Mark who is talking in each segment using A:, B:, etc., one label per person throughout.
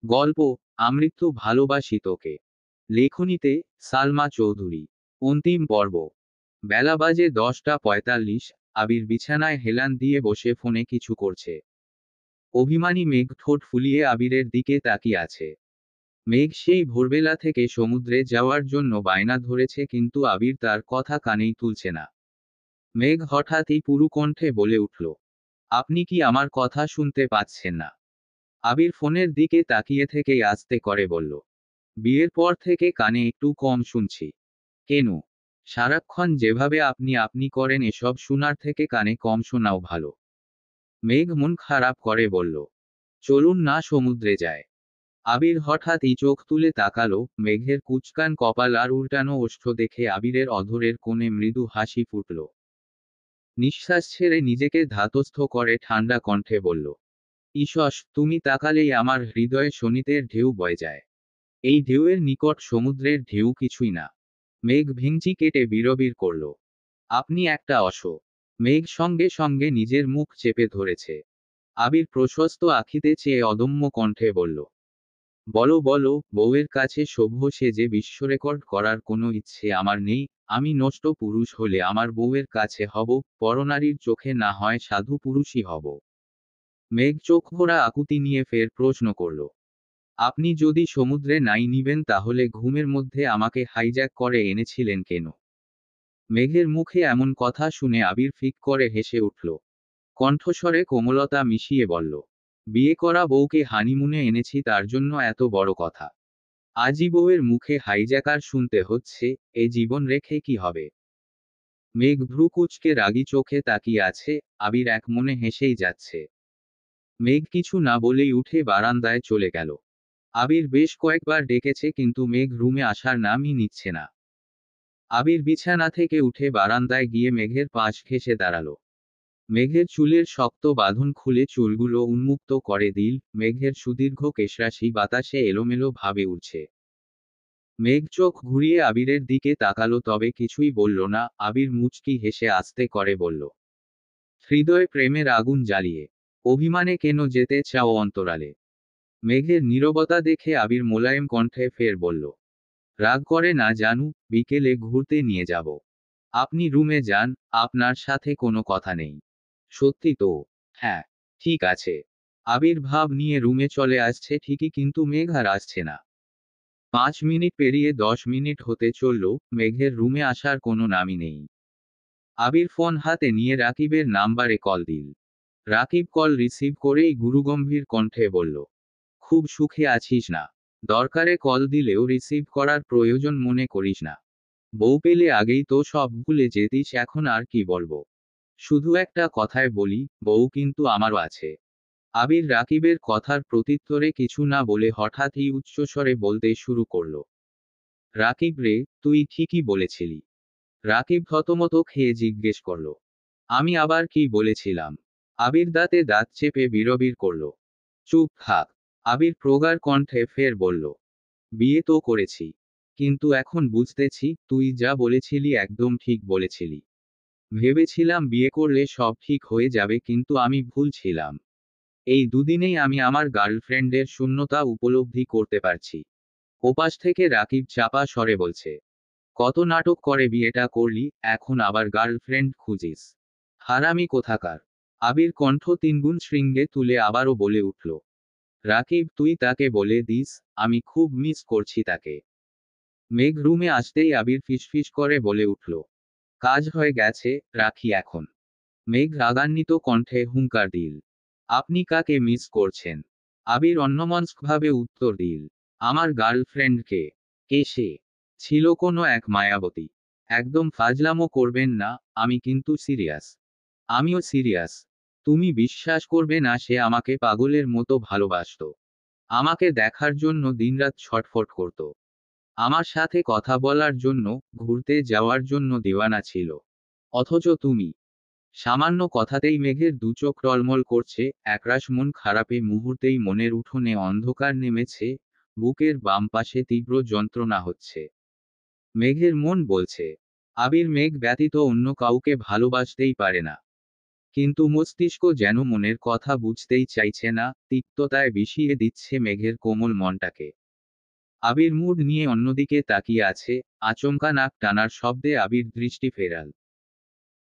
A: গল্প আমৃত্যু ভালোবাসি তোকে। লেখনীতে সালমা চৌধুরী। অন্তিম পর্ব। বেলা বাজে 10টা 45। আবির বিছানায় হেলান দিয়ে বসে ফোনে কিছু করছে। অভিমানী মেঘ ঠোঁট ফুলিয়ে আবিরের দিকে তাকিয়ে আছে। মেঘ সেই ভোরবেলা থেকে সমুদ্রে যাওয়ার জন্য বায়না ধরেছে, কিন্তু আবির তার কথা কানেই তুলছে না। মেঘ হঠাৎই পুরু কণ্ঠে বলে উঠল, আপনি কি আমার কথা শুনতে পাচ্ছেন না? আবির ফোনের দিকে তাকিয়ে থেকেই আস্তে করে বলল, বিয়ের পর থেকে কানে একটু কম শুনছি। কেন? সারাক্ষণ যেভাবে আপনি আপনি করেন, এসব শোনার থেকে কানে কম শোনাও ভালো। মেঘ মন খারাপ করে বলল, চলুন না সমুদ্রে যায়। আবির হঠাৎই চোখ তুলে তাকালো। মেঘের কুচকান কপাল আর উল্টানো ওষ্ঠ দেখে আবিরের অধরের কোণে মৃদু হাসি ফুটল। নিঃশ্বাস ছেড়ে নিজেকে ধাতস্থ করে ঠান্ডা কণ্ঠে বলল, ঈশস, তুমি তাকালেই আমার হৃদয়ে শোণিতের ঢেউ বয়ে যায়। এই ঢেউয়ের নিকট সমুদ্রের ঢেউ কিছুই না। মেঘ ভেঙচি কেটে বিড়বিড় করল, আপনি একটা মেঘ সঙ্গে সঙ্গে নিজের মুখ চেপে ধরেছে। আবির প্রশস্ত আখিতে চেয়ে অদম্য কণ্ঠে বলল, বলো বলো, বউয়ের কাছে সভ্য সেজে বিশ্বরেকর্ড করার কোনো ইচ্ছে আমার নেই। আমি নষ্ট পুরুষ হলে আমার বউয়ের কাছে হব, পরনারীর চোখে না হয় সাধু পুরুষই হব। মেঘ চোখ ভরা আকুতি নিয়ে ফের প্রশ্ন করল, আপনি যদি সমুদ্রে নাই নিবেন তাহলে ঘুমের মধ্যে আমাকে হাইজ্যাক করে এনেছিলেন কেন? মেঘের মুখে এমন কথা শুনে আবির ফিক করে হেসে উঠল। কণ্ঠস্বরে কোমলতা মিশিয়ে বলল, বিয়ে করা বউকে হানিমুনে এনেছি, তার জন্য এত বড় কথা? আজই বউয়ের মুখে হাইজ্যাকার শুনতে হচ্ছে, এ জীবন রেখে কি হবে? মেঘ ভ্রু কুঁচকে রাগী চোখে তাকিয়ে আছে। আবির এক মনে হেসেই যাচ্ছে। মেঘ কিছু না বলেই উঠে বারান্দায় চলে গেল। আবির বেশ কয়েকবার ডেকেছে, কিন্তু মেঘ রুমে আসার নামই নিচ্ছে না। আবির বিছানা থেকে উঠে বারান্দায় গিয়ে মেঘের পাশ ঘেঁষে দাঁড়ালো। মেঘের চুলের শক্ত বাঁধন খুলে চুলগুলো উন্মুক্ত করে দিল। মেঘের সুদীর্ঘ কেশরাশি বাতাসে এলোমেলো ভাবে উঠছে। মেঘ চোখ ঘুরিয়ে আবিরের দিকে তাকালো, তবে কিছুই বলল না। আবির মুচকি হেসে আস্তে করে বলল, হৃদয়ে প্রেমের আগুন জ্বালিয়ে অভিমানে কেন যেতে চাও অন্তরালে? মেঘের নীরবতা দেখে আবির মোলায়েম কণ্ঠে ফের বলল, রাগ করে না জানু, বিকেলে ঘুরতে নিয়ে যাব। আপনি রুমে যান, আপনার সাথে কোনো কথা নেই। সত্যি তো? হ্যাঁ। ঠিক আছে। আবির ভাব নিয়ে রুমে চলে আসছে ঠিকই, কিন্তু মেঘ আর আসছে না। 5 মিনিট পেরিয়ে 10 মিনিট হতে চলল, মেঘের রুমে আসার কোনো নামই নেই। আবির ফোন হাতে নিয়ে রাকিবের নাম্বারে কল দিল। রাকিব কল রিসিভ করেই গুরুগম্ভীর কণ্ঠে বলল, খুব সুখে আছিস না? দরকারে কল দিলেও রিসিভ করার প্রয়োজন মনে করিস না। বউ পেলে আগেই তো সব ভুলে যেতিস, এখন আর কি বলবো? শুধু একটা কথায় বলি, বউ কিন্তু আমারও আছে। আবির রাকিবের কথার প্রত্যুত্তরে কিছু না বলে হঠাৎই উচ্চস্বরে বলতে শুরু করল, রাকিব রে, তুই ঠিকই বলেছিলি। রাকিব থতমত খেয়ে জিজ্ঞেস করল, আমি আবার কি বলেছিলাম? আবির দাঁতে দাঁত চেপে বিড়বিড় করল, চুপ থাক। আবির প্রগাঢ় কণ্ঠে ফের বলল, বিয়ে তো করেছি, কিন্তু এখন বুঝতেছি তুই যা বলেছিলি একদম ঠিক বলেছিলি। ভেবেছিলাম বিয়ে করলে সব ঠিক হয়ে যাবে, কিন্তু আমি ভুল ছিলাম। এই দুদিনেই আমি আমার গার্লফ্রেন্ডের শূন্যতা উপলব্ধি করতে পারছি। ওপাশ থেকে রাকিব চাপা স্বরে বলছে, কত নাটক করে বিয়েটা করলি, এখন আবার গার্লফ্রেন্ড খুঁজিস? হারামি কোথাকার! আবির কণ্ঠ তিনগুণ শৃঙ্গে তুলে আবারও বলে উঠল, রাকিব তুই তাকে বলে দিস, আমি খুব মিস করছি তাকে। মেঘ রুমে আসতেই আবির ফিসফিস করে বলে উঠল, কাজ হয়ে গেছে, রাখি এখন। মেঘ রাগান্বিত কণ্ঠে হুঙ্কার দিল, আপনি কাকে মিস করছেন? আবির অন্যমনস্কভাবে উত্তর দিল, আমার গার্লফ্রেন্ডকে। কে সে? ছিল কোনো এক মায়াবতী। একদম ফাজলামো করবেন না, আমি কিন্তু সিরিয়াস। আমিও সিরিয়াস। তুমি বিশ্বাস করবে না, সে আমাকে পাগলের মতো ভালোবাসতো। আমাকে দেখার জন্য দিনরাত ছটফট করত। আমার সাথে কথা বলার জন্য, ঘুরতে যাওয়ার জন্য দিওয়ানা ছিল। অথচ তুমি? সামান্য কথাতেই মেঘের দুচোখ টলমল করছে। একরাশ মন খারাপে মুহূর্তেই মনের উঠোনে অন্ধকার নেমেছে। বুকের বাম পাশে তীব্র যন্ত্রণা হচ্ছে। মেঘের মন বলছে, আবির মেঘ ব্যতীত অন্য কাউকে ভালোবাসতেই পারে না। কিন্তু মস্তিষ্ক যেন মনের কথা বুঝতেই চাইছে না, তিক্ততায় বিষিয়ে দিচ্ছে মেঘের কোমল মনটাকে। আবির মুড নিয়ে অন্যদিকে তাকিয়ে আছে, আচমকা নাক টানার শব্দে আবির দৃষ্টি ফেরাল।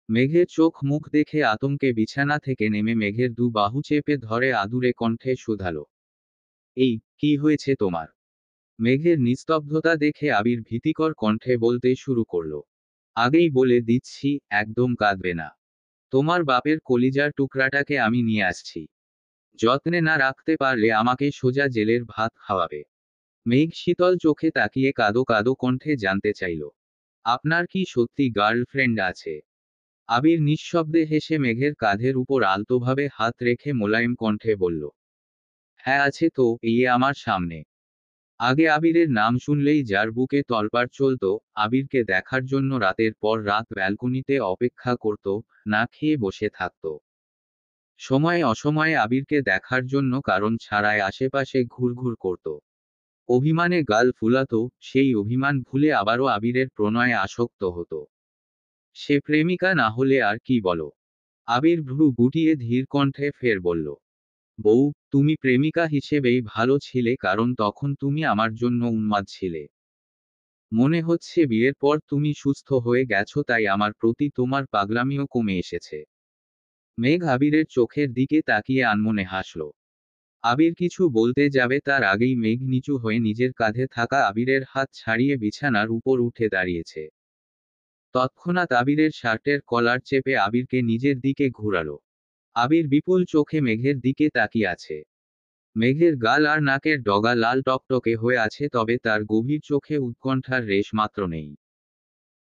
A: মেঘের চোখ মুখ দেখে আতঙ্কে বিছানা থেকে নেমে মেঘের দু বাহু চেপে ধরে আদুরে কণ্ঠে শুধালো, এই, কি হয়েছে তোমার? মেঘের নিস্তব্ধতা দেখে আবির ভীতিকর কণ্ঠে বলতে শুরু করলো, আগেই বলে দিচ্ছি, একদম কাঁদবে না। তোমার বাপের কলিজার টুকরাটাকে আমি নিয়ে আসছি। যত্নে না রাখতে পারলে আমাকে সোজা জেলের ভাত খাওয়াবে। মেঘ শীতল চোখে তাকিয়ে কাদো কাদো কণ্ঠে জানতে চাইল, আপনার কি সত্যি গার্লফ্রেন্ড আছে? আবির নিঃশব্দে হেসে মেঘের কাঁধের উপর আলতোভাবে হাত রেখে মোলায়েম কণ্ঠে বলল, হ্যাঁ আছে তো, এই আমার সামনে। আগে আবিরের নাম শুনলেই যার বুকে তলপাড় চলত, আবিরকে দেখার জন্য রাতের পর রাত ব্যালকনিতে অপেক্ষা করত, না খেয়ে বসে থাকত। সময়ে অসময়ে আবিরকে দেখার জন্য কারণ ছাড়াই আশেপাশে ঘুরঘুর করত। অভিমানে গাল ফুলাতো, সেই অভিমান ভুলে আবারও আবিরের প্রণয়ে আসক্ত হতো। সে প্রেমিকা না হলে আর কি বলো? আবির ভ্রু গুটিয়ে ধীর কণ্ঠে ফের বলল, বউ, তুমি প্রেমিকা হিসেবেই ভালো ছিলে কারণ তখন তুমি আমার জন্য উন্মাদ ছিলে। মনে হচ্ছে বিয়ের পর তুমি সুস্থ হয়ে গেছো তাই আমার প্রতি তোমার পাগলামিও কমে এসেছে। মেঘ আবিরের চোখের দিকে তাকিয়ে আনমনে হাসল। আবির কিছু বলতে যাবে তার আগেই মেঘ নিচু হয়ে নিজের কাঁধে থাকা আবিরের হাত ছাড়িয়ে বিছানার উপর উঠে দাঁড়িয়েছে। তৎক্ষণাৎ আবিরের শার্টের কলার চেপে আবিরকে নিজের দিকে ঘুরালো। আবির বিপুল চোখে মেঘের দিকে তাকিয়ে আছে। মেঘের গাল আর নাকের ডগা লাল টকটকে হয়ে আছে, তবে তার গভীর চোখে উৎকণ্ঠার রেশ মাত্র নেই।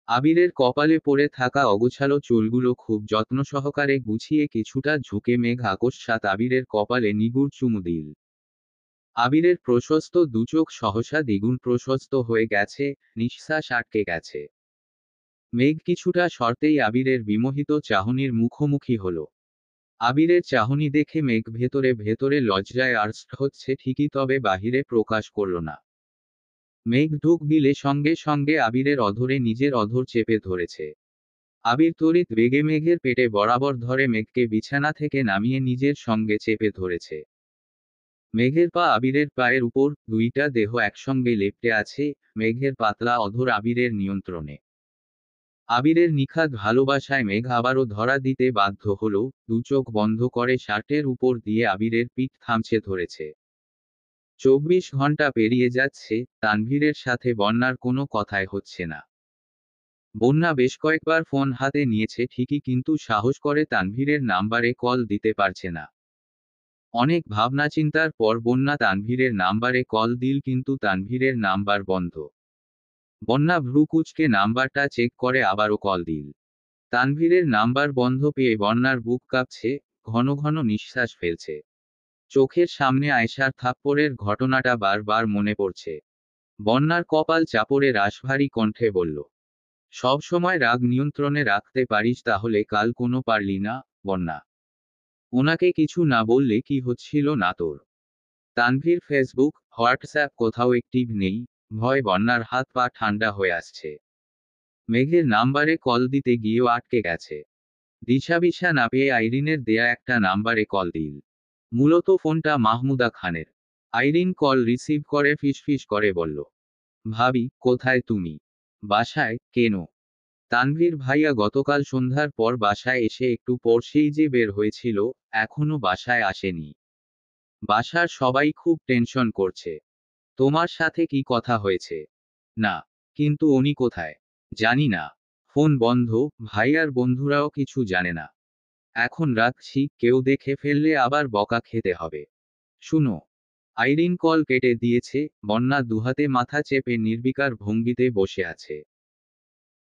A: আবিরের কপালে পড়ে থাকা অগোছালো চুলগুলো খুব যত্ন সহকারে গুছিয়ে কিছুটা ঝুঁকে মেঘ আকস্মাৎ আবিরের কপালে নিগুড় চুমু দিল। আবিরের প্রশস্ত দুচোখ সহসা দ্বিগুণ প্রশস্ত হয়ে গেছে, নিঃশ্বাস আটকে গেছে। মেঘ কিছুটা সরতেই আবিরের বিমোহিত চাহনির মুখোমুখি হলো। আবিরের চাহনি দেখে মেঘ ভেতরে ভেতরে লজ্জায় আড়ষ্ট হচ্ছে ঠিকই, তবে বাহিরে প্রকাশ করল না। মেঘ ঢুক গিলে সঙ্গে সঙ্গে আবিরের অধরে নিজের অধর চেপে ধরেছে। আবির তড়িৎ বেগে মেঘের পেটে বরাবর ধরে মেঘকে বিছানা থেকে নামিয়ে নিজের সঙ্গে চেপে ধরেছে। মেঘের পা আবিরের পায়ের উপর, দুইটা দেহ একসঙ্গে লেপ্টে আছে, মেঘের পাতলা অধর আবিরের নিয়ন্ত্রণে। আবিরের নিখাদ ভালোবাসায় মেঘ আবারও ধরা দিতে বাধ্য হল, দুচোখ বন্ধ করে শার্টের উপর দিয়ে আবিরের পিঠ থামছে ধরেছে। 24 ঘন্টা পেরিয়ে যাচ্ছে, তানভীরের সাথে বন্যার কোনো কথাই হচ্ছে না। বন্যা বেশ কয়েকবার ফোন হাতে নিয়েছে ঠিকই, কিন্তু সাহস করে তানভীরের নাম্বারে কল দিতে পারছে না। অনেক ভাবনা চিন্তার পর বন্যা তানভীরের নাম্বারে কল দিল, কিন্তু তানভীরের নাম্বার বন্ধ। বন্যা ভ্রু কুঁচকে নাম্বারটা চেক করে আবারও কল দিল। তানভীরের নাম্বার বন্ধ পেয়ে বন্যার বুক কাঁপছে, ঘন ঘন নিঃশ্বাস ফেলছে। চোখের সামনে আয়েশার থাপ্পড়ের ঘটনাটা বারবার মনে পড়ছে। বন্যার কপাল চাপড়ে রাশভারী কণ্ঠে বলল, সব সময় রাগ নিয়ন্ত্রণে রাখতে পারিস তাহলে কাল কোনো পারলি না? বন্যা, ওনাকে কিছু না বললে কি হচ্ছিল না তোর? তানভীর ফেসবুক, হোয়াটসঅ্যাপ কোথাও অ্যাক্টিভ নেই, ভয় বন্যার হাত পা ঠান্ডা হয়ে আসছে। মেঘের নাম্বারে কল দিতে গিয়েও আটকে গেছে। দিশাবিশা না পেয়ে আইরিনের দেয়া একটা নাম্বারে কল দিল। মূলত ফোনটা মাহমুদা খানের। আইরিন কল রিসিভ করে ফিসফিস করে বলল, ভাবি, কোথায় তুমি? বাসায়, কেন? তানভীর ভাইয়া গতকাল সন্ধ্যার পর বাসায় এসে একটু পর সেই যে বের হয়েছিল, এখনো বাসায় আসেনি। বাসার সবাই খুব টেনশন করছে। তোমার সাথে কি কথা হয়েছে? না। কিন্তু উনি কোথায়? জানি না। ফোন বন্ধ, ভাইয়ার বন্ধুরাও কিছু জানে না। এখন রাখছি, কেউ দেখে ফেললে আবার বকা খেতে হবে। শুনো। আইরিন কল কেটে দিয়েছে। বন্যা দুহাতে মাথা চেপে নির্বিকার ভঙ্গিতে বসে আছে।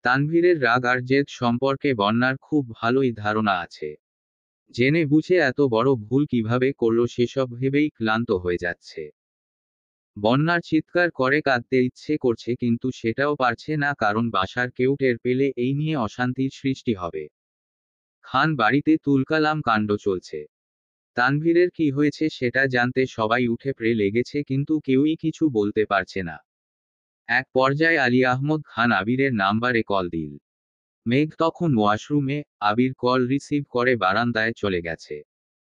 A: তানভীরের রাগ আর জেদ সম্পর্কে বন্যার খুব ভালোই ধারণা আছে। জেনে বুঝে এত বড় ভুল কিভাবে করল সেসব ভেবেই ক্লান্ত হয়ে যাচ্ছে। বন্যার চিৎকার করে কাঁদতে ইচ্ছে করছে, কিন্তু সেটাও পারছে না, কারণ বাসার কেউ টের পেলে এই নিয়ে অশান্তির সৃষ্টি হবে। খান বাড়িতে তুলকালাম কাণ্ড চলছে। তানভীরের কি হয়েছে সেটা জানতে সবাই উঠে পড়ে লেগেছে, কিন্তু কেউই কিছু বলতে পারছে না। এক পর্যায়ে আলী আহমদ খান আবিরের নাম্বারে কল দিল। মেঘ তখন ওয়াশরুমে, আবির কল রিসিভ করে বারান্দায় চলে গেছে।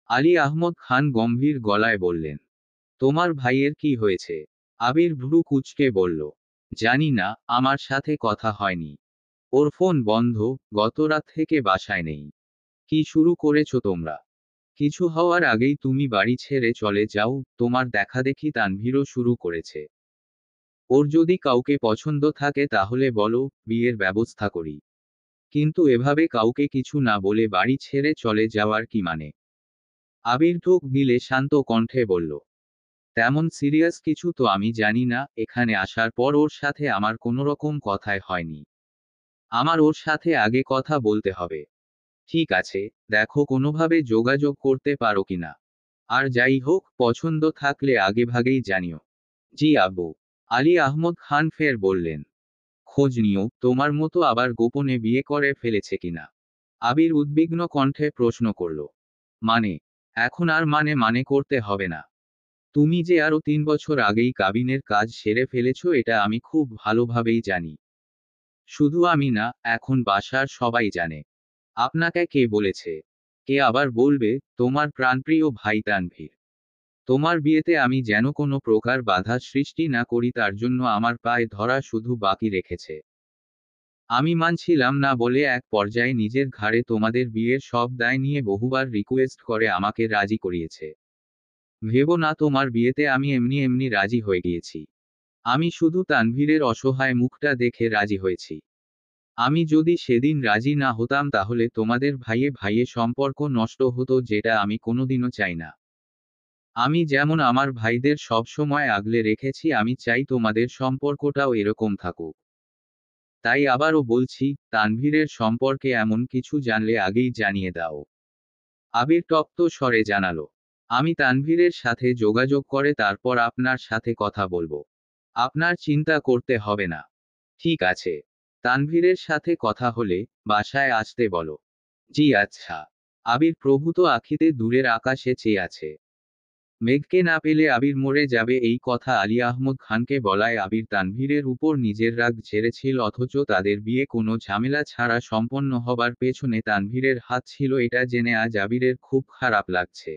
A: আলী আহমদ খান গম্ভীর গলায় বললেন, তোমার ভাইয়ের কি হয়েছে? আবির ভ্রু কুঁচকে বলল, জানি না, আমার সাথে কথা হয়নি। ওর ফোন বন্ধ, গত রাত থেকে বাসায় নেই। কি শুরু করেছো তোমরা? কিছু হওয়ার আগেই তুমি বাড়ি ছেড়ে চলে যাও, তোমার দেখাদেখি তানভীরও শুরু করেছে। ওর যদি কাউকে পছন্দ থাকে তাহলে বলো, বিয়ের ব্যবস্থা করি। কিন্তু এভাবে কাউকে কিছু না বলে বাড়ি ছেড়ে চলে যাওয়ার কি মানে? আবির ঢোক গিলে শান্ত কণ্ঠে বলল, তেমন সিরিয়াস কিছু তো আমি জানি না, এখানে আসার পর ওর সাথে আমার কোনোরকম কথাই হয়নি। আমার ওর সাথে আগে কথা বলতে হবে। ঠিক আছে, দেখো কোনোভাবে যোগাযোগ করতে পারো কিনা। আর যাই হোক, পছন্দ থাকলে আগেভাগেই জানিও। জি আব্বু। আলী আহমদ খান ফের বললেন, খোঁজ নিও, তোমার মতো আবার গোপনে বিয়ে করে ফেলেছে কিনা। আবির উদ্বিগ্ন কণ্ঠে প্রশ্ন করল, মানে? এখন আর মানে করতে হবে না। তুমি যে আরো 3 বছর আগেই কাবিনের কাজ সেরে ফেলেছ এটা আমি খুব ভালোভাবেই জানি। শুধু আমি না, এখন বাসার সবাই জানে। আপনাকে কে বলেছে? কে আবার বলবে? তোমার প্রাণপ্রিয় ভাই তানভীর। তোমার বিয়েতে আমি যেন কোনো প্রকার বাধা সৃষ্টি না করি তার জন্য আমার পায়ে ধরা শুধু বাকি রেখেছে। আমি মানছিলাম না বলে এক পর্যায়ে নিজের ঘাড়ে তোমাদের বিয়ের সব দায় নিয়ে বহুবার রিকোয়েস্ট করে আমাকে রাজি করিয়েছে। ভেবো না তোমার বিয়েতে আমি এমনি এমনি রাজি হয়ে গিয়েছি। আমি শুধু তানভীরের অসহায় মুখটা দেখে রাজি হয়েছি। আমি যদি সেদিন রাজি না হতাম তাহলে তোমাদের ভাইয়ে ভাইয়ে সম্পর্ক নষ্ট হতো, যেটা আমি কোনোদিনও চাই না। আমি যেমন আমার ভাইদের সবসময় আগলে রেখেছি, আমি চাই তোমাদের সম্পর্কটাও এরকম থাকুক। তাই আবারও বলছি, তানভীরের সম্পর্কে এমন কিছু জানলে আগেই জানিয়ে দাও। আবির তপ্ত স্বরে জানালো, আমি তানভীরের সাথে যোগাযোগ করে তারপর আপনার সাথে কথা বলবো। আপনার চিন্তা করতে হবে না। ঠিক আছে। তানভীরের সাথে কথা হলে বাসায় আসতে বলো। জি আচ্ছা। আবির প্রভূত আখিতে দূরের আকাশে চেয়ে আছে। মেঘকে না পেলে আবির মরে যাবে, এই কথা আলী আহমদ খানকে বলায় আবির তানভীরের উপর নিজের রাগ ঝেড়েছিল, অথচ তাদের বিয়ে কোনো ঝামেলা ছাড়া সম্পন্ন হবার পেছনে তানভীরের হাত ছিল এটা জেনে আজ আবিরের খুব খারাপ লাগছে।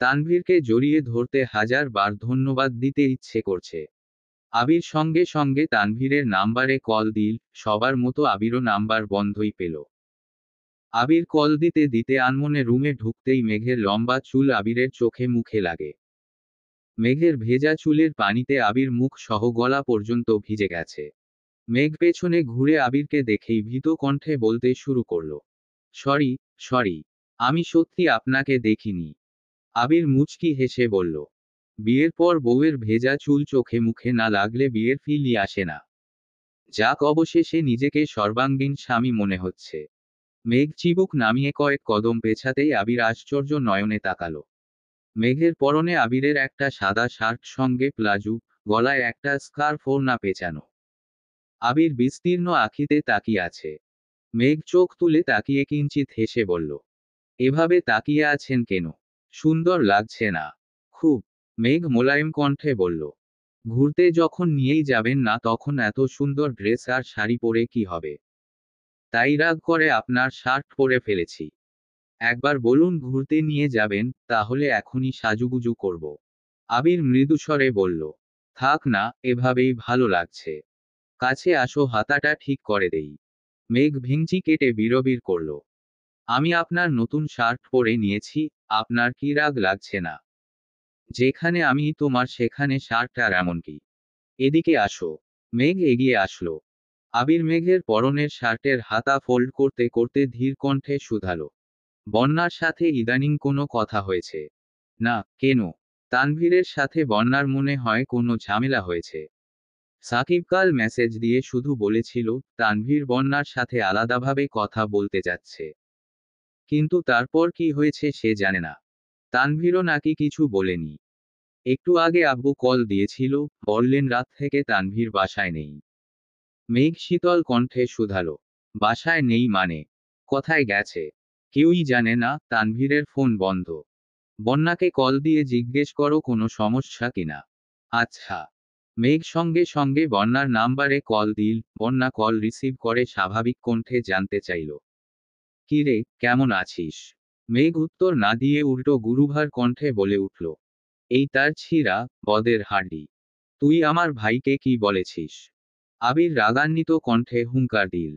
A: তানভীরকে জড়িয়ে ধরতে হাজার বার ধন্যবাদ দিতে ইচ্ছে করছে। আবির সঙ্গে সঙ্গে তানভীরের নাম্বারে কল দিল, সবার মতো আবিরও নাম্বার বন্ধই পেল। আবির কল দিতে দিতে আনমনে রুমে ঢুকতেই মেঘের লম্বা চুল আবিরের চোখে মুখে লাগে। মেঘের ভেজা চুলের পানিতে আবির মুখ সহ গলা পর্যন্ত ভিজে গেছে। মেঘ পেছনে ঘুরে আবিরকে দেখেই ভীত কণ্ঠে বলতে শুরু করলো, সরি, সরি। আমি সত্যি আপনাকে দেখিনি। আবির মুচকি হেসে বলল, বিয়ের পর বউয়ের ভেজা চুল চোখে মুখে না লাগলে বিয়ের ফিলই আসে না। যাক, অবশেষে নিজেকে সর্বাঙ্গীন স্বামী মনে হচ্ছে। মেঘ চিবুক নামিয়ে কয়েক কদম পেছাতেই আবির আশ্চর্য নয়নে তাকালো। মেঘের পরনে আবিরের একটা সাদা শার্ট সঙ্গে প্লাজো, গলায় একটা স্কার্ফ ওড়না পেঁচানো। আবির বিস্তীর্ণ আখিতে তাকিয়ে আছে। মেঘ চোখ তুলে তাকিয়ে কিঞ্চিত হেসে বলল, এভাবে তাকিয়ে আছেন কেন? সুন্দর লাগছে না? খুব। মেঘ মোলায়েম কণ্ঠে বলল, ঘুরতে যখন নিয়েই যাবেন না তখন এত সুন্দর ড্রেস আর শাড়ি পরে কি হবে? তাই রাগ করে আপনার শার্ট পরে ফেলেছি। একবার বলুন ঘুরতে নিয়ে যাবেন, তাহলে এখনই সাজুগুজু করব। আবির মৃদুস্বরে বলল, থাক না, এভাবেই ভালো লাগছে। কাছে আসো, হাতাটা ঠিক করে দেই। মেঘ ভেঙচি কেটে বিড়বিড় করল, আমি আপনার নতুন শার্ট পরে নিয়েছি, আপনার কি রাগ লাগছে না? যেখানে আমি তোমার সেখানে শার্ট আর এমন কি? এদিকে আসো। মেঘ এগিয়ে আসলো। আবির মেঘের পরনের শার্টের হাতা ফোল্ড করতে করতে ধীর কণ্ঠে শুধালো, বন্যার সাথে ইদানিং কোনো কথা হয়েছে? না, কেন? তানভীরের সাথে বন্যার মনে হয় কোনো ঝামেলা হয়েছে। সাকিব কাল মেসেজ দিয়ে শুধু বলেছিল, তানভীর বন্যার সাথে আলাদাভাবে কথা বলতে যাচ্ছে। কিন্তু তারপর কি হয়েছে সে জানে না। তানভীরও নাকি কিছু বলেনি। একটু আগে আব্বু কল দিয়েছিল, বললেন রাত থেকে তানভীর বাসায় নেই। মেঘ শীতল কণ্ঠে শুধালো, বাসায় নেই মানে? কোথায় গেছে? কেউই জানে না, তানভীরের ফোন বন্ধ। বন্যাকে কল দিয়ে জিজ্ঞেস করো কোনো সমস্যা কিনা। আচ্ছা। মেঘ সঙ্গে সঙ্গে বন্যার নাম্বারে কল দিল। বন্যা কল রিসিভ করে স্বাভাবিক কণ্ঠে জানতে চাইল, কি রে, কেমন আছিস? মেঘ উত্তর না দিয়ে উল্টো গুরুভার কণ্ঠে বলে উঠল, এই তার ছিঁড়া বদের হাড্ডি। তুই আমার ভাইকে কি বলেছিস? আবির রাগান্বিত কণ্ঠে হুঙ্কার দিল,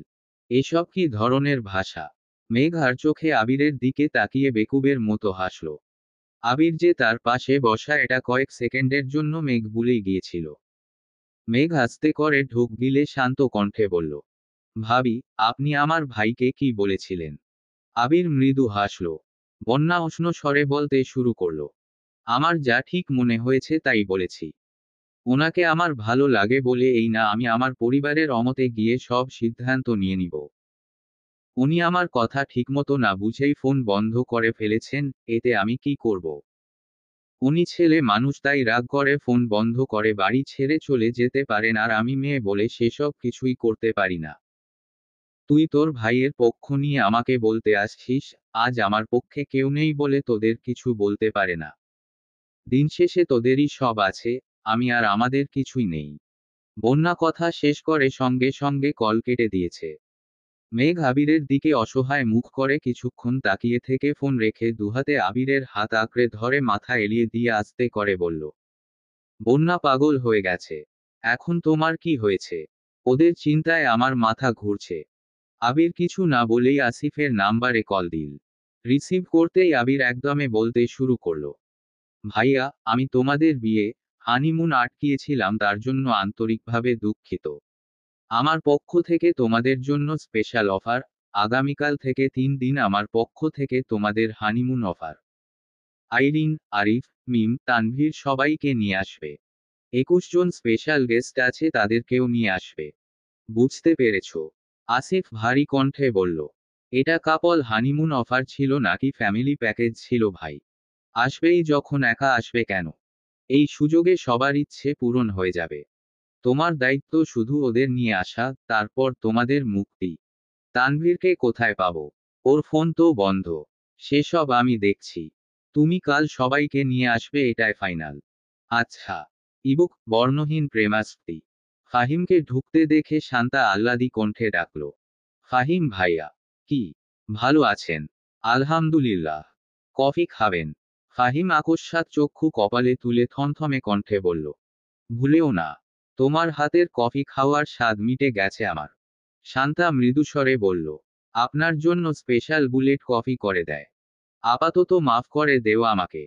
A: এসব কি ধরনের ভাষা? মেঘ আর চোখে আবিরের দিকে তাকিয়ে বেকুবের মতো হাসল। আবির যে তার পাশে বসা এটা কয়েক সেকেন্ডের জন্য মেঘ ভুলেই গিয়েছিল। মেঘ আস্তে করে ঢোক গিলে শান্ত কণ্ঠে বলল, ভাবি, আপনি আমার ভাইকে কি বলেছিলেন? আবির মৃদু হাসল। বন্যা উষ্ণ স্বরে বলতে শুরু করল, আমার যা ঠিক মনে হয়েছে তাই বলেছি। ওনাকে আমার ভালো লাগে বলে এই না আমি আমার পরিবারের অমতে গিয়ে সব সিদ্ধান্ত নিয়ে নিব। উনি আমার কথা ঠিকমতো না বুঝেই ফোন বন্ধ করে ফেলেছেন, এতে আমি কি করব? উনি ছেলে মানুষ তাই রাগ করে ফোন বন্ধ করে বাড়ি ছেড়ে চলে যেতে পারেন, আর আমি মেয়ে বলে সেসব কিছুই করতে পারি না। তুই তোর ভাইয়ের পক্ষ নিয়ে আমাকে বলতে আসছিস, আজ আমার পক্ষে কেউ নেই বলে তোদের কিছু বলতে পারে না। দিন শেষে তোদেরই সব আছে, আমি আর আমাদের কিছুই নেই। বন্যা কথা শেষ করে সঙ্গে সঙ্গে কল কেটে দিয়েছে। মেঘ আবিরের দিকে অসহায় মুখ করে কিছুক্ষণ তাকিয়ে থেকে ফোন রেখে দুহাতে আবিরের হাত আঁকড়ে ধরে মাথা এলিয়ে দিয়ে আস্তে করে বলল, বন্যা পাগল হয়ে গেছে। এখন তোমার কি হয়েছে? ওদের চিন্তায় আমার মাথা ঘুরছে। আবির কিছু না বলেই আসিফের নাম্বারে কল দিল। রিসিভ করতেই আবির একদমে বলতে শুরু করলো, ভাইয়া, আমি তোমাদের বিয়ে হানিমুন আটকিয়েছিলাম তার জন্য আন্তরিকভাবে দুঃখিত। আমার পক্ষ থেকে তোমাদের জন্য স্পেশাল অফার, আগামীকাল থেকে 3 দিন আমার পক্ষ থেকে তোমাদের হানিমুন অফার। আইরিন, আরিফ, মিম, তানভীর সবাইকে নিয়ে আসবে। 21 জন স্পেশাল গেস্ট আছে, তাদেরকেও নিয়ে আসবে। বুঝতে পেরেছো? আসিফ ভারী কণ্ঠে বলল, এটা কাপল হানিমুন অফার ছিল নাকি ফ্যামিলি প্যাকেজ ছিল ভাই? আসবেই যখন একা আসবে কেন? এই সুযোগে সবার ইচ্ছে পূরণ হয়ে যাবে। তোমার দায়িত্ব শুধু ওদের নিয়ে আসা, তারপর তোমাদের মুক্তি। তানভীরকে কোথায় পাবো? ওর ফোন তো বন্ধ। সেসব আমি দেখছি। তুমি কাল সবাইকে নিয়ে আসবে, এটাই ফাইনাল। আচ্ছা। ইবুক বর্ণহীন প্রেমাস্তি। ফাহিমকে ঢুকতে দেখে শান্তা আহ্লাদী কণ্ঠে ডাকল, ফাহিম ভাইয়া। কি? ভালো আছেন? আলহামদুলিল্লাহ। কফি খাবেন? ফাহিম আকস্মাৎ চক্ষু কপালে তুলে থমথমে কণ্ঠে বলল, ভুলেও না। তোমার হাতের কফি খাওয়ার স্বাদ মিটে গেছে আমার। শান্তা মৃদুস্বরে বলল, আপনার জন্য স্পেশাল বুলেট কফি করে দেয়। আপাতত মাফ করে দেও আমাকে।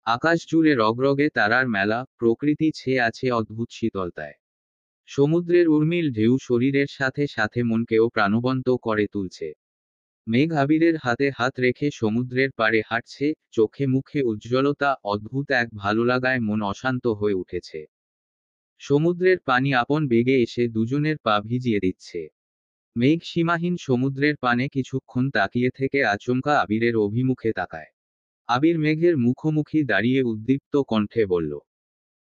A: আকাশ জুড়ে রগরগে তারার মেলা, প্রকৃতি ছেয়ে আছে অদ্ভুত শীতলতায়। সমুদ্রের উর্মিল ঢেউ শরীরের সাথে সাথে মনকেও প্রাণবন্ত করে তুলছে। মেঘ আবিরের হাতে হাত রেখে সমুদ্রের পাড়ে হাঁটছে, চোখে মুখে উজ্জ্বলতা, অদ্ভুত এক ভালোলাগায় মন অশান্ত হয়ে উঠেছে। সমুদ্রের পানি আপন বেগে এসে দুজনের পা ভিজিয়ে দিচ্ছে। মেঘ সীমাহীন সমুদ্রের পানে কিছুক্ষণ তাকিয়ে থেকে আচমকা আবিরের অভিমুখে তাকায়। আবির মেঘের মুখোমুখি দাঁড়িয়ে উদ্দীপ্ত কণ্ঠে বলল,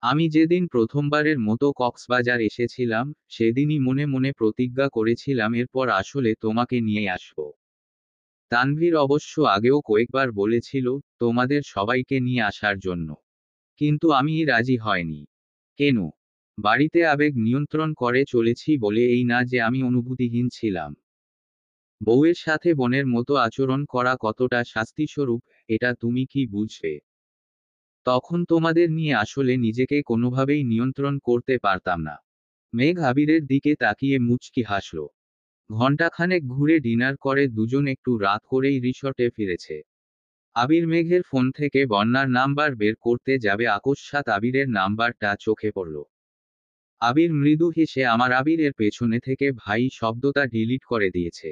A: আমি যেদিন প্রথমবারের মতো কক্সবাজার এসেছিলাম, সেদিনই মনে মনে প্রতিজ্ঞা করেছিলাম এরপর আসলে তোমাকে নিয়ে আসব। তানভীর অবশ্য আগেও কয়েকবার বলেছিল তোমাদের সবাইকে নিয়ে আসার জন্য, কিন্তু আমি রাজি হয়নি। কেন? বাড়িতে আবেগ নিয়ন্ত্রণ করে চলেছি বলে এই না যে আমি অনুভূতিহীন ছিলাম। বউয়ের সাথে বোনের মতো আচরণ করা কতটা শাস্তিস্বরূপ, এটা তুমি কি বুঝবে? তখন তোমাদের নিয়ে আসলে নিজেকে কোনোভাবেই নিয়ন্ত্রণ করতে পারতাম না। মেঘ আবিরের দিকে তাকিয়ে মুচকি হাসল। ঘণ্টাখানেক ঘুরে ডিনার করে দুজন একটু রাত করেই রিসর্টে ফিরেছে। আবির মেঘের ফোন থেকে বন্যার নাম্বার বের করতে যাবে, আকস্মাৎ আবিরের নাম্বারটা চোখে পড়ল। আবির মৃদু হেসে আমার আবিরের পেছনে থেকে ভাই শব্দটা ডিলিট করে দিয়েছে।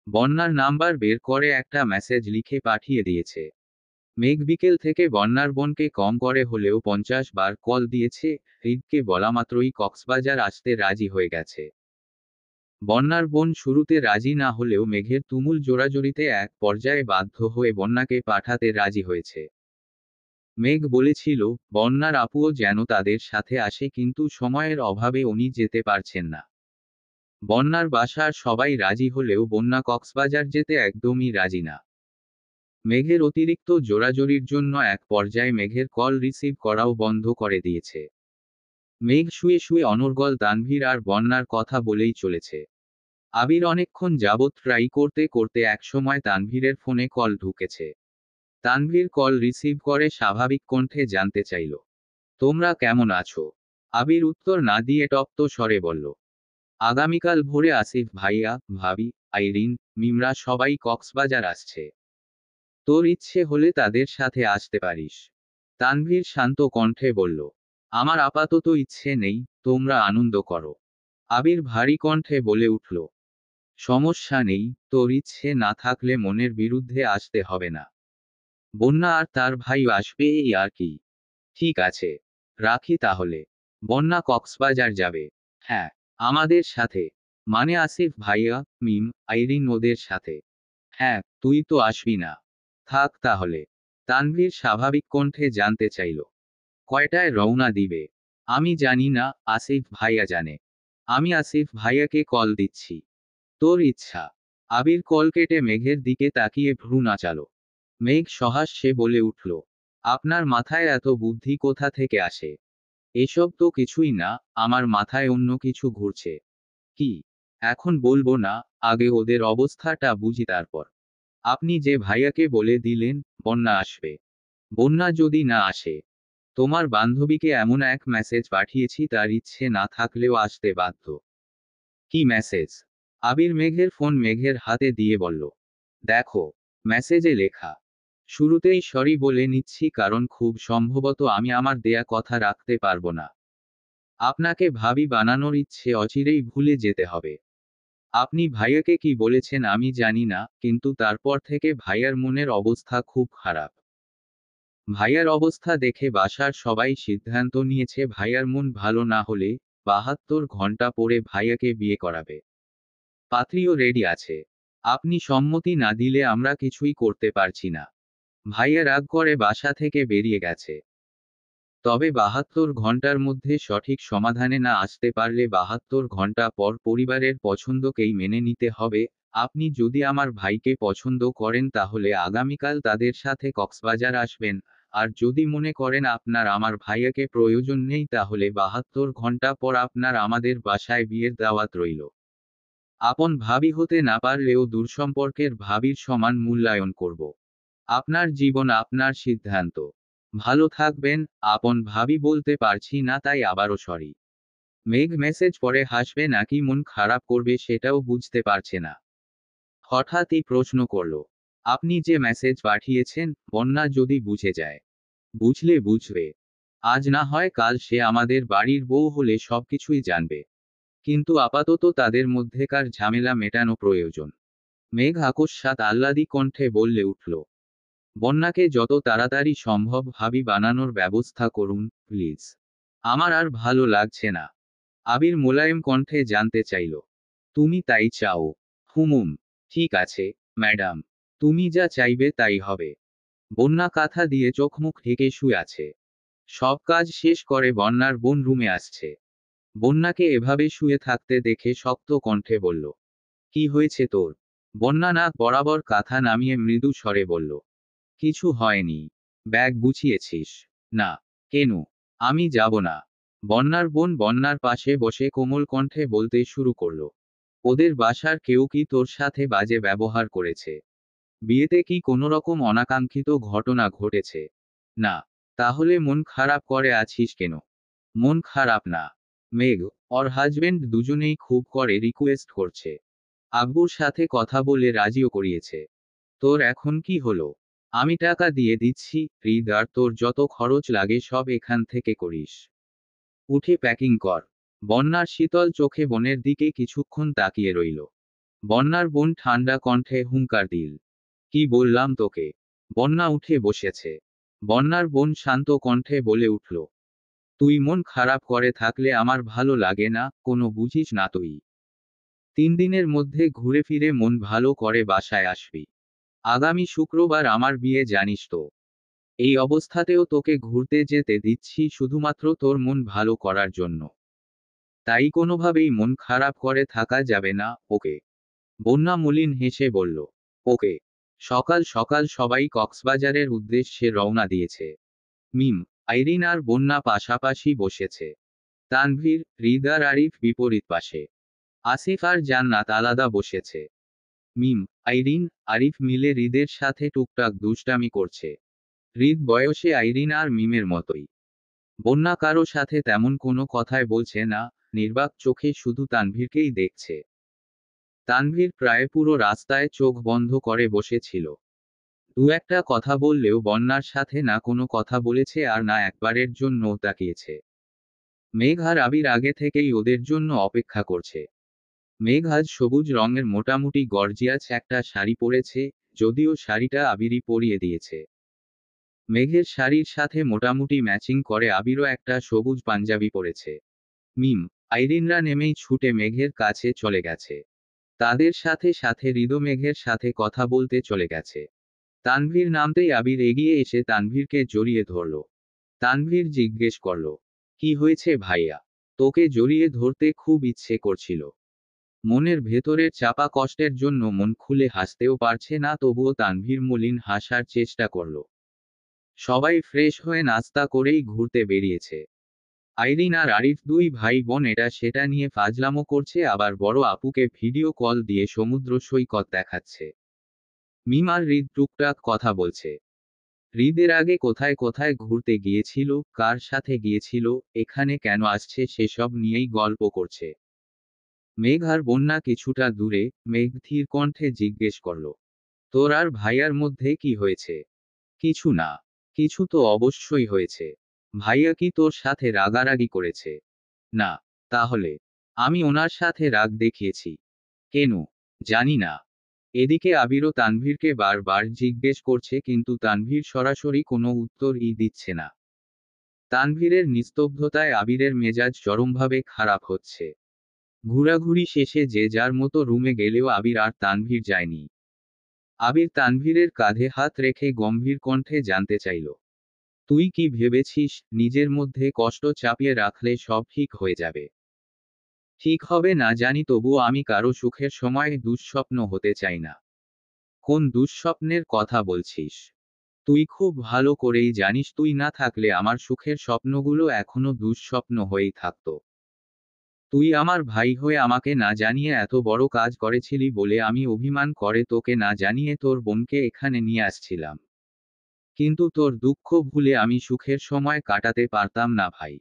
A: বন্যার নাম্বার বের করে একটা মেসেজ লিখে পাঠিয়ে দিয়েছে। মেঘ বিকেল থেকে বন্যার বোনকে কম করে হলেও 50 বার কল দিয়েছে, হৃদকে বলা মাত্রই কক্সবাজার আসতে রাজি হয়ে গেছে। বন্যার বোন শুরুতে রাজি না হলেও মেঘের তুমুল জোরাজুরিতে এক পর্যায়ে বাধ্য হয়ে বন্যাকে পাঠাতে রাজি হয়েছে। মেঘ বলেছিল, বন্যার আপুও যেন তাদের সাথে আসে, কিন্তু সময়ের অভাবে উনি যেতে পারছেন না। বন্যার বাসার সবাই রাজি হলেও বন্যা কক্সবাজার যেতে একদমই রাজি না। মেঘের অতিরিক্ত জোরাজুরির জন্য এক পর্যায়ে মেঘের কল রিসিভ করাও বন্ধ করে দিয়েছে। মেঘ শুয়ে শুয়ে অনর্গল তানভীর আর বন্যার কথা বলেই চলেছে। আবির অনেকক্ষণ যাবৎ ট্রাই করতে করতে একসময় তানভীরের ফোনে কল ঢুকেছে। তানভীর কল রিসিভ করে স্বাভাবিক কণ্ঠে জানতে চাইল, তোমরা কেমন আছো? আবির উত্তর না দিয়ে টপ্ত স্বরে বলল, আগামীকাল ভোরে আসিফ ভাইয়া, ভাবি, আইরিন, মিমরা সবাই কক্সবাজার আসছে। তোর ইচ্ছে হলে তাদের সাথে আসতে পারিস। তানভীর শান্ত কণ্ঠে বলল, আমার আপাতত ইচ্ছে নেই, তোমরা আনন্দ করো। আবির ভারী কণ্ঠে বলে উঠল, সমস্যা নেই, তোর ইচ্ছে না থাকলে মনের বিরুদ্ধে আসতে হবে না। বন্যা আর তার ভাই আসবে এই আর কি। ঠিক আছে, রাখি তাহলে। বন্যা কক্সবাজার যাবে? হ্যাঁ, আমাদের সাথে। মানে আসিফ ভাইয়া, মিম, আইরিন ওদের সাথে? হ্যাঁ, তুই তো আসবি না। থাক তাহলে। তানভীর স্বাভাবিক কণ্ঠে জানতে চাইল, কয়টায় রওনা দিবে? আমি জানি না, আসিফ ভাইয়া জানে। আমি আসিফ ভাইয়াকে কল দিচ্ছি। তোর ইচ্ছা। আবির কল কেটে মেঘের দিকে তাকিয়ে ভ্রু নাচালো। মেঘ সহাস্যে বলে উঠল, আপনার মাথায় এত বুদ্ধি কোথা থেকে আসে? এসব তো কিছুই না, আমার মাথায় অন্য কিছু ঘুরছে। কি? এখন বলবো না, আগে ওদের অবস্থাটা বুঝি তারপর। আপনি যে ভাইয়াকে বলে দিলেন, বন্যা আসবে। বন্যা যদি না আসে? তোমার বান্ধবীকে এমন এক মেসেজ পাঠিয়েছি তার ইচ্ছে না থাকলেও আসতে বাধ্য। কি মেসেজ? আবির মেঘের ফোন মেঘের হাতে দিয়ে বলল, দেখো, মেসেজে লেখা। শুরুতেই সরি বলে নিচ্ছি কারণ খুব সম্ভবত আমি আমার দেয়া কথা রাখতে পারবো না। আপনাকে ভাবি বানানোর ইচ্ছে অচিরেই ভুলে যেতে হবে। আপনি ভাইয়াকে কি বলেছেন আমি জানি না, কিন্তু তারপর থেকে ভাইয়ার মনের অবস্থা খুব খারাপ। ভাইয়ার অবস্থা দেখে বাসার সবাই সিদ্ধান্ত নিয়েছে ভাইয়ার মন ভালো না হলে 72 ঘন্টা পরে ভাইয়াকে বিয়ে করাবে। পাত্রীও রেডি আছে। আপনি সম্মতি না দিলে আমরা কিছুই করতে পারছি না। ভাইয়া রাগ করে বাসা থেকে বেরিয়ে গেছে। তবে 72 ঘন্টার মধ্যে সঠিক সমাধানে না আসতে পারলে 72 ঘন্টা পর পরিবারের পছন্দকেই মেনে নিতে হবে। আপনি যদি আমার ভাইকে পছন্দ করেন তাহলে আগামীকাল তাদের সাথে কক্সবাজার আসবেন, আর যদি মনে করেন আপনার আমার ভাইয়াকে প্রয়োজন নেই তাহলে 72 ঘন্টা পর আপনার আমাদের বাসায় বিয়ের দাওয়াত রইল। আপন ভাবি হতে না পারলেও দূরসম্পর্কের ভাবির সমান মূল্যায়ন করব। আপনার জীবন আপনার সিদ্ধান্ত। ভালো থাকবেন। আপন ভাবি বলতে পারছি না তাই আবারও সরি। মেঘ মেসেজ পড়ে হাসবে নাকি মন খারাপ করবে সেটাও বুঝতে পারছে না। হঠাৎই প্রশ্ন করল, আপনি যে মেসেজ পাঠিয়েছেন, বন্যা যদি বুঝে যায়? বুঝলে বুঝবে। আজ না হয় কাল সে আমাদের বাড়ির বউ হলে সবকিছুই জানবে। কিন্তু আপাতত তাদের মধ্যেকার ঝামেলা মেটানো প্রয়োজন। মেঘ আকস্মাৎ আহ্লাদী কণ্ঠে বললে উঠল, বন্যাকে যত তাড়াতাড়ি সম্ভব ভাবি বানানোর ব্যবস্থা করুন, প্লিজ। আমার আর ভালো লাগছে না। আবির মোলায়েম কণ্ঠে জানতে চাইল, তুমি তাই চাও? হুমুম। ঠিক আছে, ম্যাডাম। তুমি যা চাইবে তাই হবে। বন্যা কাঁথা দিয়ে চোখ মুখ ঢেকে শুয়ে আছে। সব কাজ শেষ করে বন্যার বোন রুমে আসছে। বন্যাকে এভাবে শুয়ে থাকতে দেখে শক্ত কণ্ঠে বলল, কি হয়েছে তোর? বন্যা নাক বরাবর কাঁথা নামিয়ে মৃদু স্বরে বলল, কিছু হয়নি। ব্যাগ গুছিয়েছিস? না। কেন? আমি যাব না। বন্যার বোন বন্যার পাশে বসে কোমল কণ্ঠে বলতে শুরু করল, ওদের বাসার কেউ কি তোর সাথে বাজে ব্যবহার করেছে? বিয়েতে কি কোনোরকম অনাকাঙ্ক্ষিত ঘটনা ঘটেছে? না। তাহলে মন খারাপ করে আছিস কেন? মন খারাপ না। মেঘ, ওর হাজবেন্ড দুজনেই খুব করে রিকোয়েস্ট করছে। আব্বুর সাথে কথা বলে রাজিও করিয়েছে। তোর এখন কি হলো? আমি টাকা দিয়ে দিচ্ছি, হৃদ, আর তোর যত খরচ লাগে সব এখান থেকে করিস। উঠে প্যাকিং কর। বন্যার শীতল চোখে বোনের দিকে কিছুক্ষণ তাকিয়ে রইল। বন্যার বোন ঠান্ডা কণ্ঠে হুঙ্কার দিল, কি বললাম তোকে? বন্যা উঠে বসেছে। বন্যার বোন শান্ত কণ্ঠে বলে উঠল, তুই মন খারাপ করে থাকলে আমার ভালো লাগে না, কোনো বুঝিস না তুই। 3 দিনের মধ্যে ঘুরে ফিরে মন ভালো করে বাসায় আসবি। আগামী শুক্রবার আমার বিয়ে জানিস তো। এই অবস্থাতেও তোকে ঘুরতে যেতে দিচ্ছি শুধুমাত্র তোর মন ভালো করার জন্য। তাই কোনোভাবেই মন খারাপ করে থাকা যাবে না, ওকে? বন্যা মলিন হেসে বলল, ওকে। সকাল সকাল সবাই কক্সবাজারের উদ্দেশ্যে রওনা দিয়েছে। মিম, আইরিন আর বন্যা পাশাপাশি বসেছে। তানভীর, হৃদ আর আরিফ বিপরীত পাশে। আসিফ আর জান্নাত আলাদা বসেছে। মিম, আইরিন, আরিফ মিলে হৃদের সাথে টুকটাক দুষ্টামি করছে। হৃদ বয়সে আইরিন আর মিমের মতোই। বন্যা কারো সাথে তেমন কোনো কথাই বলছে না, নির্বাক চোখে শুধু তানভীরকেই দেখছে। তানভীর প্রায় পুরো রাস্তায় চোখ বন্ধ করে বসেছিল। দু একটা কথা বললেও বন্যার সাথে না কোনো কথা বলেছে আর না একবারের জন্যও তাকিয়েছে। মেঘ আর আবির আগে থেকেই ওদের জন্য অপেক্ষা করছে। মেঘ আজ সবুজ রঙের মোটামুটি গর্জিয়াস একটা শাড়ি পরেছে, যদিও শাড়িটা আবিরই পরিয়ে দিয়েছে। মেঘের শাড়ির সাথে মোটামুটি ম্যাচিং করে আবিরও একটা সবুজ পাঞ্জাবি পরেছে। মিম, আইরিনরা নেমেই ছুটে মেঘের কাছে চলে গেছে। তাদের সাথে সাথে হৃদ মেঘের সাথে কথা বলতে চলে গেছে। তানভীর নামতেই আবির এগিয়ে এসে তানভীরকে জড়িয়ে ধরল। তানভীর জিজ্ঞেস করল, কি হয়েছে ভাইয়া? তোকে জড়িয়ে ধরতে খুব ইচ্ছে করছিল। মনের ভেতরের চাপা কষ্টের জন্য মন খুলে হাসতেও পারছে না, তবুও তানভীর মলিন হাসার চেষ্টা করল। সবাই ফ্রেশ হয়ে নাস্তা করেই ঘুরতে বেরিয়েছে। আইরিন আর আরিফ দুই ভাই বোন এটা সেটা নিয়ে ফাজলামো করছে, আবার বড় আপুকে ভিডিও কল দিয়ে সমুদ্র সৈকত দেখাচ্ছে। মিম আর হৃদ টুকটাক কথা বলছে। হৃদের আগে কোথায় কোথায় ঘুরতে গিয়েছিল, কার সাথে গিয়েছিল, এখানে কেন আসছে সেসব নিয়েই গল্প করছে। মেঘ আর বন্যা কিছুটা দূরে, মেঘ ধীর কণ্ঠে জিজ্ঞেস করল, তোর আর ভাইয়ার মধ্যে কি হয়েছে? কিছু না। কিছু তো অবশ্যই হয়েছে। ভাইয়া কি তোর সাথে রাগারাগি করেছে? না। তাহলে? আমি ওনার সাথে রাগ দেখিয়েছি। কেন? জানি না। এদিকে আবিরও তানভীরকে বারবার জিজ্ঞেস করছে, কিন্তু তানভীর সরাসরি কোনো উত্তরই দিচ্ছে না। তানভীরের নিস্তব্ধতায় আবিরের মেজাজ চরমভাবে খারাপ হচ্ছে। ঘোরাঘুরি শেষে যে যার মতো রুমে গেলেও আবির আর তানভীর যায়নি। আবির তানভীরের কাঁধে হাত রেখে গম্ভীর কণ্ঠে জানতে চাইল, তুই কি ভেবেছিস নিজের মধ্যে কষ্ট চাপিয়ে রাখলে সব ঠিক হয়ে যাবে? ঠিক হবে না জানি, তবুও আমি কারো সুখের সময় দুঃস্বপ্ন হতে চাই না। কোন দুঃস্বপ্নের কথা বলছিস? তুই খুব ভালো করেই জানিস তুই না থাকলে আমার সুখের স্বপ্নগুলো এখনো দুঃস্বপ্ন হয়েই থাকতো। তুই আমার ভাই হয়ে আমাকে না জানিয়ে এত বড় কাজ করেছিলি বলে আমি অভিমান করে তোকে না জানিয়ে তোর বোনকে এখানে নিয়ে আসছিলাম। কিন্তু তোর দুঃখ ভুলে আমি সুখের সময় কাটাতে পারতাম না ভাই।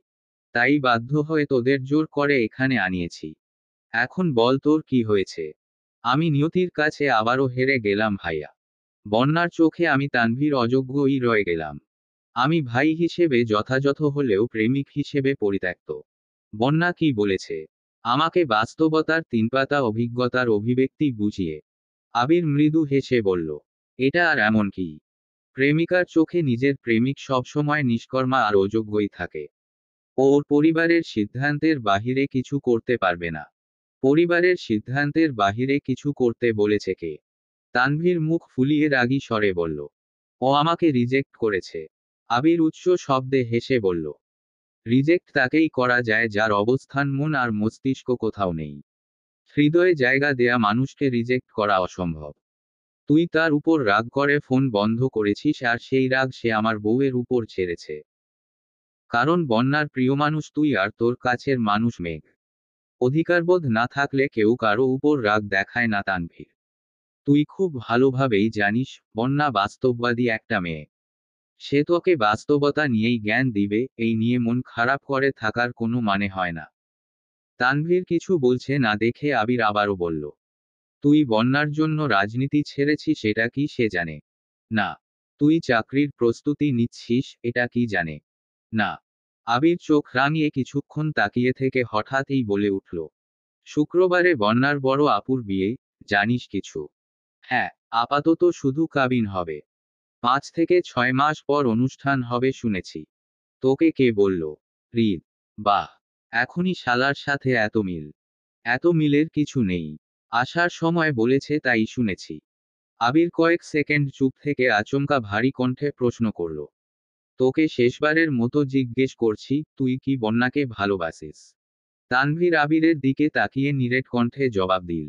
A: তাই বাধ্য হয়ে তোদের জোর করে এখানে আনিয়েছি। এখন বল তোর কি হয়েছে? আমি নিয়তির কাছে আবারও হেরে গেলাম ভাইয়া। বন্যার চোখে আমি তানভীর অযোগ্যই রয়ে গেলাম। আমি ভাই হিসেবে যথাযথ হলেও প্রেমিক হিসেবে পরিত্যক্ত। বন্যা কি বলেছে? আমাকে বাস্তবতার তিনপাতা অভিজ্ঞতার অভিব্যক্তি বুঝিয়ে। আবির মৃদু হেসে বলল, এটা আর এমন কি? প্রেমিকার চোখে নিজের প্রেমিক সবসময় নিষ্কর্মা আর অযোগ্যই থাকে। ওর পরিবারের সিদ্ধান্তের বাহিরে কিছু করতে পারবে না। পরিবারের সিদ্ধান্তের বাহিরে কিছু করতে বলেছে কে? তানভীর মুখ ফুলিয়ে রাগী স্বরে বলল, ও আমাকে রিজেক্ট করেছে। আবির উচ্চ শব্দে হেসে বলল, রিজেক্ট তাকেই করা যায় যার অবস্থান মন আর মস্তিষ্ক কোথাও নেই। হৃদয়ে জায়গা দেয়া মানুষকে রিজেক্ট করা অসম্ভব। তুই তার উপর রাগ করে ফোন বন্ধ করেছিস, আর সেই রাগ সে আমার বউয়ের উপর ছেড়েছে। কারণ বন্যার প্রিয় মানুষ তুই আর তোর কাছের মানুষ মেঘ। অধিকারবোধ না থাকলে কেউ কারো উপর রাগ দেখায় না তানভীর। তুই খুব ভালোভাবেই জানিস বন্যা বাস্তববাদী একটা মেয়ে। সে তোকে বাস্তবতা নিয়েই জ্ঞান দিবে, এই নিয়ে মন খারাপ করে থাকার কোনো মানে হয় না। তানভীর কিছু বলছে না দেখে আবির আবারও বলল, তুই বন্যার জন্য রাজনীতি ছেড়েছিস সেটা কি সে জানে? না। তুই চাকরির প্রস্তুতি নিচ্ছিস এটা কি জানে? না। আবির চোখ রাঙিয়ে কিছুক্ষণ তাকিয়ে থেকে হঠাৎই বলে উঠল, শুক্রবারে বন্যার বড় আপুর বিয়ে, জানিস কিছু? হ্যাঁ। আপাতত শুধু কাবিন হবে। 5 থেকে 6 মাস পর অনুষ্ঠান হবে শুনেছি। তোকে কে বলল? হৃদ। বাহ। এখনই শালার সাথে এত মিল। এত মিলের কিছু নেই। আসার সময় বলেছে তাই শুনেছি। আবির কয়েক সেকেন্ড চুপ থেকে আচমকা ভারী কণ্ঠে প্রশ্ন করল, তোকে শেষবারের মতো জিজ্ঞেস করছি তুই কি বন্যাকে ভালোবাসিস? তানভীর আবিরের দিকে তাকিয়ে নিরেট কণ্ঠে জবাব দিল,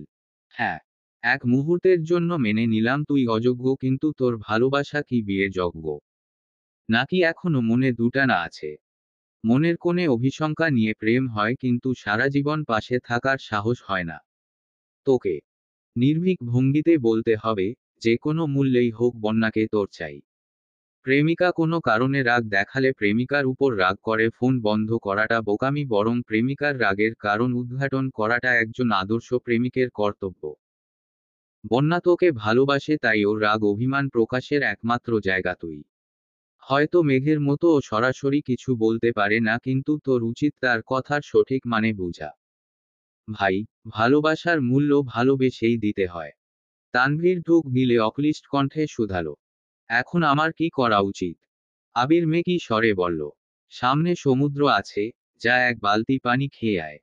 A: হ্যাঁ। এক মুহূর্তের জন্য মেনে নিলাম তুই অযোগ্য, কিন্তু তোর ভালোবাসা কি বিয়ের যোগ্য? নাকি এখনো মনে দুটানা আছে? মনের কোণে অভিশঙ্কা নিয়ে প্রেম হয়, কিন্তু সারা জীবন পাশে থাকার সাহস হয় না। তোকে নির্ভীক ভঙ্গিতে বলতে হবে, যে কোনো মূল্যেই হোক বন্যাকে তোর চাই। প্রেমিকা কোনো কারণে রাগ দেখালে প্রেমিকার উপর রাগ করে ফোন বন্ধ করাটা বোকামি, বরং প্রেমিকার রাগের কারণ উদ্ঘাটন করাটা একজন আদর্শ প্রেমিকের কর্তব্য। বন্যা তোকে ভালোবাসে, তাই ওর রাগ অভিমান প্রকাশের একমাত্র জায়গা তুই। হয়তো মেঘের মতো ও সরাসরি কিছু বলতে পারে না, কিন্তু তোর উচিত তার কথার সঠিক মানে বোঝা। ভাই, ভালোবাসার মূল্য ভালোবেসেই দিতে হয়। তানভীর ঢোক গিলে অক্লিষ্ট কণ্ঠে শুধালো, এখন আমার কি করা উচিত? আবির মেকি স্বরে বলল, সামনে সমুদ্র আছে, যা এক বালতি পানি খেয়ে আয়।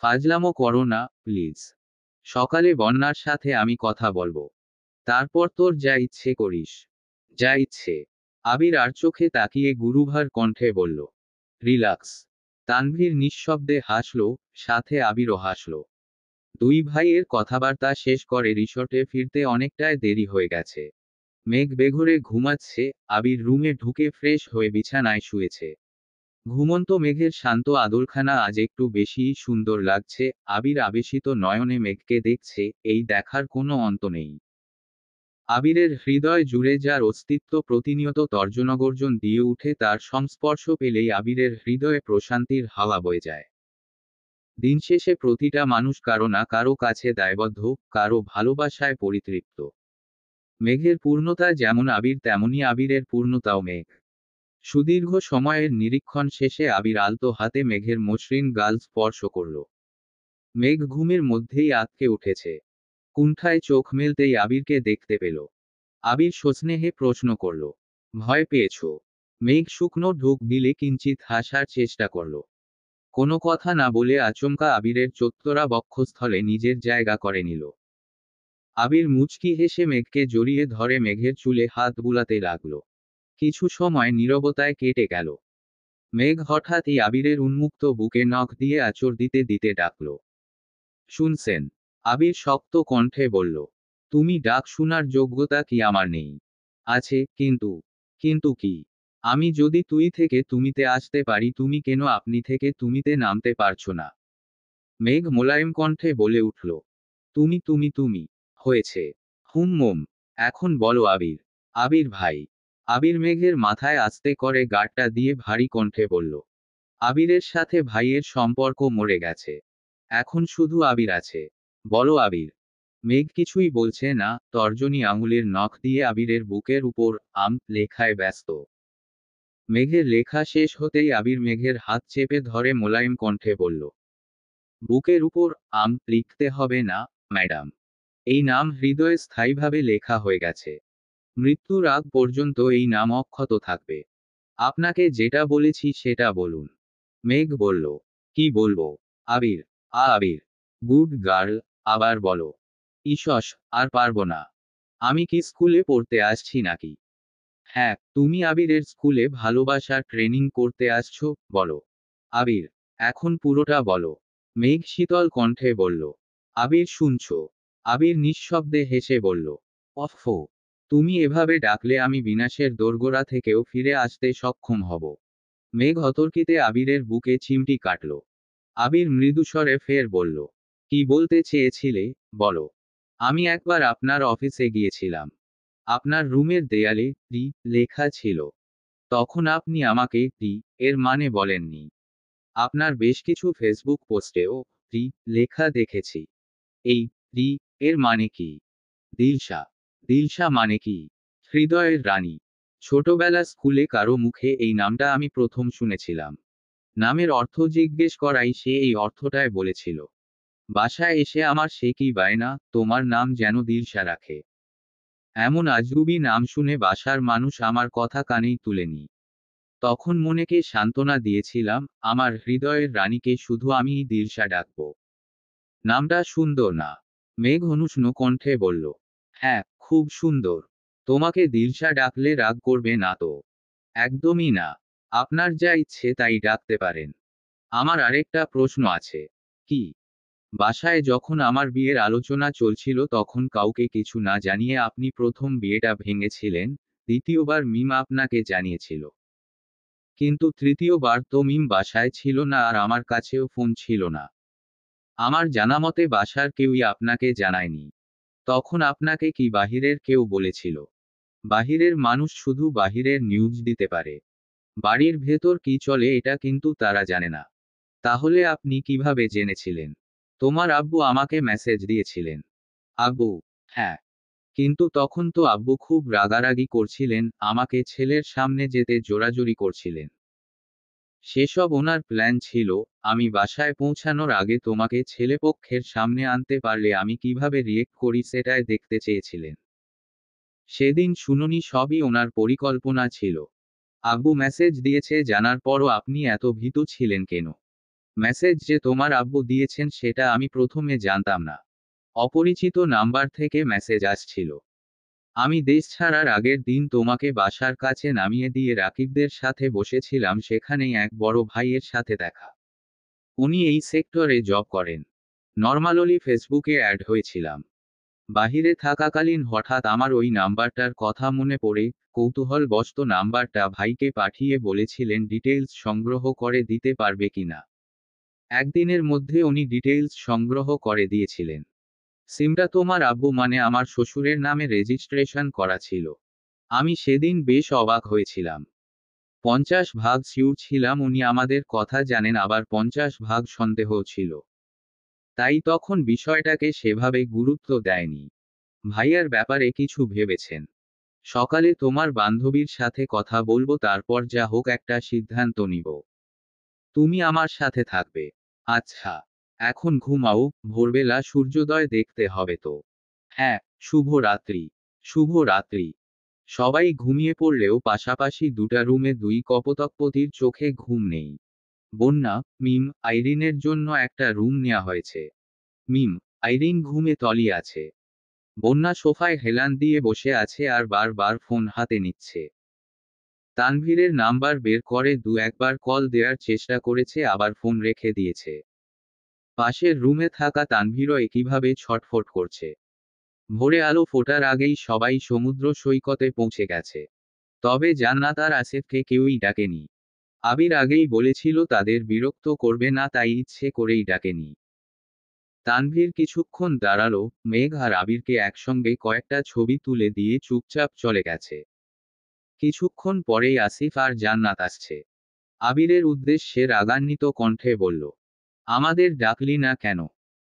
A: ফাজলামো করো না, প্লিজ। সকালে বন্যার সাথে আমি কথা বলবো। তারপর তোর যা ইচ্ছে করিস। যা ইচ্ছে। আবির আর চোখে তাকিয়ে গুরুভার কণ্ঠে বলল, রিল্যাক্স। তানভীর নিঃশব্দে হাসল, সাথে আবিরও হাসল। দুই ভাইয়ের কথাবার্তা শেষ করে রিসর্টে ফিরতে অনেকটাই দেরি হয়ে গেছে। মেঘ বেঘোরে ঘুমাচ্ছে, আবির রুমে ঢুকে ফ্রেশ হয়ে বিছানায় শুয়েছে। ঘুমন্ত মেঘের শান্ত আদলখানা আজ একটু বেশিই সুন্দর লাগছে। আবির আবেশিত নয়নে মেঘকে দেখছে, এই দেখার কোনো অন্ত নেই। আবিরের হৃদয় জুড়ে যার অস্তিত্ব প্রতিনিয়ত তর্জনগর্জন দিয়ে উঠে, তার সংস্পর্শ পেলেই আবিরের হৃদয়ে প্রশান্তির হাওয়া বয়ে যায়। দিন শেষে প্রতিটা মানুষ কারো না কারো কাছে দায়বদ্ধ, কারো ভালোবাসায় পরিতৃপ্ত। মেঘের পূর্ণতা যেমন আবির, তেমনি আবিরের পূর্ণতাও মেঘ। সুদীর্ঘ সময়ের নিরীক্ষণ শেষে আবির আলতো হাতে মেঘের মসৃণ গাল স্পর্শ করল। মেঘ ঘুমের মধ্যেই আঁতকে উঠেছে। কুণ্ঠায় চোখ মেলতেই আবিরকে দেখতে পেল। আবির সস্নেহে প্রশ্ন করল, ভয় পেয়েছ? মেঘ শুকনো ঢোক গিলে কিঞ্চিত হাসার চেষ্টা করল। কোনো কথা না বলে আচমকা আবিরের চোত্তরা বক্ষস্থলে নিজের জায়গা করে নিল। আবির মুচকি হেসে মেঘকে জড়িয়ে ধরে মেঘের চুলে হাত বুলাতে লাগল। কিছু সময় নীরবতায় কেটে গেল। মেঘ হঠাৎই আবিরের উন্মুক্ত বুকে নখ দিয়ে আঁচড় দিতে দিতে ডাকল, শুনছেন? আবির শক্ত কণ্ঠে বলল, তুমি ডাক শোনার যোগ্যতা কি আমার নেই? আছে, কিন্তু। কিন্তু কি? আমি যদি তুই থেকে তুমিতে আসতে পারি, তুমি কেন আপনি থেকে তুমিতে নামতে পারছো না? মেঘ মোলায়েম কণ্ঠে বলে উঠল, তুমি তুমি তুমি। হয়েছে। হুম। এখন বলো আবির। আবির ভাই। আবির মেঘের মাথায় আস্তে করে গাঁটটা দিয়ে ভারী কণ্ঠে বলল, আবিরের সাথে ভাইয়ের সম্পর্ক মরে গেছে। এখন শুধু আবির আছে। বলো আবির। মেঘ কিছুই বলছে না, তর্জনী আঙুলের নখ দিয়ে আবিরের বুকের উপর আম লেখায় ব্যস্ত। মেঘের লেখা শেষ হতেই আবির মেঘের হাত চেপে ধরে মোলায়েম কণ্ঠে বলল, বুকের উপর আম লিখতে হবে না, ম্যাডাম। এই নাম হৃদয়ে স্থায়ীভাবে লেখা হয়ে গেছে। মৃত্যুর আগ পর্যন্ত এই নাম অক্ষত থাকবে। আপনাকে যেটা বলেছি সেটা বলুন। মেঘ বলল, কি বলবো? আবির। আবির। Good girl. আবার বলো। ইসস, আর পারবো না। আমি কি স্কুলে পড়তে আসছি নাকি? হ্যাঁ, তুমি আবিরের স্কুলে ভালোবাসার ট্রেনিং করতে আসছো, বলো। আবির। এখন পুরোটা বলো। মেঘ শীতল কণ্ঠে বলল, আবির শুনছো? আবির নিঃশব্দে হেসে বলল, অফো। তুমি এভাবে ডাকলে আমি বিনাশের দোরগোড়া থেকেও ফিরে আসতে সক্ষম হব। মেঘ অতর্কিতে আবিরের বুকে চিমটি কাটল। আবির মৃদুস্বরে ফের বলল, কি বলতে চেয়েছিলে, বলো। আমি একবার আপনার অফিসে গিয়েছিলাম। আপনার রুমের দেয়ালে টি লেখা ছিল। তখন আপনি আমাকে টি এর মানে বলেননি। আপনার বেশ কিছু ফেসবুক পোস্টেও টি লেখা দেখেছি। এই টি এর মানে কি? দিলশা। দিলশা মানে কি? হৃদয়ের রানী। ছোটবেলা স্কুলে কারো মুখে এই নামটা আমি প্রথম শুনেছিলাম। নামের অর্থ জিজ্ঞেস করাই সে এই অর্থটায় বলেছিল। বাসায় এসে আমার সে কি বায়না, তোমার নাম যেন দিলশা রাখে। এমন আজগুবি নাম শুনে বাসার মানুষ আমার কথা কানেই তুলেনি। তখন মনেকে সান্ত্বনা দিয়েছিলাম, আমার হৃদয়ের রানীকে শুধু আমিই দিলশা ডাকব। নামটা সুন্দর না? মেঘ অনুষ্ণ কণ্ঠে বলল, হ্যাঁ, খুব সুন্দর। তোমাকে দিলশা ডাকলে রাগ করবে না তো? একদমই না। আপনার যা ইচ্ছে তাই ডাকতে পারেন। আমার আরেকটা প্রশ্ন আছে। কি? বাসায় যখন আমার বিয়ের আলোচনা চলছিল তখন কাউকে কিছু না জানিয়ে আপনি প্রথম বিয়েটা ভেঙেছিলেন, দ্বিতীয়বার মিম আপনাকে জানিয়েছিল। কিন্তু তৃতীয়বার তো মিম বাসায় ছিল না আর আমার কাছেও ফোন ছিল না। আমার জানামতে বাসার কেউই আপনাকে জানায়নি। তখন আপনাকে কি বাহিরের কেউ বলেছিল? বাহিরের মানুষ শুধু বাহিরের নিউজ দিতে পারে। বাড়ির ভেতর কি চলে এটা কিন্তু তারা জানে না। তাহলে আপনি কিভাবে জেনেছিলেন? তোমার আব্বু আমাকে মেসেজ দিয়েছিলেন। আব্বু? হ্যাঁ। কিন্তু তখন তো আব্বু খুব রাগারাগি করছিলেন, আমাকে ছেলের সামনে যেতে জোরাজুরি করছিলেন। সেসব ওনার প্ল্যান ছিল। আমি বাসায় পৌঁছানোর আগে তোমাকে ছেলেপক্ষের সামনে আনতে পারলে আমি কিভাবে রিয়েক্ট করি সেটাই দেখতে চেয়েছিলেন। সেদিন শুনুনি সবই ওনার পরিকল্পনা ছিল। আব্বু মেসেজ দিয়েছে জানার পরও আপনি এত ভীতু ছিলেন কেন? মেসেজ যে তোমার আব্বু দিয়েছেন সেটা আমি প্রথমে জানতাম না। অপরিচিত নাম্বার থেকে মেসেজ আসছিল। আমি দেশ ছাড়ার আগের দিন তোমাকে বাসার কাছে নামিয়ে দিয়ে রাকিবদের সাথে বসেছিলাম, সেখানেই এক বড় ভাইয়ের সাথে দেখা। উনি এই সেক্টরে জব করেন। নর্মালি ফেসবুকে অ্যাড হয়েছিলাম। বাহিরে থাকাকালীন হঠাৎ আমার ওই নাম্বারটার কথা মনে পড়ে, কৌতূহলবশত নাম্বারটা ভাইকে পাঠিয়ে বলেছিলেন ডিটেইলস সংগ্রহ করে দিতে পারবে কিনা। একদিনের মধ্যে উনি ডিটেইলস সংগ্রহ করে দিয়েছিলেন। সিমটা তোমার আব্বু মানে আমার শ্বশুরের নামে রেজিস্ট্রেশন করা ছিল। আমি সেদিন বেশ অবাক হয়েছিলাম। 50 ভাগ শিওর ছিলাম উনি আমাদের কথা জানেন, আবার 50 ভাগ সন্দেহও ছিল। তাই তখন বিষয়টাকে সেভাবে গুরুত্ব দেয়নি। ভাইয়ার ব্যাপারে কিছু ভেবেছেন? সকালে তোমার বান্ধবীর সাথে কথা বলবো, তারপর যা হোক একটা সিদ্ধান্ত নিব। তুমি আমার সাথে থাকবে? আচ্ছা। এখন ঘুমাও, ভোরবেলা সূর্যোদয় দেখতে হবে তো। হ্যাঁ। শুভ রাত্রি। শুভ রাত্রি। সবাই ঘুমিয়ে পড়লেও পাশাপাশি দুটা রুমে দুই কপোতক্পতির চোখে ঘুম নেই। বন্যা, মিম, আইরিনের জন্য একটা রুম নেওয়া হয়েছে। মিম, আইরিন ঘুমে তলিয়ে আছে। বন্যা সোফায় হেলান দিয়ে বসে আছে আর বারবার ফোন হাতে নিচ্ছে। তানভীরের নাম্বার বের করে দু একবার কল দেওয়ার চেষ্টা করেছে, আবার ফোন রেখে দিয়েছে। পাশের রুমে থাকা তানভীরও একইভাবে ছটফট করছে। ভোরে আলো ফোটার আগেই সবাই সমুদ্র সৈকতে পৌঁছে গেছে। তবে জান্নাত আর আসিফকে কেউই ডাকেনি। আবির আগেই বলেছিল তাদের বিরক্ত করবে না, তাই ইচ্ছে করেই ডাকেনি। তানভীর কিছুক্ষণ দাঁড়ালো, মেঘ আর আবিরকে একসঙ্গে কয়েকটা ছবি তুলে দিয়ে চুপচাপ চলে গেছে। কিছুক্ষণ পরেই আসিফ আর জান্নাত আসছে। আবিরের উদ্দেশ্যে রাগান্বিত কণ্ঠে বলল, আমাদের ডাকলি না কেন?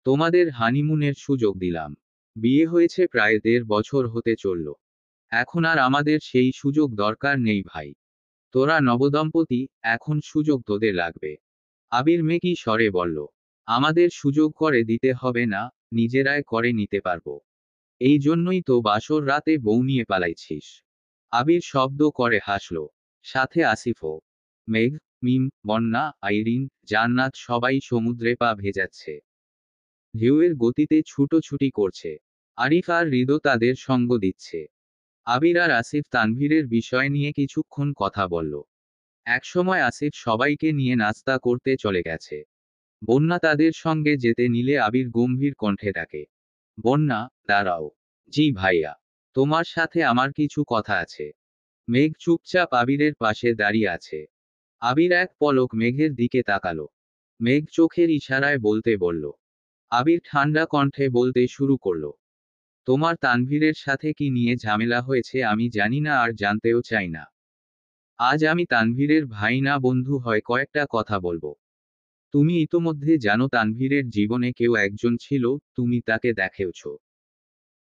A: তোমাদের হানিমুনের সুযোগ দিলাম। বিয়ে হয়েছে প্রায় 1.5 বছর হতে চলল। এখন আর আমাদের সেই সুযোগ দরকার নেই ভাই। তোরা নবদম্পতি, এখন সুযোগ তোদের লাগবে। আবির মেকি স্বরে বলল, আমাদের সুযোগ করে দিতে হবে না, নিজেরাই করে নিতে পারবো। এই জন্যই তো বাসর রাতে বউ নিয়ে পালাইছিস। আবির শব্দ করে হাসল। সাথে আসিফও। মেঘ, মিম, বন্যা, আইরিন, জান্নাত সবাই সমুদ্রে পা ভেজাচ্ছে। ঢেউয়ের গতিতে ছুটোছুটি করছে। আরিফ আর হৃদো তাদের সঙ্গ দিচ্ছে। আবির আর আসিফ তানভীরের বিষয় নিয়ে কিছুক্ষণ কথা বলল। একসময় আসিফ সবাইকে নিয়ে নাস্তা করতে চলে গেছে। বন্যা তাদের সঙ্গে যেতে নিলে আবির গম্ভীর কণ্ঠে ডাকে, বন্যা, দাঁড়াও। জি ভাইয়া। তোমার সাথে আমার কিছু কথা আছে। মেঘ চুপচাপ আবিরের পাশে দাঁড়িয়ে আছে। আবির এক পলক মেঘের দিকে তাকালো। মেঘ চোখের ইশারায় বলতে বলল। আবির ঠান্ডা কণ্ঠে বলতে শুরু করল, তোমার তানভীরের সাথে কি নিয়ে ঝামেলা হয়েছে আমি জানি না আর জানতেও চাই না। আজ আমি তানভীরের ভাই না বন্ধু হয় কয়েকটা কথা বলবো। তুমি ইতোমধ্যে জানো তানভীরের জীবনে কেউ একজন ছিল, তুমি তাকে দেখেওছ।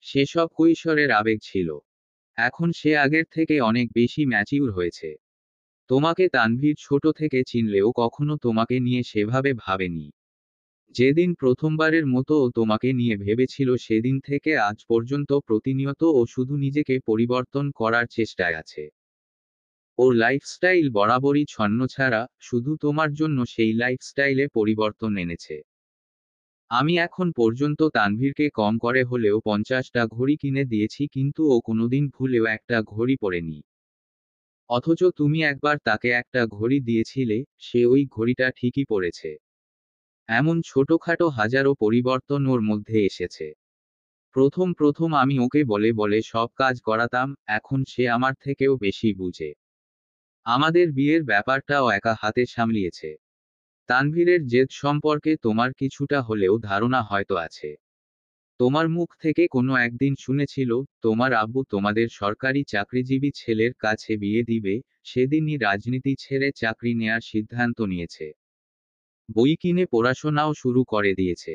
A: সেসব কৈশোরের আবেগ ছিল। এখন সে আগের থেকে অনেক বেশি ম্যাচিউর হয়েছে। তোমাকে তানভীর ছোট থেকে চিনলেও কখনো তোমাকে নিয়ে সেভাবে ভাবেনি। যেদিন প্রথমবারের মতো ও তোমাকে নিয়ে ভেবেছিল সেদিন থেকে আজ পর্যন্ত প্রতিনিয়ত ও শুধু নিজেকে পরিবর্তন করার চেষ্টায় আছে। ওর লাইফস্টাইল বরাবরই ছন্নছাড়া, শুধু তোমার জন্য সেই লাইফস্টাইলে পরিবর্তন এনেছে। আমি এখন পর্যন্ত তানভীরকে কম করে হলেও 50টা ঘড়ি কিনে দিয়েছি, কিন্তু ও কোনোদিন ভুলেও একটা ঘড়ি পরেনি। অথচ তুমি একবার তাকে একটা ঘড়ি দিয়েছিলে, সে ওই ঘড়িটা ঠিকই পরেছে। এমন ছোটখাটো হাজারো পরিবর্তন ওর মধ্যে এসেছে। প্রথম প্রথম আমি ওকে বলে বলে সব কাজ করাতাম, এখন সে আমার থেকেও বেশি বুঝে। আমাদের বিয়ের ব্যাপারটাও একা হাতে সামলিয়েছে। তানভীরের জেদ সম্পর্কে তোমার কিছুটা হলেও ধারণা হয়তো আছে। তোমার মুখ থেকে কোনো একদিন শুনেছিল, তোমার আব্বু তোমাদের সরকারি চাকরিজীবী ছেলের কাছে বিয়ে দিবে, সেদিনই রাজনীতি ছেড়ে চাকরি নেয়ার সিদ্ধান্ত নিয়েছে। বই কিনে পড়াশোনাও শুরু করে দিয়েছে।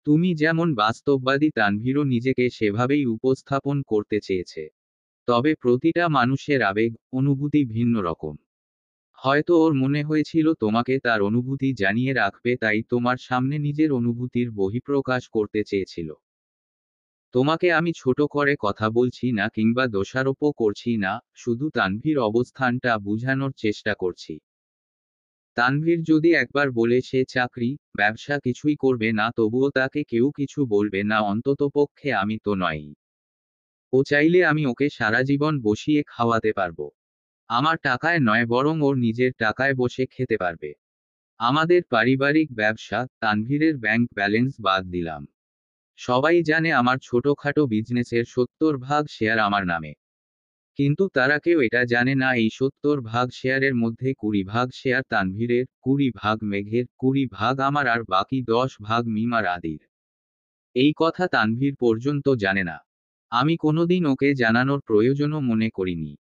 A: তুমি যেমন বাস্তববাদী, তানভীরও নিজেকে সেভাবেই উপস্থাপন করতে চেয়েছে। তবে প্রতিটা মানুষের আবেগ, অনুভূতি ভিন্ন রকম। হয়তো ওর মনে হয়েছিল তোমাকে তার অনুভূতি জানিয়ে রাখবে, তাই তোমার সামনে নিজের অনুভূতির বহিঃপ্রকাশ করতে চেয়েছিল। তোমাকে আমি ছোট করে কথা বলছি না কিংবা দোষারোপও করছি না, শুধু তানভীর অবস্থানটা বুঝানোর চেষ্টা করছি। তানভীর যদি একবার বলে সে চাকরি, ব্যবসা কিছুই করবে না, তবুও তাকে কেউ কিছু বলবে না, অন্ততপক্ষে আমি তো নই। ও চাইলে আমি ওকে সারা জীবন বসিয়ে খাওয়াতে পারবো। আমার টাকায় নয়, বরং ওর নিজের টাকায় বসে খেতে পারবে। আমাদের পারিবারিক ব্যবসা, তানভীরের ব্যাংক ব্যালেন্স বাদ দিলাম। সবাই জানে আমার ছোটখাটো বিজনেসের 70 ভাগ শেয়ার আমার নামে। কিন্তু তারা কেউ এটা জানে না, এই 70 ভাগ শেয়ারের মধ্যে 20 ভাগ শেয়ার তানভীরের, 20 ভাগ মেঘের, 20 ভাগ আমার, আর বাকি 10 ভাগ মিমার আদির। এই কথা তানভীর পর্যন্ত জানে না। আমি কোনোদিন ওকে জানানোর প্রয়োজনও মনে করিনি।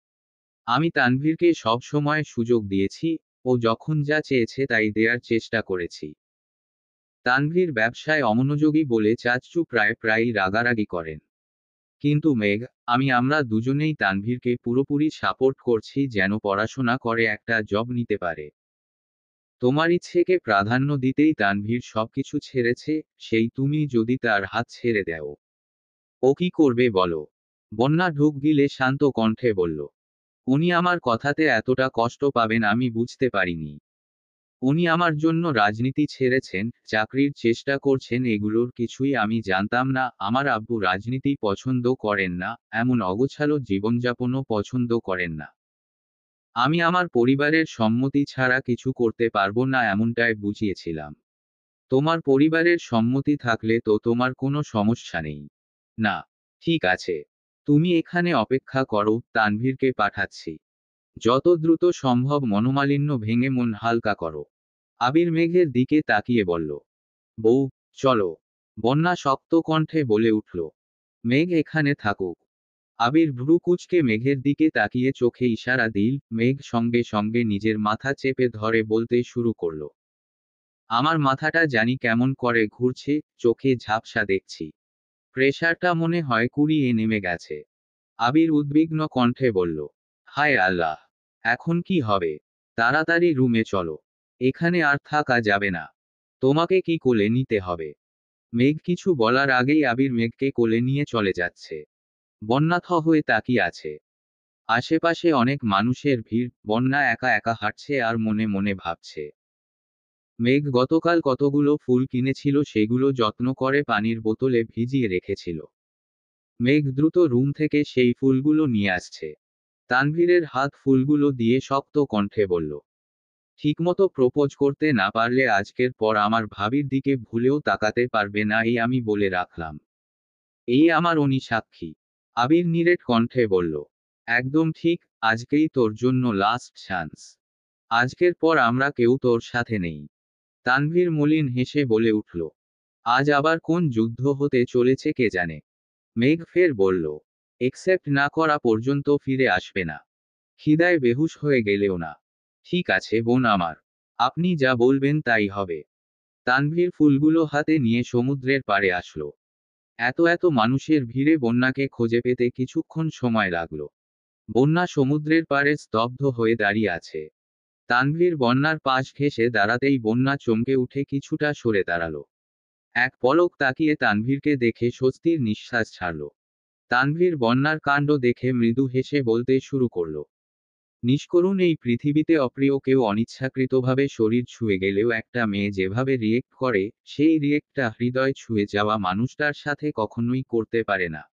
A: আমি তানভীরকে সব সময় সুযোগ দিয়েছি, ও যখন যা চেয়েছে তাই দেয়ার চেষ্টা করেছি। তানভীর ব্যবসায় অমনোযোগী বলে চাচু প্রায়ই রাগারাগি করেন। কিন্তু মেঘ, আমরা দুজনেই তানভীরকে পুরোপুরি সাপোর্ট করছি যেন পড়াশোনা করে একটা জব নিতে পারে। তোমার ইচ্ছেকে প্রাধান্য দিতেই তানভীর সবকিছু ছেড়েছে, সেই তুমি যদি তার হাত ছেড়ে দাও, ও কি করবে বলো? বন্যা ঢোক গিলে শান্ত কণ্ঠে বলল। উনি আমার কথাতে এতটা কষ্ট পাবেন আমি বুঝতে পারিনি। উনি আমার জন্য রাজনীতি ছেড়েছেন, চাকরির চেষ্টা করছেন, এগুলোর কিছুই আমি জানতাম না। আমার আব্বু রাজনীতি পছন্দ করেন না, এমন অগোছালো জীবনযাপনও পছন্দ করেন না। আমি আমার পরিবারের সম্মতি ছাড়া কিছু করতে পারবো না, এমনটাই বুঝিয়েছিলাম। তোমার পরিবারের সম্মতি থাকলে তো তোমার কোনো সমস্যা নেই। না, ঠিক আছে। তুমি এখানে অপেক্ষা করো, তানভীরকে পাঠাচ্ছি। যত দ্রুত সম্ভব মনোমালিন্য ভেঙে মন হালকা করো। আবির মেঘের দিকে তাকিয়ে বলল। বউ, চলো। বন্যা শক্ত কণ্ঠে বলে উঠল। মেঘ এখানে থাকুক। আবির ভ্রু কুঁচকে মেঘের দিকে তাকিয়ে চোখে ইশারা দিল, মেঘ সঙ্গে সঙ্গে নিজের মাথা চেপে ধরে বলতে শুরু করল। আমার মাথাটা জানি কেমন করে ঘুরছে, চোখে ঝাপসা দেখছি। প্রেশারটা মনে হয় 20-এ নেমে গেছে। আবির উদ্বিগ্ন কণ্ঠে বলল। হায় আল্লাহ! এখন কি হবে? তাড়াতাড়ি রুমে চলো। এখানে আর থাকা যাবে না। তোমাকে কি কোলে নিতে হবে? মেঘ কিছু বলার আগেই আবির মেঘকে কোলে নিয়ে চলে যাচ্ছে। বন্যা থ হয়ে তাকিয়ে আছে। আশেপাশে অনেক মানুষের ভিড়, বন্যা একা একা হাঁটছে আর মনে মনে ভাবছে। মেঘ গতকাল কতগুলো ফুল কিনেছিল, সেগুলো যত্ন করে পানির বোতলে ভিজিয়ে রেখেছিল। মেঘ দ্রুত রুম থেকে সেই ফুলগুলো নিয়ে আসছে। তানভীরের হাত ফুলগুলো দিয়ে শক্ত কণ্ঠে বলল। ঠিকমতো প্রপোজ করতে না পারলে আজকের পর আমার ভাবির দিকে ভুলেও তাকাতে পারবে না, এই আমি বলে রাখলাম। এই আমার উনি সাক্ষী। আবির নিরেট কণ্ঠে বলল। একদম ঠিক, আজকেই তোর জন্য লাস্ট চান্স। আজকের পর আমরা কেউ তোর সাথে নেই। তানভীর মলিন হেসে বলে উঠল। আজ আবার কোন যুদ্ধ হতে চলেছে কে জানে। মেঘ ফের বলল। একসেপ্ট না করা পর্যন্ত ফিরে আসবে না। খিদায় বেহুশ হয়ে গেলেও না। ঠিক আছে বোন আমার। আপনি যা বলবেন তাই হবে। তানভীর ফুলগুলো হাতে নিয়ে সমুদ্রের পাড়ে আসলো। এত মানুষের ভিড়ে বন্যাকে খুঁজে পেতে কিছুক্ষণ সময় লাগলো। বন্যা সমুদ্রের পাড়ে স্তব্ধ হয়ে দাঁড়িয়ে আছে। তানভীর বন্যার পাশ ঘেঁষে দাঁড়াতেই বন্যা চমকে উঠে কিছুটা সরে দাঁড়ালো। এক পলক তাকিয়ে তানভীরকে দেখে স্বস্তির নিঃশ্বাস ছাড়ল। তানভীর বন্যার কাণ্ড দেখে মৃদু হেসে বলতে শুরু করল। নিষ্করুণ এই পৃথিবীতে অপ্রিয় কেউ অনিচ্ছাকৃতভাবে শরীর ছুঁয়ে গেলেও একটা মেয়ে যেভাবে রিয়েক্ট করে, সেই রিয়েক্টটা হৃদয় ছুঁয়ে যাওয়া মানুষটার সাথে কখনোই করতে পারে না।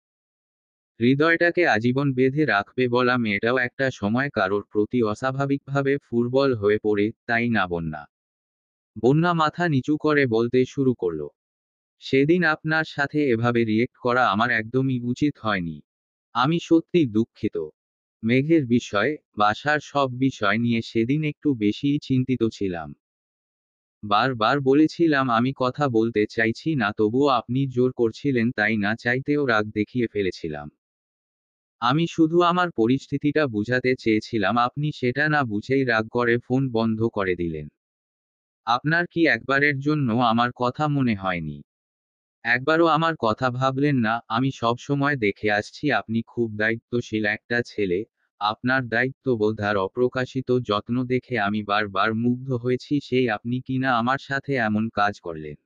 A: হৃদয়টাকে আজীবন বেঁধে রাখবে বলা মেয়েটাও একটা সময় কারোর প্রতি অস্বাভাবিকভাবে ফুরবল হয়ে পড়ে, তাই না বন্যা? বন্যা মাথা নিচু করে বলতে শুরু করল। সেদিন আপনার সাথে এভাবে রিয়েক্ট করা আমার একদমই উচিত হয়নি। আমি সত্যি দুঃখিত। মেঘের বিষয়, বাসার সব বিষয় নিয়ে সেদিন একটু বেশিই চিন্তিত ছিলাম। বারবার বলেছিলাম আমি কথা বলতে চাইছি না, তবুও আপনি জোর করছিলেন, তাই না চাইতেও রাগ দেখিয়ে ফেলেছিলাম। আমি শুধু আমার পরিস্থিতিটা বুঝাতে চেয়েছিলাম, আপনি সেটা না বুঝেই রাগ করে ফোন বন্ধ করে দিলেন। আপনার কি একবারের জন্য আমার কথা মনে হয়নি? একবারও আমার কথা ভাবলেন না? আমি সবসময় দেখে আসছি আপনি খুব দায়িত্বশীল একটা ছেলে। আপনার দায়িত্ববোধ আর অপ্রকাশিত যত্ন দেখে আমি বারবার মুগ্ধ হয়েছি, সেই আপনি কিনা আমার সাথে এমন কাজ করলেন।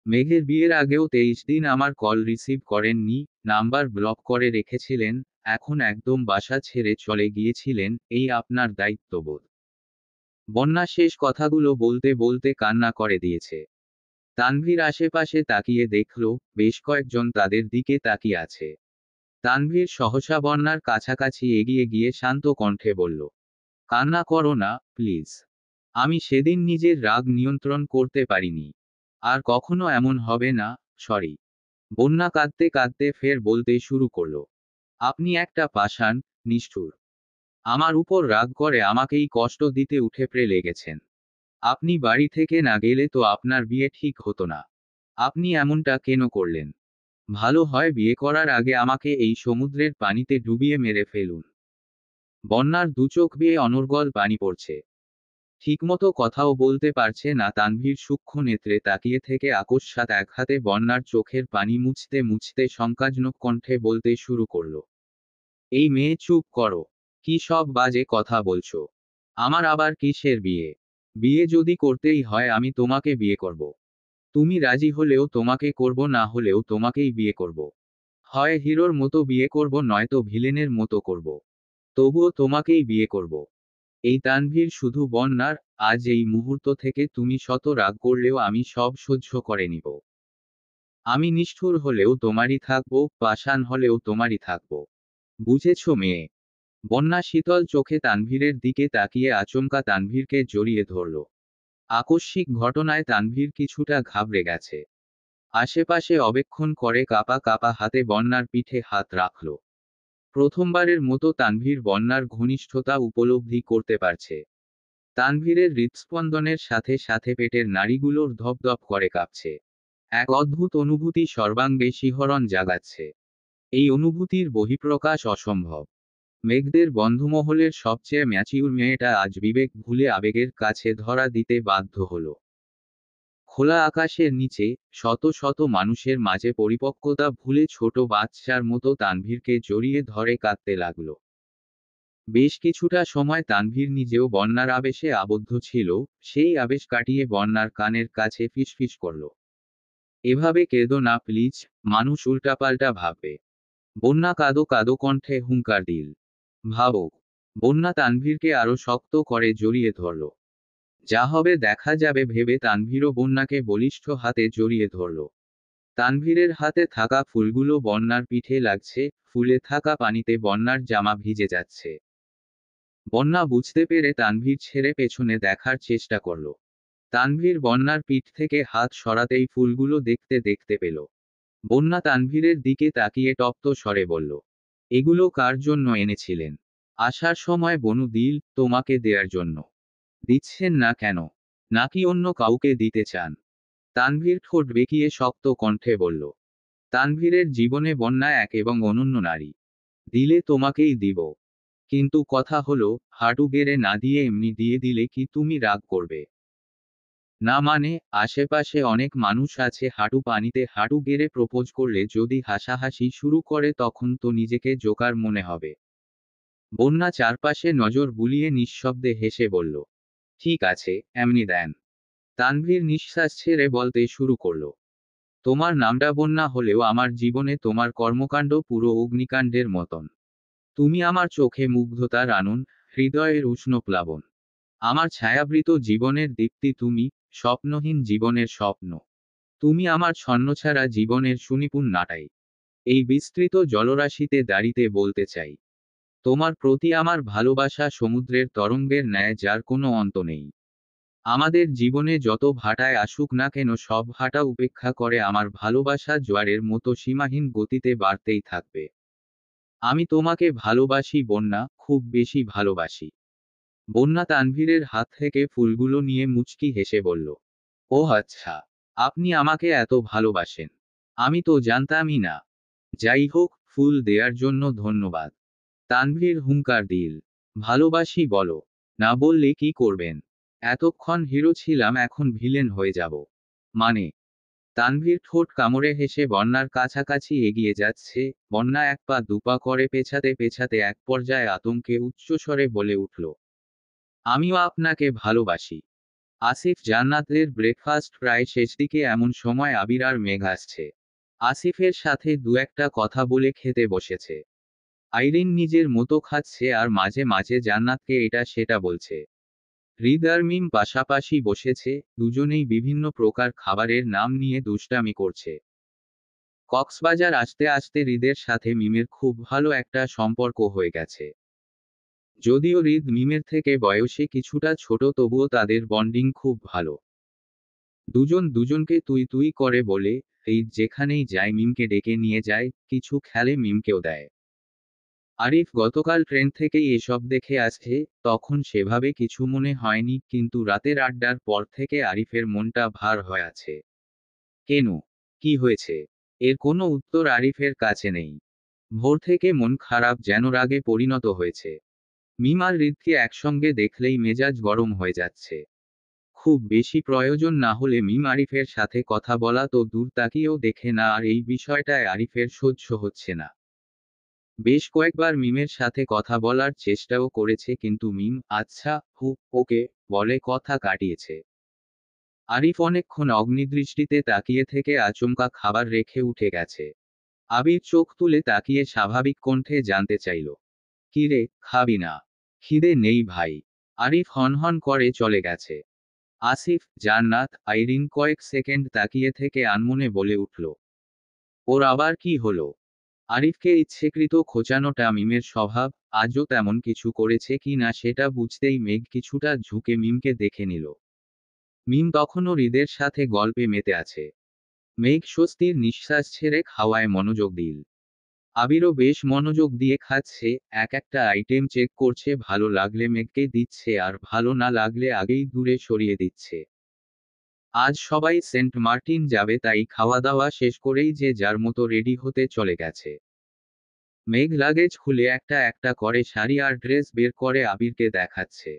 A: মেঘের বিয়ের আগেও 23 দিন আমার কল রিসিভ করেননি, নাম্বার ব্লক করে রেখেছিলেন, এখন একদম বাসা ছেড়ে চলে গিয়েছিলেন, এই আপনার দায়িত্ববোধ। বন্যা শেষ কথাগুলো বলতে বলতে কান্না করে দিয়েছে। তানভীর আশেপাশে তাকিয়ে দেখল, বেশ কয়েকজন তাদের দিকে তাকিয়ে আছে। তানভীর সহসা বন্যার কাছাকাছি এগিয়ে গিয়ে শান্ত কণ্ঠে বলল, কান্না করো না, প্লিজ। আমি সেদিন নিজের রাগ নিয়ন্ত্রণ করতে পারিনি। আর কখনো এমন হবে না, সরি। বন্যা কাঁদতে কাঁদতে ফের বলতে শুরু করল, আপনি একটা পাষাণ, নিষ্ঠুর। আমার উপর রাগ করে আমাকেই কষ্ট দিতে উঠে পড়ে লেগেছেন। আপনি বাড়ি থেকে না গেলে তো আপনার বিয়ে ঠিক হতো না। আপনি এমনটা কেন করলেন? ভালো হয় বিয়ে করার আগে আমাকে এই সমুদ্রের পানিতে ডুবিয়ে মেরে ফেলুন। বন্যার দুচোখ বেয়ে অনর্গল পানি পড়ছে। ঠিকমতো কথাও বলতে পারছে না। তানভীর সূক্ষ্ম নেত্রে তাকিয়ে থেকে আকস্মাৎ এক হাতে বন্যার চোখের পানি মুছতে মুছতে শঙ্কাজনক কণ্ঠে বলতে শুরু করল, এই মেয়ে চুপ করো। কি সব বাজে কথা বলছো? আমার আবার কিসের বিয়ে? বিয়ে যদি করতেই হয় আমি তোমাকে বিয়ে করব। তুমি রাজি হলেও তোমাকে করব, না হলেও তোমাকেই বিয়ে করব। হয় হিরোর মতো বিয়ে করব, নয়তো ভিলেনের মতো করব। তবুও তোমাকেই বিয়ে করব। এই তানভীর শুধু বন্যার, আজ এই মুহূর্ত থেকে তুমি শত রাগ করলেও আমি সব সহ্য করে নিব। আমি নিষ্ঠুর হলেও তোমারই থাকবো, পাষাণ হলেও তোমারই থাকবো। বুঝেছো মেয়ে? বন্যা শীতল চোখে তানভীরের দিকে তাকিয়ে আচমকা তানভীরকে জড়িয়ে ধরল। আকস্মিক ঘটনায় তানভীর কিছুটা ঘাবড়ে গেছে। আশেপাশে অবেক্ষণ করে কাঁপা কাঁপা হাতে বন্যার পিঠে হাত রাখল। প্রথমবারের মতো তানভীর বন্যার ঘনিষ্ঠতা উপলব্ধি করতে পারছে। তানভীরের হৃৎস্পন্দনের সাথে সাথে পেটের নাড়িগুলোর ধপধপ করে কাঁপছে। এক অদ্ভুত অনুভূতি সর্বাঙ্গে শিহরণ জাগাচ্ছে। এই অনুভূতির বহিঃপ্রকাশ অসম্ভব। মেঘদের বন্ধুমহলের সবচেয়ে ম্যাচিউর মেয়েটা আজ বিবেক ভুলে আবেগের কাছে ধরা দিতে বাধ্য হল। খোলা আকাশের নিচে, শত শত মানুষের মাঝে পরিপক্কতা ভুলে ছোট বাচ্চার মতো তানভীরকে জড়িয়ে ধরে কাঁদতে লাগল। বেশ কিছুটা সময় তানভীর নিজেও বন্যার আবেশে আবদ্ধ ছিল, সেই আবেশ কাটিয়ে বন্যার কানের কাছে ফিসফিস করল, এভাবে কেঁদো না প্লিজ, মানুষ উল্টাপাল্টা ভাববে। বন্যা কাঁদো কাঁদো কণ্ঠে হুঙ্কার দিল। ভাবো। বন্যা তানভীরকে আরো শক্ত করে জড়িয়ে ধরল। যা হবে দেখা যাবে ভেবে তানভীরও বন্যাকে বলিষ্ঠ হাতে জড়িয়ে ধরল। তানভীরের হাতে থাকা ফুলগুলো বন্যার পিঠে লাগছে, ফুলে থাকা পানিতে বন্যার জামা ভিজে যাচ্ছে। বন্যা বুঝতে পেরে তানভীর ছেড়ে পেছনে দেখার চেষ্টা করল। তানভীর বন্যার পিঠ থেকে হাত সরাতেই ফুলগুলো দেখতে দেখতে পেল। বন্যা তানভীরের দিকে তাকিয়ে তপ্ত স্বরে বলল, এগুলো কার জন্য এনেছিলেন? আসার সময় বনু দিল, তোমাকে দেয়ার জন্য। দিচ্ছেন না কেন? নাকি অন্য কাউকে দিতে চান? তানভীর ঠোঁট বেঁকিয়ে শক্ত কণ্ঠে বলল, তানভীরের জীবনে বন্যা এক এবং অনন্য নারী। দিলে তোমাকেই দিব। কিন্তু কথা হলো, হাঁটু গেড়ে না দিয়ে এমনি দিয়ে দিলে কি তুমি রাগ করবে? না মানে, আশেপাশে অনেক মানুষ আছে, হাঁটু পানিতে হাঁটু গেড়ে প্রপোজ করলে যদি হাসাহাসি শুরু করে তখন তো নিজেকে জোকার মনে হবে। বন্যা চারপাশে নজর বুলিয়ে নিঃশব্দে হেসে বলল, ঠিক আছে, এমনি দেন। তানভীর নিঃশ্বাস ছেড়ে বলতে শুরু করল, তোমার নামটা বন্যা হলেও আমার জীবনে তোমার কর্মকাণ্ড পুরো অগ্নিকাণ্ডের মতন। তুমি আমার চোখে মুগ্ধতার আনন, হৃদয়ের উষ্ণ প্লাবন। আমার ছায়াবৃত জীবনের দীপ্তি তুমি, স্বপ্নহীন জীবনের স্বপ্ন। তুমি আমার ছন্নছাড়া জীবনের সুনিপুণ নাটাই। এই বিস্তৃত জলরাশিতে দাঁড়িতে বলতে চাই, তোমার প্রতি আমার ভালোবাসা সমুদ্রের তরঙ্গের ন্যায়, যার কোনো অন্ত নেই। আমাদের জীবনে যত ভাটায় আসুক না কেন, সব ভাটা উপেক্ষা করে আমার ভালোবাসা জোয়ারের মতো সীমাহীন গতিতে বাড়তেই থাকবে। আমি তোমাকে ভালোবাসি বন্যা, খুব বেশি ভালোবাসি। বন্যা তানভীরের হাত থেকে ফুলগুলো নিয়ে মুচকি হেসে বলল, ও আচ্ছা, আপনি আমাকে এত ভালোবাসেন, আমি তো জানতামই না। যাই হোক, ফুল দেওয়ার জন্য ধন্যবাদ। তানভীর হুঙ্কার দিল, ভালোবাসি বলো, না বললে কি করবেন? এতক্ষণ হিরো ছিলাম, এখন ভিলেন হয়ে যাব মানে? তানভীর ঠোঁট কামড়ে হেসে বন্যার কাছাকাছি এগিয়ে যাচ্ছে। বন্যা এক পা দুপা করে পেছাতে পেছাতে এক পর্যায়ে আতঙ্কে উচ্চস্বরে বলে উঠল, আমিও আপনাকে ভালোবাসি। আসিফ জান্নাতের ব্রেকফাস্ট প্রায় শেষ দিকে, এমন সময় আবির আর মেঘ আসছে। আসিফের সাথে দু একটা কথা বলে খেতে বসেছে। আইরিন নিজের মতো খাচ্ছে আর মাঝে মাঝে জান্নাতকে এটা সেটা বলছে। হৃদ আর মিম পাশাপাশি বসেছে, দুজনেই বিভিন্ন প্রকার খাবারের নাম নিয়ে দুষ্টামি করছে। কক্সবাজার আসতে আসতে হৃদের সাথে মিমের খুব ভালো একটা সম্পর্ক হয়ে গেছে। যদিও হৃদ মিমের থেকে বয়সে কিছুটা ছোট, তবুও তাদের বন্ডিং খুব ভালো। দুজন দুজনকে তুই তুই করে বলে। হৃদ যেখানেই যায় মিমকে ডেকে নিয়ে যায়, কিছু খেলে মিমকেও দেয়। আরিফ গতকাল ট্রেন থেকেই এসব দেখে আসছে, তখন সেভাবে কিছু মনে হয়নি, কিন্তু রাতের আড্ডার পর থেকে আরিফের মনটা ভার হয়ে আছে। কেন? কি হয়েছে? এর কোনো উত্তর আরিফের কাছে নেই। ভোর থেকে মন খারাপ যেন রাগে পরিণত হয়েছে। মিম আর হৃদকে একসঙ্গে দেখলেই মেজাজ গরম হয়ে যাচ্ছে। খুব বেশি প্রয়োজন না হলে মিম আরিফের সাথে কথা বলা তো দূর, তাকিয়েও দেখে না, আর এই বিষয়টায় আরিফের সহ্য হচ্ছে না। বেশ কয়েকবার মিমের সাথে কথা বলার চেষ্টাও করেছে, কিন্তু মিম আচ্ছা, হু, ওকে বলে কথা কাটিয়েছে। আরিফ অনেকক্ষণ অগ্নিদৃষ্টিতে তাকিয়ে থেকে আচমকা খাবার রেখে উঠে গেছে। আবির চোখ তুলে তাকিয়ে স্বাভাবিক কণ্ঠে জানতে চাইল, কিরে, খাবি না? খিদে নেই ভাই। আরিফ হনহন করে চলে গেছে। আসিফ, জান্নাত, আইরিন কয়েক সেকেন্ড তাকিয়ে থেকে আনমনে বলে উঠল, ওর আবার কি হলো? আরিফকে ইচ্ছেকৃত খোঁচানোটা মিমের স্বভাব, আজও তেমন কিছু করেছে কি না সেটা বুঝতেই মেঘ কিছুটা ঝুঁকে মিমকে দেখে নিল। মিম তখনও হৃদের সাথে গল্পে মেতে আছে। মেঘ স্বস্তির নিঃশ্বাস ছেড়ে খাওয়ায় মনোযোগ দিল। আবিরও বেশ মনোযোগ দিয়ে খাচ্ছে, এক একটা আইটেম চেক করছে, ভালো লাগলে মেঘকে দিচ্ছে আর ভালো না লাগলে আগেই দূরে সরিয়ে দিচ্ছে। আজ সবাই সেন্ট মার্টিন যাবে, তাই খাওয়া দাওয়া শেষ করেই যে যার মতো রেডি হতে চলে গেছে। মেঘ লাগেজ খুলে একটা একটা করে শাড়ি আর ড্রেস বের করে আবিরকে দেখাচ্ছে।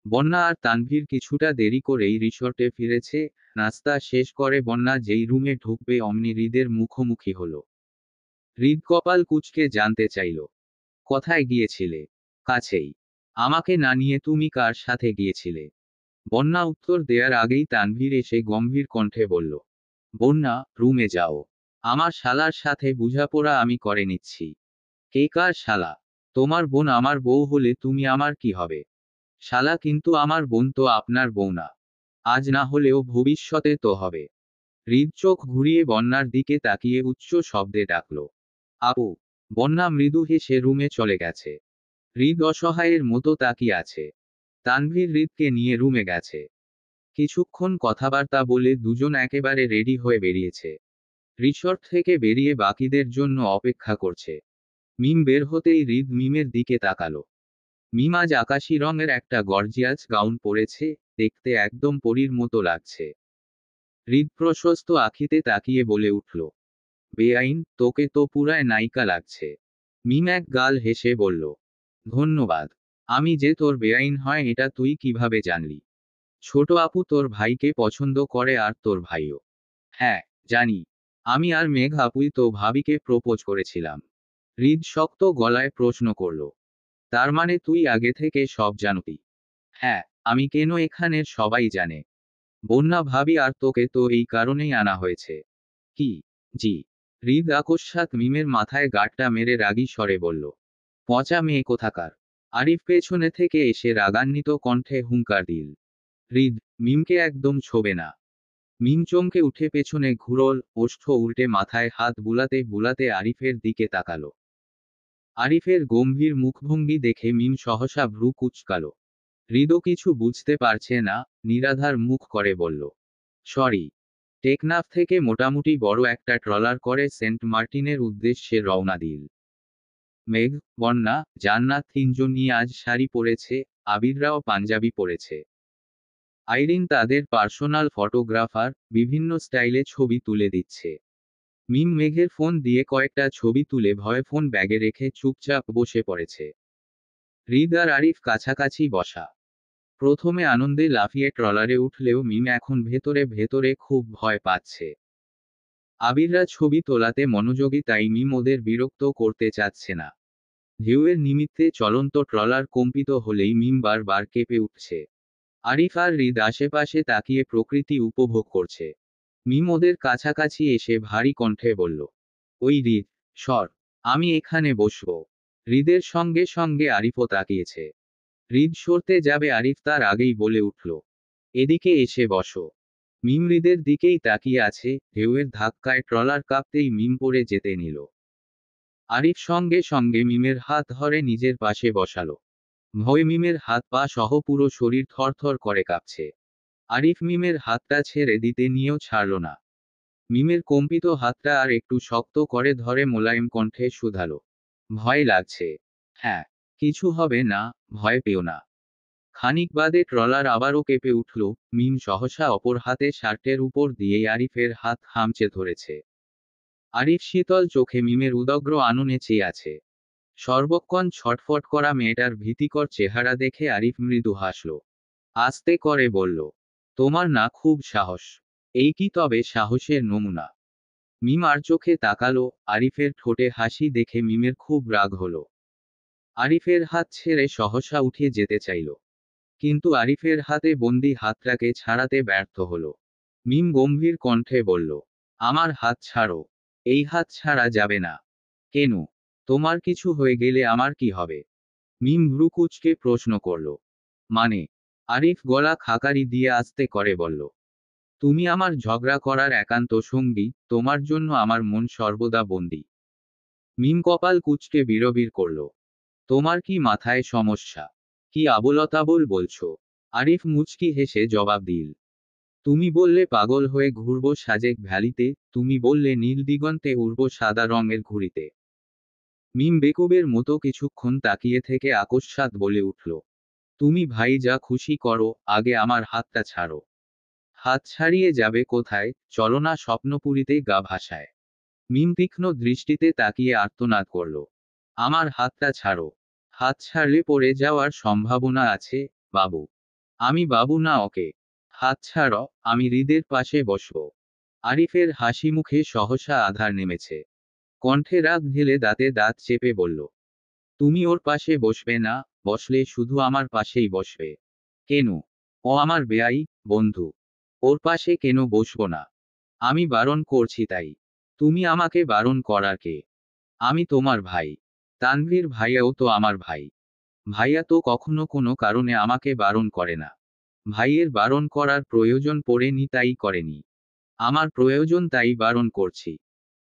A: বন্যা আর তানভীর কিছুটা দেরি করেই রিসর্টে ফিরেছে। নাস্তা শেষ করে বন্যা যেই রুমে ঢুকবে অমনি হৃদের মুখোমুখি হলো। হৃদ কপাল কুঁচকে জানতে চাইল, কোথায় গিয়েছিলে? কাছেই। আমাকে না নিয়ে তুমি কার সাথে গিয়েছিলে? বন্যা উত্তর দেয়ার আগেই তানভীর এসে গম্ভীর কণ্ঠে বলল, বন্যা, রুমে যাও। আমার শালার সাথে বোঝাপড়া আমি করে নিচ্ছি। কে কার শালা? তোমার বোন আমার বউ হলে তুমি আমার কি হবে? শালা কিন্তু আমার বোন তো আপনার বউ না। আজ না হলেও ভবিষ্যতে তো হবে। হৃদ চোখ ঘুরিয়ে বন্যার দিকে তাকিয়ে উচ্চ শব্দে ডাকল, আপু। বন্যা মৃদু হেসে রুমে চলে গেছে। হৃদ অসহায়ের মতো তাকিয়ে আছে। তানভীর হৃদকে নিয়ে রুমে গেছে। কিছুক্ষণ কথাবার্তা বলে দুজন একেবারে রেডি হয়ে বেরিয়েছে। রিসর্ট থেকে বেরিয়ে বাকিদের জন্য অপেক্ষা করছে। মিম বের হতেই হৃদ মিমের দিকে তাকালো। মিম আজ আকাশি রঙের একটা গর্জিয়াস গাউন পরেছে, দেখতে একদম পরীর মতো লাগছে। হৃদ প্রশস্ত আখিতে তাকিয়ে বলে উঠল, বেআইন, তোকে তো পুরায় নায়িকা লাগছে। মিম এক গাল হেসে বলল, ধন্যবাদ। আমি যে তোর বেআইন হয় এটা তুই কিভাবে জানলি? ছোট আপু তোর ভাইকে পছন্দ করে আর তোর ভাইও। হ্যাঁ, জানি। আমি আর মেঘ আপুই তো ভাবিকে প্রপোজ করেছিলাম। হৃদ শক্ত গলায় প্রশ্ন করল, তার মানে তুই আগে থেকে সব জানতি? হ্যাঁ, আমি কেন এখানের সবাই জানে। বন্যা ভাবি আর তোকে তো এই কারণেই আনা হয়েছে। কি? জি। হৃদ আকস্মাৎ মিমের মাথায় গাঁটটা মেরে রাগী স্বরে বলল, পচা মেয়ে কোথাকার। আরিফ পেছনে থেকে এসে রাগান্বিত কণ্ঠে হুঙ্কার দিল, হৃদ, মিমকে একদম ছোবে না। মিম চমকে উঠে পেছনে ঘুরল, ওষ্ঠ উল্টে মাথায় হাত বুলাতে বুলাতে আরিফের দিকে তাকালো। আরিফের গম্ভীর মুখভঙ্গি দেখে মিম সহসা ভ্রু কুঁচকাল। হৃদও কিছু বুঝতে পারছে না, নিরাধার মুখ করে বলল, সরি। টেকনাফ থেকে মোটামুটি বড় একটা ট্রলার করে সেন্ট মার্টিনের উদ্দেশ্যে রওনা দিল। মেঘ, বন্যা, জান্নাত তিনজনই আজ শাড়ি পরেছে, আবিররাও পাঞ্জাবি পরেছে। আইরিন তাদের পার্সোনাল ফটোগ্রাফার, বিভিন্ন স্টাইলে ছবি তুলে দিচ্ছে। মিম মেঘের ফোন দিয়ে কয়েকটা ছবি তুলে ভয়ে ফোন ব্যাগে রেখে চুপচাপ বসে পড়েছে। হৃদ আর আরিফ কাছাকাছি বসা। প্রথমে আনন্দে লাফিয়ে ট্রলারে উঠলেও মিম এখন ভেতরে ভেতরে খুব ভয় পাচ্ছে। আবিররা ছবি তোলাতে মনোযোগী, তাই মিম ওদের বিরক্ত করতে চাচ্ছে না। ঢেউয়ের নিমিত্তে চলন্ত ট্রলার কম্পিত হলেই মিম বারবার কেঁপে উঠছে। আরিফ আর হৃদ আশেপাশে তাকিয়ে প্রকৃতি উপভোগ করছে। মিম ওদের কাছাকাছি এসে ভারী কণ্ঠে বলল, ওই হৃদ, সর, আমি এখানে বসবো। হৃদের সঙ্গে সঙ্গে আরিফও তাকিয়েছে। হৃদ সরতে যাবে, আরিফ তার আগেই বলে উঠল, এদিকে এসে বসো। মিম হৃদের দিকেই তাকিয়ে আছে, ঢেউয়ের ধাক্কায় ট্রলার কাঁপতেই মিম পড়ে যেতে নিল। আরিফ সঙ্গে সঙ্গে মিমের হাত ধরে নিজের পাশে বসালো। ভয় মিমের হাত পা সহ পুরো শরীর থরথর করে কাঁপছে। আরিফ মিমের হাতটা ছেড়ে দিতে নিয়েও ছাড়ল না। মিমের কম্পিত হাতটা আর একটু শক্ত করে ধরে মোলায়েম কণ্ঠে শুধালো, ভয় লাগছে? হ্যাঁ। কিছু হবে না, ভয় পেও না। খানিক বাদে ট্রলার আবারও কেঁপে উঠল। মিম সহসা অপর হাতে শার্টের উপর দিয়েই আরিফের হাত খামচে ধরেছে। আরিফ শীতল চোখে মিমের উদগ্র আননে চেয়ে আছে। সর্বক্ষণ ছটফট করা মেয়েটার ভীতিকর চেহারা দেখে আরিফ মৃদু হাসল। আস্তে করে বলল, তোমার না খুব সাহস। এই কি তবে সাহসের নমুনা? মিম আর চোখে তাকালো। আরিফের ঠোঁটে হাসি দেখে মিমের খুব রাগ হলো। আরিফের হাত ছেড়ে সহসা উঠে যেতে চাইল, কিন্তু আরিফের হাতে বন্দি হাতটাকে ছাড়াতে ব্যর্থ হলো। মিম গম্ভীর কণ্ঠে বলল, আমার হাত ছাড়ো। এই হাত ছাড়া যাবে না। কেন? তোমার কিছু হয়ে গেলে আমার কি হবে? মিম ভ্রু কুঁচকে প্রশ্ন করল। মানে? আরিফ গলা খাকারি দিয়ে আস্তে করে বলল, তুমি আমার ঝগড়া করার একান্ত সঙ্গী, তোমার জন্য আমার মন সর্বদা বন্দী। মিম কপাল কুঁচকে বিড়বিড় করল, তোমার কি মাথায় সমস্যা? কি আবোলতাবোল বলছো? আরিফ মুচকি হেসে জবাব দিল, তুমি বললে পাগল হয়ে ঘুরবো সাজেক ভ্যালিতে, তুমি বললে নীল দিগন্তে উড়বো সাদা রঙের ঘুড়িতে। মিম বেকুবের মতো কিছুক্ষণ তাকিয়ে থেকে আকস্মাৎ বলে উঠল, তুমি ভাই যা খুশি করো, আগে আমার হাতটা ছাড়ো। হাত ছাড়িয়ে যাবে কোথায়? চলো না স্বপ্নপুরীতে গা ভাসায়। মিম তীক্ষ্ণ দৃষ্টিতে তাকিয়ে আর্তনাদ করল, আমার হাতটা ছাড়ো। হাত ছাড়লে পড়ে যাওয়ার সম্ভাবনা আছে, বাবু। আমি বাবু না ওকে। হাত ছাড়ো, আমি হৃদের পাশে বসব। আরিফের হাসি মুখে সহসা আধার নেমেছে। কণ্ঠে রাগ ঢেলে দাঁতে দাঁত চেপে বলল, তুমি ওর পাশে বসবে না, বসলে শুধু আমার পাশেই বসবে। কেন? ও আমার বেয়াই, বন্ধু। ওর পাশে কেন বসবো না? আমি বারণ করছি তাই। তুমি আমাকে বারণ করার কে? আমি তোমার ভাই। তানভীর ভাইয়াও তো আমার ভাই। ভাইয়া তো কখনো কোনো কারণে আমাকে বারণ করে না। ভাইয়ের বারণ করার প্রয়োজন পড়েনি তাই করেনি। আমার প্রয়োজন তাই বারণ করছি।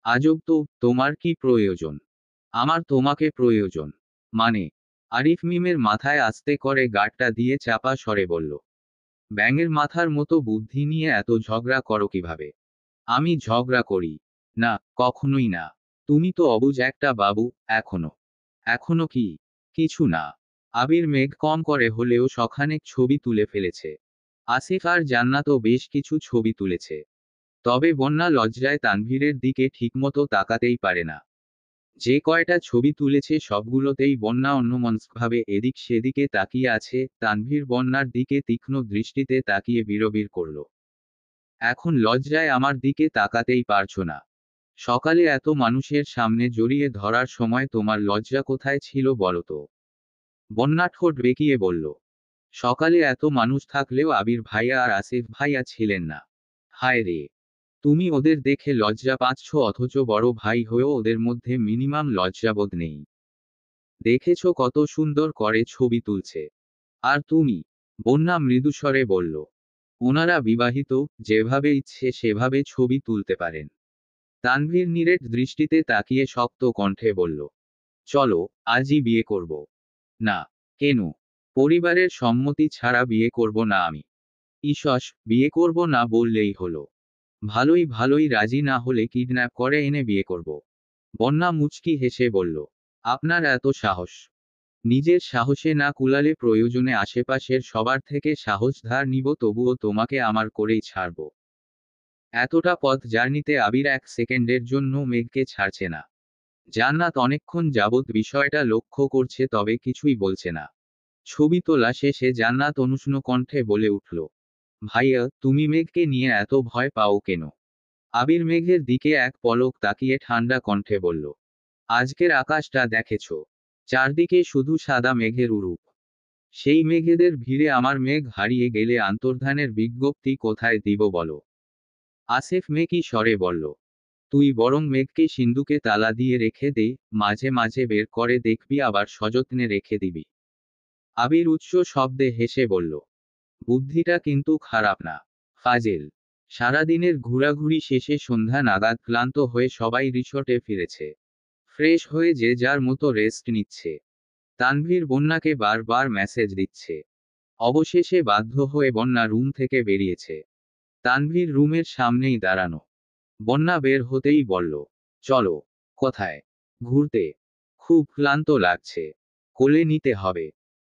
A: আজব তো, তোমার কি প্রয়োজন? আমার তোমাকে প্রয়োজন। মানে? আরিফ মিমের মাথায় আস্তে করে গাঁটটা দিয়ে চাপা স্বরে বলল, ব্যাঙের মাথার মতো বুদ্ধি নিয়ে এত ঝগড়া করো কিভাবে? আমি ঝগড়া করি না, কখনোই না। তুমি তো অবুঝ একটা বাবু। এখনো? এখনো কি? কিছু না। আবির মেঘ কম করে হলেও শখানেক ছবি তুলে ফেলেছে। আসিফ আর জান্নাতও বেশ কিছু ছবি তুলেছে। তবে বন্যা লজ্জায় তানভীরের দিকে ঠিকমতো তাকাতেই পারে না। যে কয়টা ছবি তুলেছে সবগুলোতেই বন্যা অন্যমনস্কভাবে এদিক সেদিকে তাকিয়ে আছে। তানভীর বন্যার দিকে তীক্ষ্ণ দৃষ্টিতে তাকিয়ে বিড়বিড় করল, এখন লজ্জায় আমার দিকে তাকাতেই পারছো না? সকালে এত মানুষের সামনে জড়িয়ে ধরার সময় তোমার লজ্জা কোথায় ছিল বলো তো? বন্যা ঠোঁট বেঁকিয়ে বলল, সকালে এত মানুষ থাকলেও আবির ভাইয়া আর আসিফ ভাইয়া ছিলেন না। হায় রে, তুমি ওদের দেখে লজ্জা পাচ্ছ, অথচ বড় ভাই হয়েও ওদের মধ্যে মিনিমাম লজ্জাবোধ নেই। দেখেছো কত সুন্দর করে ছবি তুলছে। আর তুমি? বন্যা মৃদুস্বরে বলল, ওনারা বিবাহিত, যেভাবে ইচ্ছে সেভাবে ছবি তুলতে পারেন। তানভীর নিরেট দৃষ্টিতে তাকিয়ে শক্ত কণ্ঠে বলল, চলো, আজই বিয়ে করব। না। কেন? পরিবারের সম্মতি ছাড়া বিয়ে করব না আমি। ইসস, বিয়ে করব না বললেই হলো। ভালোই ভালোই রাজি না হলে কিডন্যাপ করে এনে বিয়ে করব। বন্যা মুচকি হেসে বলল, আপনার এত সাহস! নিজের সাহসে না কুলালে প্রয়োজনে আশেপাশের সবার থেকে সাহস ধার নিব, তবুও তোমাকে আমার করেই ছাড়ব। এতটা পথ জার্নিতে আবির এক সেকেন্ডের জন্য মেঘকে ছাড়ছে না। জান্নাত অনেকক্ষণ যাবৎ বিষয়টা লক্ষ্য করছে, তবে কিছুই বলছে না। ছবি তোলা শেষে জান্নাত অনুষ্ণ কণ্ঠে বলে উঠল, ভাইয়া, তুমি মেঘকে নিয়ে এত ভয় পাও কেন? আবির মেঘের দিকে এক পলক তাকিয়ে ঠান্ডা কণ্ঠে বলল, আজকের আকাশটা দেখেছ? চারদিকে শুধু সাদা মেঘের উরূপ। সেই মেঘেদের ভিড়ে আমার মেঘ হারিয়ে গেলে আন্তর্ধানের বিজ্ঞপ্তি কোথায় দিব বলো? আসিফ মেকি স্বরে বলল, তুই বরং মেঘকে সিন্ধুকে তালা দিয়ে রেখে দে, মাঝে মাঝে বের করে দেখবি, আবার সযত্নে রেখে দিবি। আবির উচ্চ শব্দে হেসে বলল, বুদ্ধিটা কিন্তু খারাপ না, ফাজিল। সারাদিনের ঘোরাঘুরি শেষে সন্ধ্যা নাগাদ ক্লান্ত হয়ে সবাই রিসর্টে ফিরেছে। ফ্রেশ হয়ে যে যার মতো রেস্ট নিচ্ছে। তানভীর বন্যাকে বারবার মেসেজ দিচ্ছে। অবশেষে বাধ্য হয়ে বন্যা রুম থেকে বেরিয়েছে। তানভীর রুমের সামনেই দাঁড়ানো। বন্যা বের হতেই বলল, চলো। কোথায়? ঘুরতে। খুব ক্লান্ত লাগছে। কোলে নিতে হবে।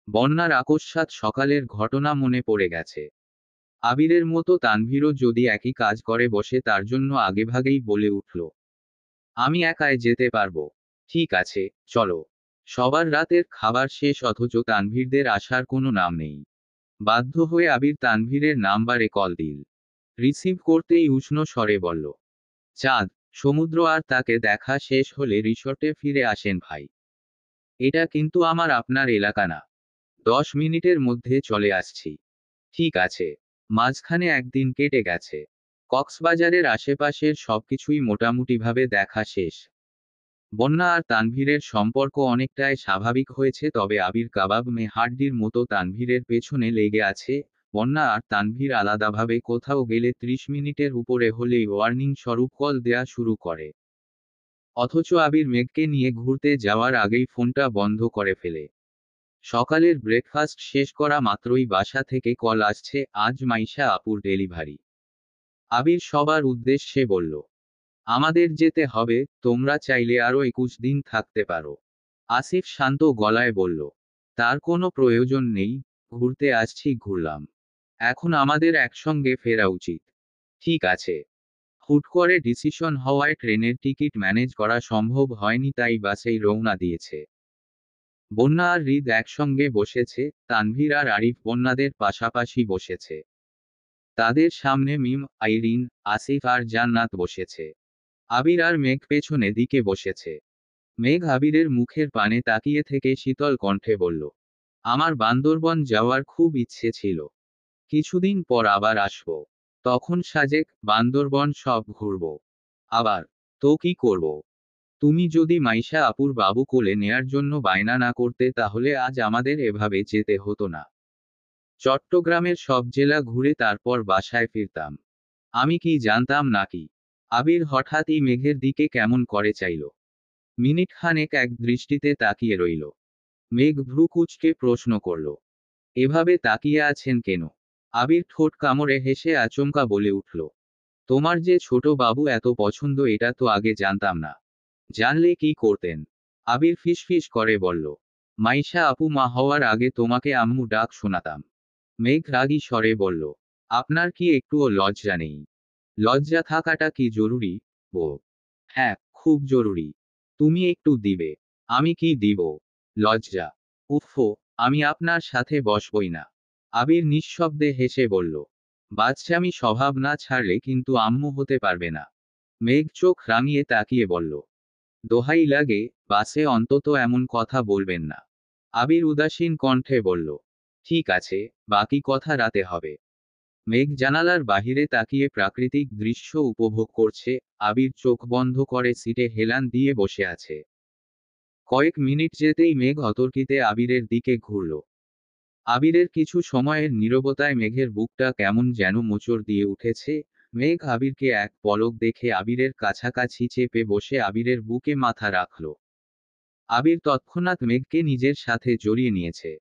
A: বন্যার আকস্মাৎ সকালের ঘটনা মনে পড়ে গেছে। আবিরের মতো তানভীরও যদি একই কাজ করে বসে, তার জন্য আগেভাগেই বলে উঠল, আমি একাই যেতে পারবো। ঠিক আছে, চলো। সবার রাতের খাবার শেষ, অথচ তানভীরদের আসার কোনো নাম নেই। বাধ্য হয়ে আবির তানভীরের নাম্বারে কল দিল। রিসিভ করতেই উষ্ণ স্বরে বলল, চাঁদ, সমুদ্র আর তাকে দেখা শেষ হলে রিসর্টে ফিরে আসেন ভাই। এটা কিন্তু আপনার এলাকা না। 10 মিনিটের মধ্যে চলে আসছি। ঠিক আছে। মাঝখানে একদিন কেটে গেছে। কক্সবাজারের আশেপাশের সবকিছুই মোটামুটিভাবে দেখা শেষ। বন্যা আর তানভীরের সম্পর্ক অনেকটাই স্বাভাবিক হয়েছে, তবে আবির কাবাব মে হাড্ডির মতো তানভীরের পেছনে লেগে আছে। বন্যা আর তানভীর আলাদাভাবে কোথাও গেলে 30 মিনিটের উপরে হলেই ওয়ার্নিং স্বরূপ কল দেয়া শুরু করে। অথচ আবির মেঘকে নিয়ে ঘুরতে যাওয়ার আগেই ফোনটা বন্ধ করে ফেলে। সকালের ব্রেকফাস্ট শেষ করা মাত্রই বাসা থেকে কল আসছে, আজ মাইশা আপুর ডেলিভারি। আবির সবার উদ্দেশ্যে বলল, আমাদের যেতে হবে, তোমরা চাইলে আরো 21 দিন থাকতে পারো। আসিফ শান্ত গলায় বলল, তার কোনো প্রয়োজন নেই, ঘুরতে আসছি, ঘুরলাম। এখন আমাদের একসঙ্গে ফেরা উচিত। ঠিক আছে। হুট করে ডিসিশন হওয়ায় ট্রেনের টিকিট ম্যানেজ করা সম্ভব হয়নি, তাই বাসেই রওনা দিয়েছে। বন্যা আর হৃদ একসঙ্গে বসেছে, তানভীর আর আরিফ বন্যাদের পাশাপাশি বসেছে। তাদের সামনে মিম, আইরিন, আসিফ আর জান্নাত বসেছে। আবির আর মেঘ পেছনে দিকে বসেছে। মেঘ আবিরের মুখের পানে তাকিয়ে থেকে শীতল কণ্ঠে বলল, আমার বান্দরবন যাওয়ার খুব ইচ্ছে ছিল। কিছুদিন পর আবার আসব। তখন সাজেক, বান্দরবন সব ঘুরব। আবার। তো কি করব? তুমি যদি মাইশা আপুর বাবু কোলে নেয়ার জন্য বায়না না করতে, তাহলে আজ আমাদের এভাবে যেতে হতো না। চট্টগ্রামের সব জেলা ঘুরে তারপর বাসায় ফিরতাম। আমি কি জানতাম নাকি? আবির হঠাৎই মেঘের দিকে কেমন করে চাইল। মিনিট খানেক এক দৃষ্টিতে তাকিয়ে রইল। মেঘ ভ্রু কুঁচকে প্রশ্ন করল, এভাবে তাকিয়ে আছেন কেন? আবির ঠোঁট কামড়ে হেসে আচমকা বলে উঠল, তোমার যে ছোট বাবু এত পছন্দ, এটা তো আগে জানতাম না। জানলে কি করতেন? আবির ফিসফিস করে বলল, মাইশা আপু মা হওয়ার আগে তোমাকে আম্মু ডাক শোনাতাম। মেঘ রাগী স্বরে বলল, আপনার কি একটুও লজ্জা নেই? লজ্জা থাকাটা কি জরুরি? ও হ্যাঁ, খুব জরুরি। তুমি একটু দিবে? আমি কি দিব? লজ্জা? উফো, আমি আপনার সাথে বসবই না। আবির নিঃশব্দে হেসে বলল, বাচ্চামি স্বভাব না ছাড়লে কিন্তু আম্মু হতে পারবে না। মেঘ চোখ রাঙিয়ে তাকিয়ে বলল, দোহাই লাগে, বাসে অন্তত এমন কথা বলবেন না। আবির উদাসীন কণ্ঠে বলল, ঠিক আছে, বাকি কথা রাতে হবে। মেঘ জানালার বাহিরে তাকিয়ে প্রাকৃতিক দৃশ্য উপভোগ করছে। আবির চোখ বন্ধ করে সিটে হেলান দিয়ে বসে আছে। কয়েক মিনিট যেতেই মেঘ অতর্কিতে আবিরের দিকে ঘুরল। আবিরের কিছু সময়ের নীরবতায় মেঘের বুকটা কেমন যেন মোচড় দিয়ে উঠেছে। মেঘ আবিরকে এক পলক দেখে আবিরের কাছাকাছি চেপে বসে আবিরের বুকে মাথা রাখল। আবির তৎক্ষণাৎ মেঘকে নিজের সাথে জড়িয়ে নিয়েছে।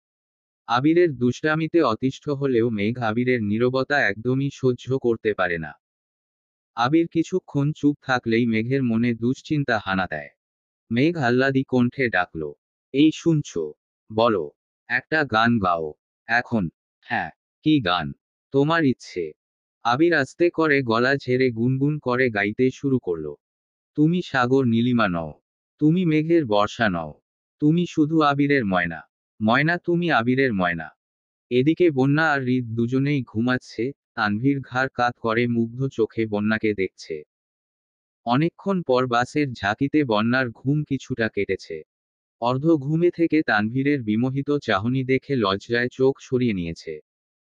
A: আবিরের দুষ্টামিতে অতিষ্ঠ হলেও মেঘ আবিরের নীরবতা একদমই সহ্য করতে পারে না। আবির কিছুক্ষণ চুপ থাকলেই মেঘের মনে দুশ্চিন্তা হানা দেয়। মেঘ আহ্লাদী কণ্ঠে ডাকল, এই শুনছো? বলো, একটা গান গাও এখন। হ্যাঁ, কি গান? তোমার ইচ্ছে। আবির আস্তে করে গলা ঝেড়ে গুনগুন করে গাইতে শুরু করলো, তুমি সাগর নীলিমা নও, তুমি মেঘের বর্ষা নও, তুমি শুধু আবিরের ময়না। ময়না, তুমি আবিরের ময়না। এদিকে বন্যা আর হৃদ দুজনেই ঘুমাচ্ছে। তানভীর ঘাড় কাত করে মুগ্ধ চোখে বন্যাকে দেখছে। অনেকক্ষণ পর বাসের ঝাঁকিতে বন্যার ঘুম কিছুটা কেটেছে। অর্ধ ঘুমে থেকে তানভীরের বিমোহিত চাহনি দেখে লজ্জায় চোখ সরিয়ে নিয়েছে।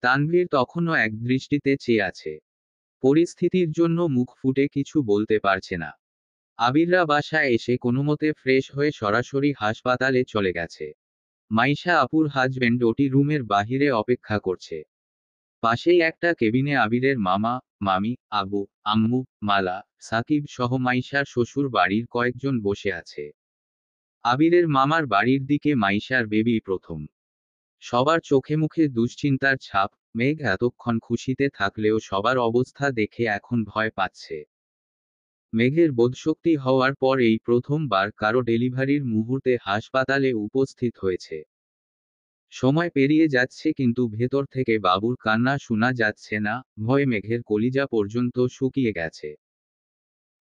A: তানভীর তখনও এক দৃষ্টিতে চেয়ে আছে। পরিস্থিতির জন্য মুখ ফুটে কিছু বলতে পারছে না। আবিররা বাসায় এসে কোনোমতে ফ্রেশ হয়ে সরাসরি হাসপাতালে চলে গেছে। মাইশা আপুর হাজবেন্ড ওটি রুমের বাহিরে অপেক্ষা করছে। পাশেই একটা কেবিনে আবিরের মামা, মামি, আবু, আম্মু, মালা, সাকিব সহ মাইশার শ্বশুর বাড়ির কয়েকজন বসে আছে। আবিরের মামার বাড়ির দিকে মাইশার বেবি প্রথম। সবার চোখে মুখে দুশ্চিন্তার ছাপ। মেঘ এতক্ষণ খুশিতে থাকলেও সবার অবস্থা দেখে এখন ভয় পাচ্ছে। মেঘের বোধশক্তি হওয়ার পর এই প্রথমবার কারো ডেলিভারির মুহূর্তে হাসপাতালে উপস্থিত হয়েছে। সময় পেরিয়ে যাচ্ছে কিন্তু ভেতর থেকে বাবুর কান্না শোনা যাচ্ছে না। ভয়ে মেঘের কলিজা পর্যন্ত শুকিয়ে গেছে।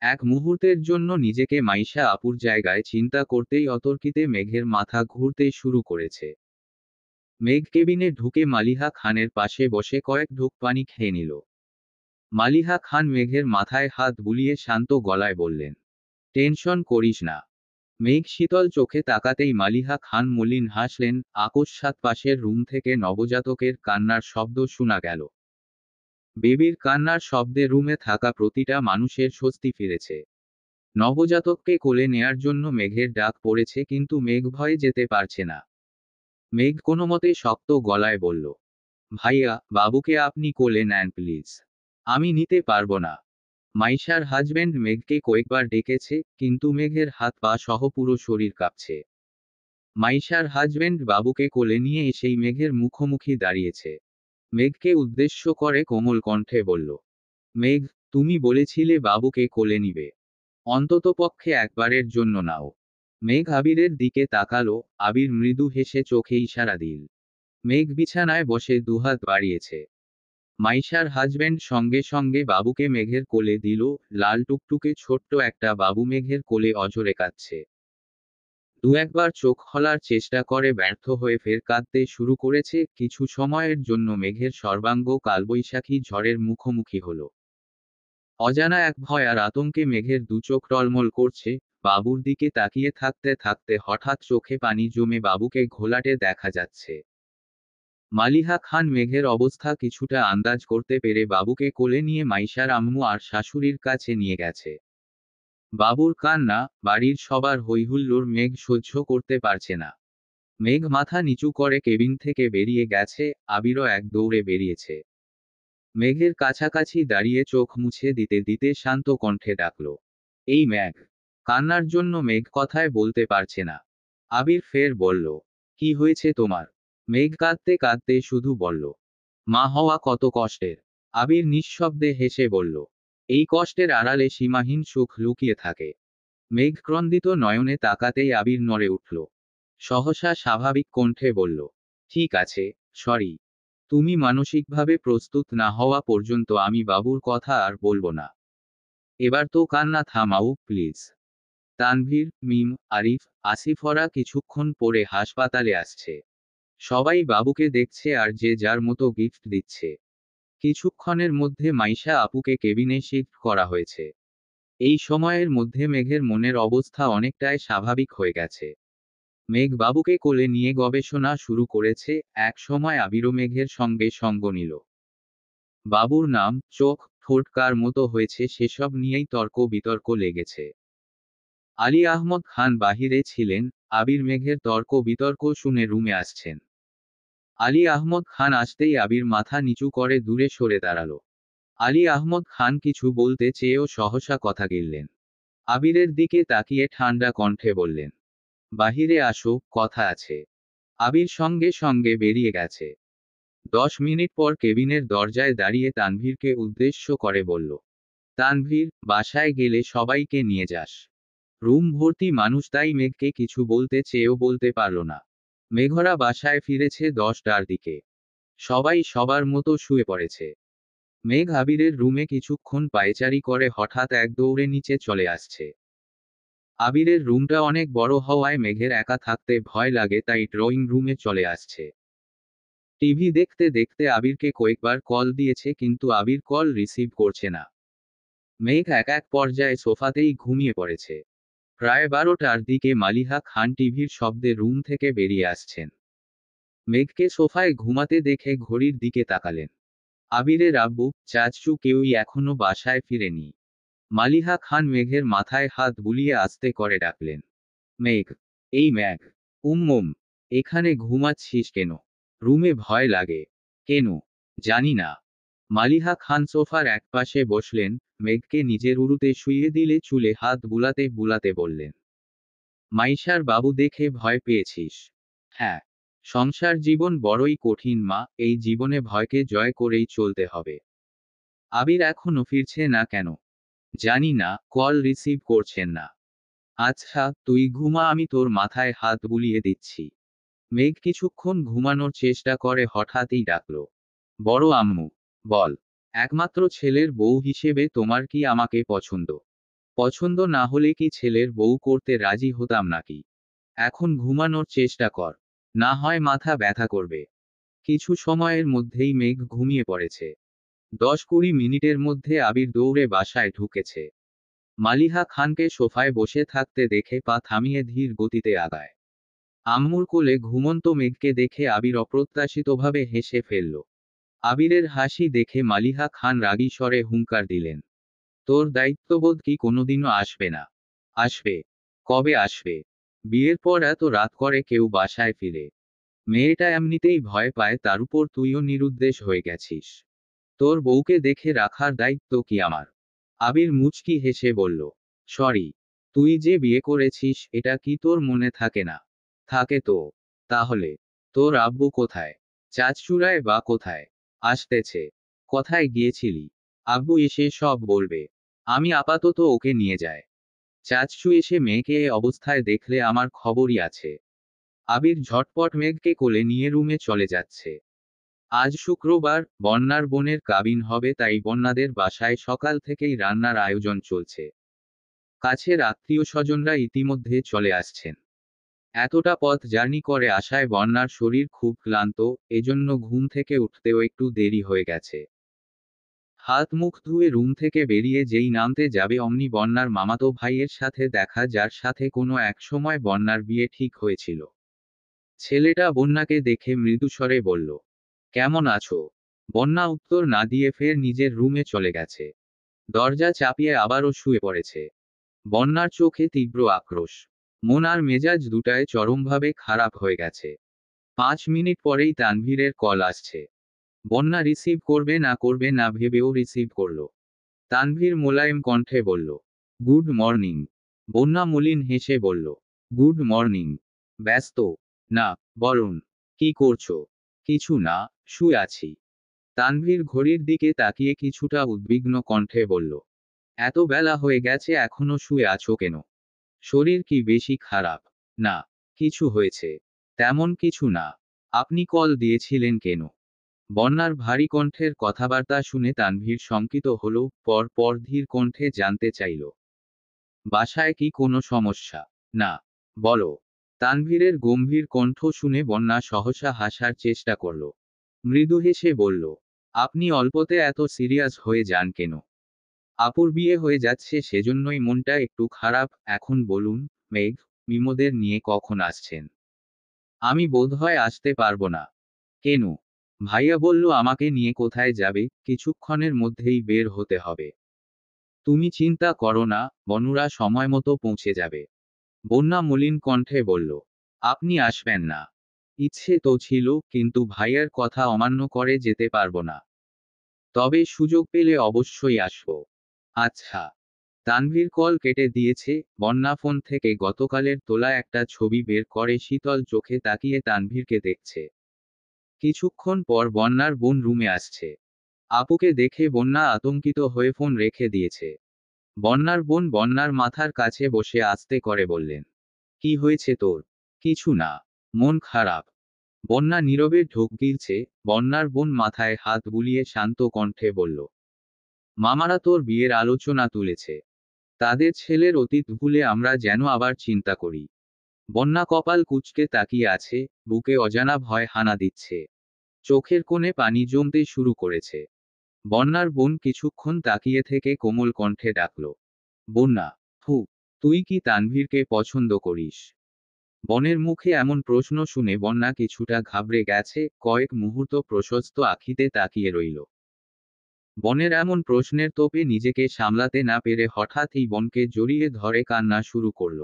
A: এক মুহূর্তের জন্য নিজেকে মাইশা আপুর জায়গায় চিন্তা করতেই অতর্কিতে মেঘের মাথা ঘুরতে শুরু করেছে। মেঘ কেবিনে ঢুকে মালিহা খানের পাশে বসে কয়েক ঢোক পানি খেয়ে নিল। মালিহা খান মেঘের মাথায় হাত বুলিয়ে শান্ত গলায় বললেন, টেনশন করিস না। মেঘ শীতল চোখে তাকাতেই মালিহা খান মলিন হাসলেন। আকস্মাৎ পাশের রুম থেকে নবজাতকের কান্নার শব্দ শোনা গেল। বেবির কান্নার শব্দে রুমে থাকা প্রতিটা মানুষের স্বস্তি ফিরেছে। নবজাতককে কোলে নেয়ার জন্য মেঘের ডাক পড়েছে কিন্তু মেঘ ভয়ে যেতে পারছে না। মেঘ কোনোমতে শক্ত গলায় বলল, ভাইয়া, বাবুকে আপনি কোলে নেন প্লিজ। আমি নিতে পারবো না। মাইশার হাজবেন্ড মেঘকে কয়েকবার ডেকেছে কিন্তু মেঘের হাত পা সহ পুরো শরীর কাঁপছে। মাইশার হাজবেন্ড বাবুকে কোলে নিয়ে এসেই মেঘের মুখোমুখি দাঁড়িয়েছে। মেঘকে উদ্দেশ্য করে কোমল কণ্ঠে বলল, মেঘ, তুমি বলেছিলে বাবুকে কোলে নিবে। অন্ততপক্ষে একবারের জন্য নাও। মেঘ আবিরের দিকে তাকালো। আবির মৃদু হেসে চোখে ইশারা দিল। মেঘ বিছানায় বসে দুহাত বাড়িয়েছে। মাইশার হাজবেন্ড সঙ্গে সঙ্গে বাবুকে মেঘের কোলে দিল। লাল টুকটুকে ছোট্ট একটা বাবু মেঘের কোলে অঝরে কাঁদছে। দু একবার চোখ খোলার চেষ্টা করে ব্যর্থ হয়ে ফের কাঁদতে শুরু করেছে। কিছু সময়ের জন্য মেঘের সর্বাঙ্গ কালবৈশাখী ঝড়ের মুখোমুখি হলো। অজানা এক ভয় আর আতঙ্কে মেঘের দুচোখ টলমল করছে। বাবুর দিকে তাকিয়ে থাকতে থাকতে হঠাৎ চোখে পানি জমে বাবুকে ঘোলাটে দেখা যাচ্ছে। মালিহা খান মেঘের অবস্থা কিছুটা আন্দাজ করতে পেরে বাবুকে কোলে নিয়ে মাইশার আম্মু আর শাশুড়ির কাছে নিয়ে গেছে। বাবুর কান্না, বাড়ির সবার হৈহুল্লোড় মেঘ সহ্য করতে পারছে না। মেঘ মাথা নিচু করে কেবিন থেকে বেরিয়ে গেছে। আবিরও এক দৌড়ে বেরিয়েছে। মেঘের কাছাকাছি দাঁড়িয়ে চোখ মুছে দিতে দিতে শান্ত কণ্ঠে ডাকল, এই মেঘ। কান্নার জন্য মেঘ কথায় বলতে পারছে না। আবির ফের বলল, কি হয়েছে তোমার? মেঘ কাঁদতে কাঁদতে শুধু বলল, মা হওয়া কত কষ্টের। আবির নিঃশব্দে হেসে বলল, এই কষ্টের আড়ালে সীমাহীন সুখ লুকিয়ে থাকে। মেঘ ক্রন্দিত নয়নে তাকাতেই আবির নড়ে উঠল। সহসা স্বাভাবিক কণ্ঠে বলল, ঠিক আছে, সরি। তুমি মানসিকভাবে প্রস্তুত না হওয়া পর্যন্ত আমি বাবুর কথা আর বলবো না। এবার তো কান্না থামাও প্লিজ। তানভীর, মিম, আরিফ, আসিফরা কিছুক্ষণ পরে হাসপাতালে আসছে। সবাই বাবুকে দেখছে আর যে যার মতো গিফট দিচ্ছে। কিছুক্ষণের মধ্যে মাইশা আপুকে কেবিনে শিফট করা হয়েছে। এই সময়ের মধ্যে মেঘের মনের অবস্থা অনেকটাই স্বাভাবিক হয়ে গেছে। মেঘ বাবুকে কোলে নিয়ে গবেষণা শুরু করেছে। এক সময় আবিরও মেঘের সঙ্গে সঙ্গ নিল। বাবুর নাম, চোখ, ঠোঁট কার মতো হয়েছে সেসব নিয়েই তর্ক বিতর্ক লেগেছে। আলী আহমদ খান বাহিরে ছিলেন। আবির মেঘের তর্ক বিতর্ক শুনে রুমে আসছেন। আলী আহমদ খান আসতেই আবির মাথা নিচু করে দূরে সরে দাঁড়াল। আলী আহমদ খান কিছু বলতে চেয়েও সহসা কথা গিললেন। আবিরের দিকে তাকিয়ে ঠান্ডা কণ্ঠে বললেন, বাহিরে আসো, কথা আছে। আবির সঙ্গে সঙ্গে বেরিয়ে গেছে। 10 মিনিট পর কেবিনের দরজায় দাঁড়িয়ে তানভীরকে উদ্দেশ্য করে বলল, তানভীর, বাসায় গেলে সবাইকে নিয়ে যাস। রুম ভর্তি মানুষ, তাই মেঘকে কিছু বলতে চেয়েও বলতে পারল না। মেঘরা বাসায় ফিরেছে 10টার দিকে। সবাই সবার মতো শুয়ে পড়েছে। মেঘ আবিরের রুমে কিছুক্ষণ পায়চারি করে হঠাৎ এক দৌড়ে নিচে চলে আসছে। আবিরের রুমটা অনেক বড় হওয়ায় মেঘের একা থাকতে ভয় লাগে, তাই ড্রয়িং রুমে চলে আসছে। টিভি দেখতে দেখতে আবিরকে কয়েকবার কল দিয়েছে, কিন্তু আবির কল রিসিভ করছে না। মেঘ এক পর্যায়ে সোফাতেই ঘুমিয়ে পড়েছে। প্রায় 12টার দিকে মালিহা খান টিভির শব্দে রুম থেকে বেরিয়ে আসছেন। মেঘকে সোফায় ঘুমাতে দেখে ঘড়ির দিকে তাকালেন। আবিরের আব্বু, চাচু কেউই এখনো বাসায় ফিরেনি। মালিহা খান মেঘের মাথায় হাত বুলিয়ে আস্তে করে ডাকলেন, মেঘ, এই মেঘ। উম্মুম, এখানে ঘুমাচ্ছিস কেন? রুমে ভয় লাগে। কেন? জানি না। মালিহা খান সোফার একপাশে বসলেন, মেঘকে নিজের উরুতে শুইয়ে দিলে চুলে হাত বুলাতে বুলাতে বললেন, মাইশার বাবু দেখে ভয় পেয়েছিস? হ্যাঁ। সংসার জীবন বড়ই কঠিন মা, এই জীবনে ভয়কে জয় করেই চলতে হবে। আবির এখনো ফিরছে না কেন? জানি না, কল রিসিভ করছেন না। আচ্ছা তুই ঘুমা, আমি তোর মাথায় হাত বুলিয়ে দিচ্ছি। মেঘ কিছুক্ষণ ঘুমানোর চেষ্টা করে হঠাৎই ডাকল, বড় আম্মু, বল, একমাত্র ছেলের বউ হিসেবে তোমার কি আমাকে পছন্দ? পছন্দ না হলে কি ছেলের বউ করতে রাজি হতাম নাকি? এখন ঘুমানোর চেষ্টা কর, না হয় মাথা ব্যথা করবে। কিছু সময়ের মধ্যেই মেঘ ঘুমিয়ে পড়েছে। 10-20 মিনিটের মধ্যে আবির দৌড়ে বাসায় ঢুকেছে। মালিহা খানকে সোফায় বসে থাকতে দেখে পা থামিয়ে ধীর গতিতে আগায়। আম্মুর কোলে ঘুমন্ত মেঘকে দেখে আবির অপ্রত্যাশিতভাবে হেসে ফেলল। আবিরের হাসি দেখে মালিহা খান রাগী স্বরে হুঙ্কার দিলেন, তোর দায়িত্ববোধ কি কোনোদিনও আসবে না? আসবে। কবে আসবে? বিয়ের পর এত রাত করে কেউ বাসায় ফিরে? মেয়েটা এমনিতেই ভয় পায়, তার উপর তুইও নিরুদ্দেশ হয়ে গেছিস। তোর বউকে দেখে রাখার দায়িত্ব কি আমার? আবির মুচকি হেসে বলল, সরি। তুই যে বিয়ে করেছিস এটা কি তোর মনে থাকে না? থাকে তো। তাহলে তোর আব্বু কোথায়? চাচুরায় বা কোথায়? আসতেছে। কোথায় গিয়েছিলি? আব্বু এসে সব বলবে। আমি আপাতত ওকে নিয়ে যায়। চাচু এসে মেয়েকে এ অবস্থায় দেখলে আমার খবরই আছে। আবির ঝটপট মেঘকে কোলে নিয়ে রুমে চলে যাচ্ছে। আজ শুক্রবার, বন্যার বোনের কাবিন হবে, তাই বন্যাদের বাসায় সকাল থেকেই রান্নার আয়োজন চলছে। কাছের আত্মীয় স্বজনরা ইতিমধ্যে চলে আসছেন। এতটা পথ জার্নি করে আসায় বন্যার শরীর খুব ক্লান্ত, এজন্য ঘুম থেকে উঠতেও একটু দেরি হয়ে গেছে। হাত মুখ ধুয়ে রুম থেকে বেরিয়ে যেই নামতে যাবে অমনি বন্যার মামাতো ভাইয়ের সাথে দেখা, যার সাথে কোনো এক সময় বন্যার বিয়ে ঠিক হয়েছিল। ছেলেটা বন্যাকে দেখে মৃদুস্বরে বলল, কেমন আছো? বন্যা উত্তর না দিয়ে ফের নিজের রুমে চলে গেছে। দরজা চাপিয়ে আবারও শুয়ে পড়েছে। বন্যার চোখে তীব্র আক্রোশ। মন আর মেজাজ দুটায় চরমভাবে খারাপ হয়ে গেছে। 5 মিনিট পরেই তানভীরের কল আসছে। বন্যা রিসিভ করবে না করবে না ভেবেও রিসিভ করল। তানভীর মোলায়েম কণ্ঠে বলল, গুড মর্নিং। বন্যা মলিন হেসে বলল, গুড মর্নিং। ব্যস্ত? না, বলুন। কি করছো? কিছু না, শুয়ে আছি। তানভীর ঘড়ির দিকে তাকিয়ে কিছুটা উদ্বিগ্ন কণ্ঠে বলল, এত বেলা হয়ে গেছে এখনো শুয়ে আছো কেন? শরীর কি বেশি খারাপ? না, কিছু হয়েছে? তেমন কিছু না। আপনি কল দিয়েছিলেন কেন? বন্যার ভারী কণ্ঠের কথাবার্তা শুনে তানভীর শঙ্কিত হল, পর ধীর কণ্ঠে জানতে চাইল, বাসায় কি কোনো সমস্যা? না। বলো। তানভীরের গম্ভীর কণ্ঠ শুনে বন্যা সহসা হাসার চেষ্টা করল। মৃদু হেসে বলল, আপনি অল্পতে এত সিরিয়াস হয়ে যান কেন? আপুর বিয়ে হয়ে যাচ্ছে সেজন্যই মনটা একটু খারাপ। এখন বলুন, মেঘ, মিমোদের নিয়ে কখন আসছেন? আমি বোধহয় আসতে পারবো না। কেন? ভাইয়া বলল আমাকে নিয়ে কোথায় যাবে, কিছুক্ষণের মধ্যেই বের হতে হবে। তুমি চিন্তা করো না, বনুরা সময়মতো পৌঁছে যাবে। বন্যা মলিন কণ্ঠে বলল, আপনি আসবেন না? ইচ্ছে তো ছিল, কিন্তু ভাইয়ার কথা অমান্য করে যেতে পারবো না। তবে সুযোগ পেলে অবশ্যই আসব। আচ্ছা। তানভীর কল কেটে দিয়েছে। বন্যা ফোন থেকে গতকালের তোলা একটা ছবি বের করে শীতল চোখে তাকিয়ে তানভীরকে দেখছে। কিছুক্ষণ পর বন্যার বোন রুমে আসছে। আপুকে দেখে বন্যা আতঙ্কিত হয়ে ফোন রেখে দিয়েছে। বন্যার বোন বন্যার মাথার কাছে বসে আস্তে করে বললেন, কি হয়েছে তোর? কিছু না, মন খারাপ। বন্যা নীরবে ঢোক গিলছে। বন্যার বোন মাথায় হাত বুলিয়ে শান্ত কণ্ঠে বলল, মামারা তোর বিয়ের আলোচনা তুলেছে। তাদের ছেলের অতীত ভুলে আমরা যেন আবার চিন্তা করি। বন্যা কপাল কুঁচকে তাকিয়ে আছে, বুকে অজানা ভয় হানা দিচ্ছে। চোখের কোণে পানি জমতে শুরু করেছে। বন্যার বোন কিছুক্ষণ তাকিয়ে থেকে কোমল কণ্ঠে ডাকল, বন্যা, হু, তুই কি তানভীরকে পছন্দ করিস? বনের মুখে এমন প্রশ্ন শুনে বন্যা কিছুটা ঘাবড়ে গেছে, কয়েক মুহূর্ত প্রশস্ত আখিতে তাকিয়ে রইল। বনের এমন প্রশ্নের তোপে নিজেকে সামলাতে না পেরে হঠাৎই বনকে জড়িয়ে ধরে কান্না শুরু করল।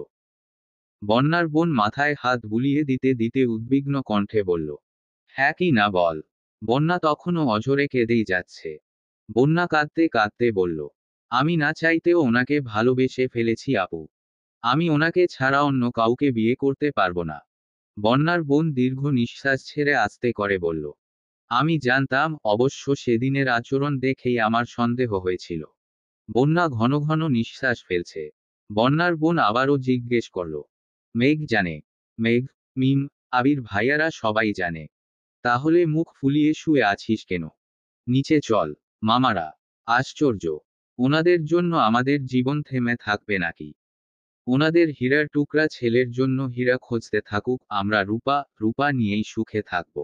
A: বন্যার বোন মাথায় হাত বুলিয়ে দিতে দিতে উদ্বিগ্ন কণ্ঠে বলল, হ্যাঁ কি না বল। বন্যা তখনও অঝরে কেঁদেই যাচ্ছে। বন্যা কাঁদতে কাঁদতে বলল, আমি না চাইতেও ওনাকে ভালোবেসে ফেলেছি আপু। আমি ওনাকে ছাড়া অন্য কাউকে বিয়ে করতে পারবো না। বন্যার বোন দীর্ঘ নিঃশ্বাস ছেড়ে আস্তে করে বলল, আমি জানতাম, অবশ্য সেদিনের আচরণ দেখেই আমার সন্দেহ হয়েছিল। বন্যা ঘন ঘন নিঃশ্বাস ফেলছে। বন্যার বোন আবারও জিজ্ঞেস করল, মেঘ জানে? মেঘ, মিম, আবির ভাইয়ারা সবাই জানে? তাহলে মুখ ফুলিয়ে শুয়ে আছিস কেন? নিচে চল। মামারা, আশ্চর্য, ওনাদের জন্য আমাদের জীবন থেমে থাকবে নাকি? ওনাদের হীরার টুকরা ছেলের জন্য হীরা খুঁজতে থাকুক, আমরা রূপা রূপা নিয়েই সুখে থাকব।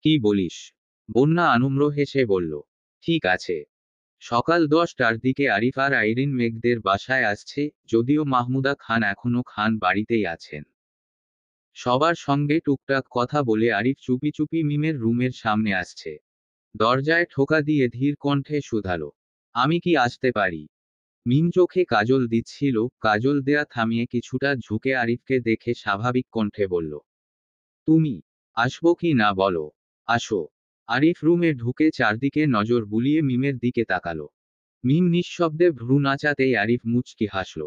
A: কি বলিস? বন্যা আনুম্র হেসে বলল, ঠিক আছে। সকাল 10টার দিকে আরিফ আর আইরিন মেঘদের বাসায় আসছে, যদিও মাহমুদা খান এখনো খান বাড়িতেই আছেন। সবার সঙ্গে টুকটাক কথা বলে আরিফ চুপি চুপি মিমের রুমের সামনে আসছে। দরজায় ঠোকা দিয়ে ধীর কণ্ঠে শুধালো, আমি কি আসতে পারি? মিম চোখে কাজল দিচ্ছিল, কাজল দেয়া থামিয়ে কিছুটা ঝুঁকে আরিফকে দেখে স্বাভাবিক কণ্ঠে বলল, তুমি আসবো কি না বলো? আসো। আরিফ রুমে ঢুকে চারদিকে নজর বুলিয়ে মিমের দিকে তাকালো। মিম নিঃশব্দে ভ্রু নাচাতেই আরিফ মুচকি হাসল।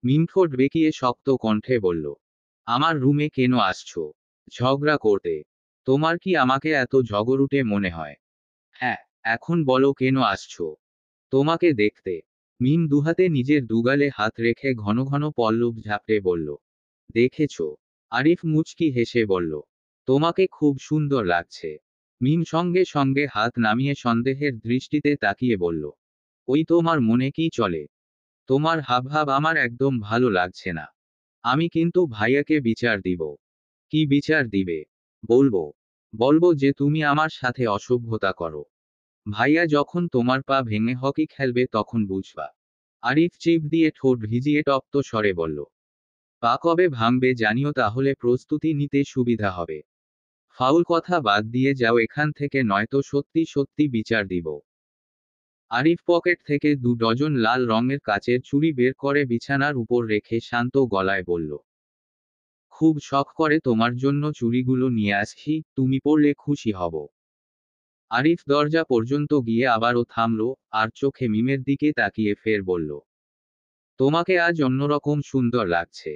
A: মিম ঠোঁট বেঁকিয়ে শক্ত কণ্ঠে বলল, আমার রুমে কেন আসছো? ঝগড়া করতে? তোমার কি আমাকে এত ঝগড়ুটে মনে হয়? হ্যাঁ, এখন বলো কেন আসছো? তোমাকে দেখতে। মিম দুহাতে নিজের দুগালে হাত রেখে ঘন ঘন পল্লব ঝাপটে বলল, দেখেছো? আরিফ মুচকি হেসে বলল, তোমাকে খুব সুন্দর লাগছে। মিম সঙ্গে সঙ্গে হাত নামিয়ে সন্দেহের দৃষ্টিতে তাকিয়ে বলল, ওই তোমার মনে কি চলে? তোমার হাবভাব আমার একদম ভালো লাগছে না। আমি কিন্তু ভাইয়াকে বিচার দিব। কি বিচার দিবে? বলবো। বলবো যে তুমি আমার সাথে অসভ্যতা করো। ভাইয়া যখন তোমার পা ভেঙে হকি খেলবে তখন বুঝবা। আরিফ চিপ দিয়ে ঠোঁট ভিজিয়ে তপ্ত স্বরে বলল, পা কবে ভাঙবে জানিও, তাহলে প্রস্তুতি নিতে সুবিধা হবে। ফাউল কথা বাদ দিয়ে যাও এখান থেকে, নয়তো সত্যি সত্যি বিচার দিব। আরিফ পকেট থেকে 2 ডজন লাল রঙের কাচের চুড়ি বের করে বিছানার উপর রেখে শান্ত গলায় বলল, খুব শখ করে তোমার জন্য চুড়িগুলো নিয়ে আসছি, তুমি পরলে খুশি হব। আরিফ দরজা পর্যন্ত গিয়ে আবারও থামল, আর চোখে মিমের দিকে তাকিয়ে ফের বলল, তোমাকে আজ অন্যরকম সুন্দর লাগছে।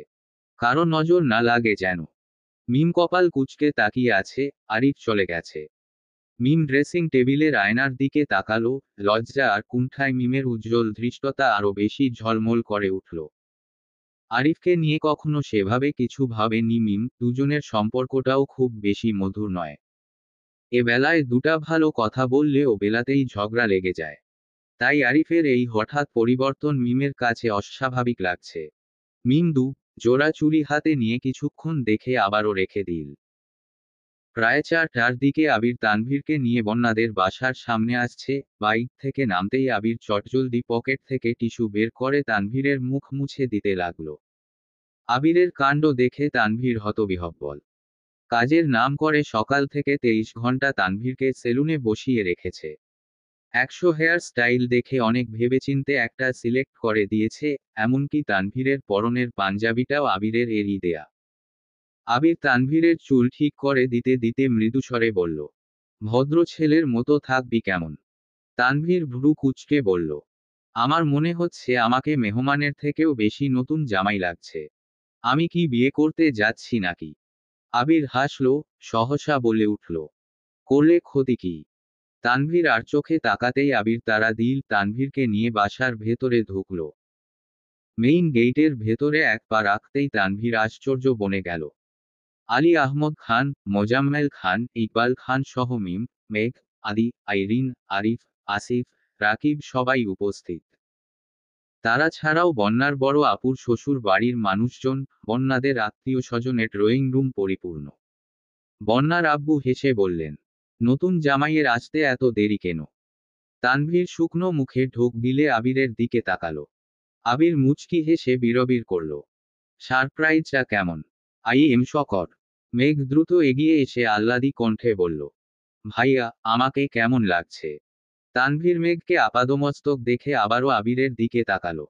A: কারো নজর না লাগে যেন। মিম কপাল কুঁচকে তাকিয়ে আছে। আরিফ চলে গেছে। মিম ড্রেসিং টেবিলের আয়নার দিকে তাকালো, লজ্জা আর কুণ্ঠায় মিমের উজ্জ্বল ধৃষ্টতা আরো বেশি ঝলমল করে উঠল। আরিফকে নিয়ে কখনো সেভাবে কিছু ভাবেনি মিম, দুজনের সম্পর্কটাও খুব বেশি মধুর নয়। এ বেলায় দুটা ভালো কথা বললে ও বেলাতেই ঝগড়া লেগে যায়। তাই আরিফের এই হঠাৎ পরিবর্তন মিমের কাছে অস্বাভাবিক লাগছে। মিম জোড়া চুড়ি হাতে নিয়ে কিছুক্ষণ দেখে আবারও রেখে দিল। প্রায় 4টার দিকে আবির তানভীরকে নিয়ে বন্যাদের বাসার সামনে আসছে। বাইক থেকে নামতেই আবির চটজলদি পকেট থেকে টিস্যু বের করে তানভীরের মুখ মুছে দিতে লাগলো। আবিরের কাণ্ড দেখে তানভীর হতবিহ্বল। কাজের নাম করে সকাল থেকে 23 ঘন্টা তানভীরকে সেলুনে বসিয়ে রেখেছে। 100 হেয়ার স্টাইল দেখে অনেক ভেবেচিন্তে একটা সিলেক্ট করে দিয়েছে, এমনকি তানভীরের পরনের পাঞ্জাবিটাও আবিরের এরই দেয়া। আবির তানভীরের চুল ঠিক করে দিতে দিতে মৃদুস্বরে বলল, ভদ্র ছেলের মতো থাকবি কেমন? তানভীর ভ্রু কুঁচকে বলল, আমার মনে হচ্ছে আমাকে মেহমানের থেকেও বেশি নতুন জামাই লাগছে। আমি কি বিয়ে করতে যাচ্ছি নাকি? আবির হাসল, সহসা বলে উঠল, করলে ক্ষতি কি? তানভীর আর চোখে তাকাতেই আবির তারা দিল তানভীরকে নিয়ে বাসার ভেতরে ঢুকল। মেইন গেইটের ভেতরে এক পা রাখতেই তানভীর আশ্চর্য বনে গেল। আলী আহমদ খান, মোজাম্মেল খান, ইকবাল খান সহ মিম, মেঘ, আদি, আইরিন, আরিফ, আসিফ, রাকিব সবাই উপস্থিত। তারা ছাড়াও বন্যার বড় আপুর শ্বশুর বাড়ির মানুষজন, বন্যাদের আত্মীয় স্বজনের ড্রয়িং রুম পরিপূর্ণ। বন্যার আব্বু হেসে বললেন, নতুন জামাইয়ের আসতে এত দেরি কেন? তানভীর শুকনো মুখে ঢোক গিলে আবিরের দিকে তাকালো। আবির মুচকি হেসে বিড়বিড় করল, সারপ্রাইজটা কেমন? আই এম শকর। মেঘ দ্রুত এগিয়ে এসে আহ্লাদি কণ্ঠে বলল, ভাইয়া, আমাকে কেমন লাগছে? তানভীর মেঘকে আপাদমস্তক দেখে আবারও আবিরের দিকে তাকালো।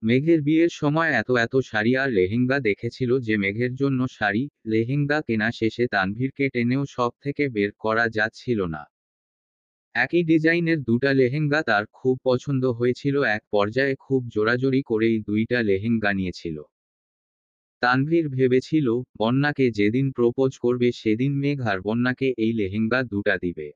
A: মেঘের বিয়ের সময় এত শাড়ি আর লেহেঙ্গা দেখেছিল যে মেঘের জন্য শাড়ি, লেহেঙ্গা কেনা শেষে তানভীরকে টেনেও সব থেকে বের করা যাচ্ছিল না। একই ডিজাইনের দুটা লেহেঙ্গা তার খুব পছন্দ হয়েছিল, এক পর্যায়ে খুব জোরাজোরি করেই দুইটা লেহেঙ্গা নিয়েছিল। তানভীর ভেবেছিল, বন্যাকে যেদিন প্রপোজ করবে সেদিন মেঘ আর বন্যাকে এই লেহেঙ্গা দুটা দিবে।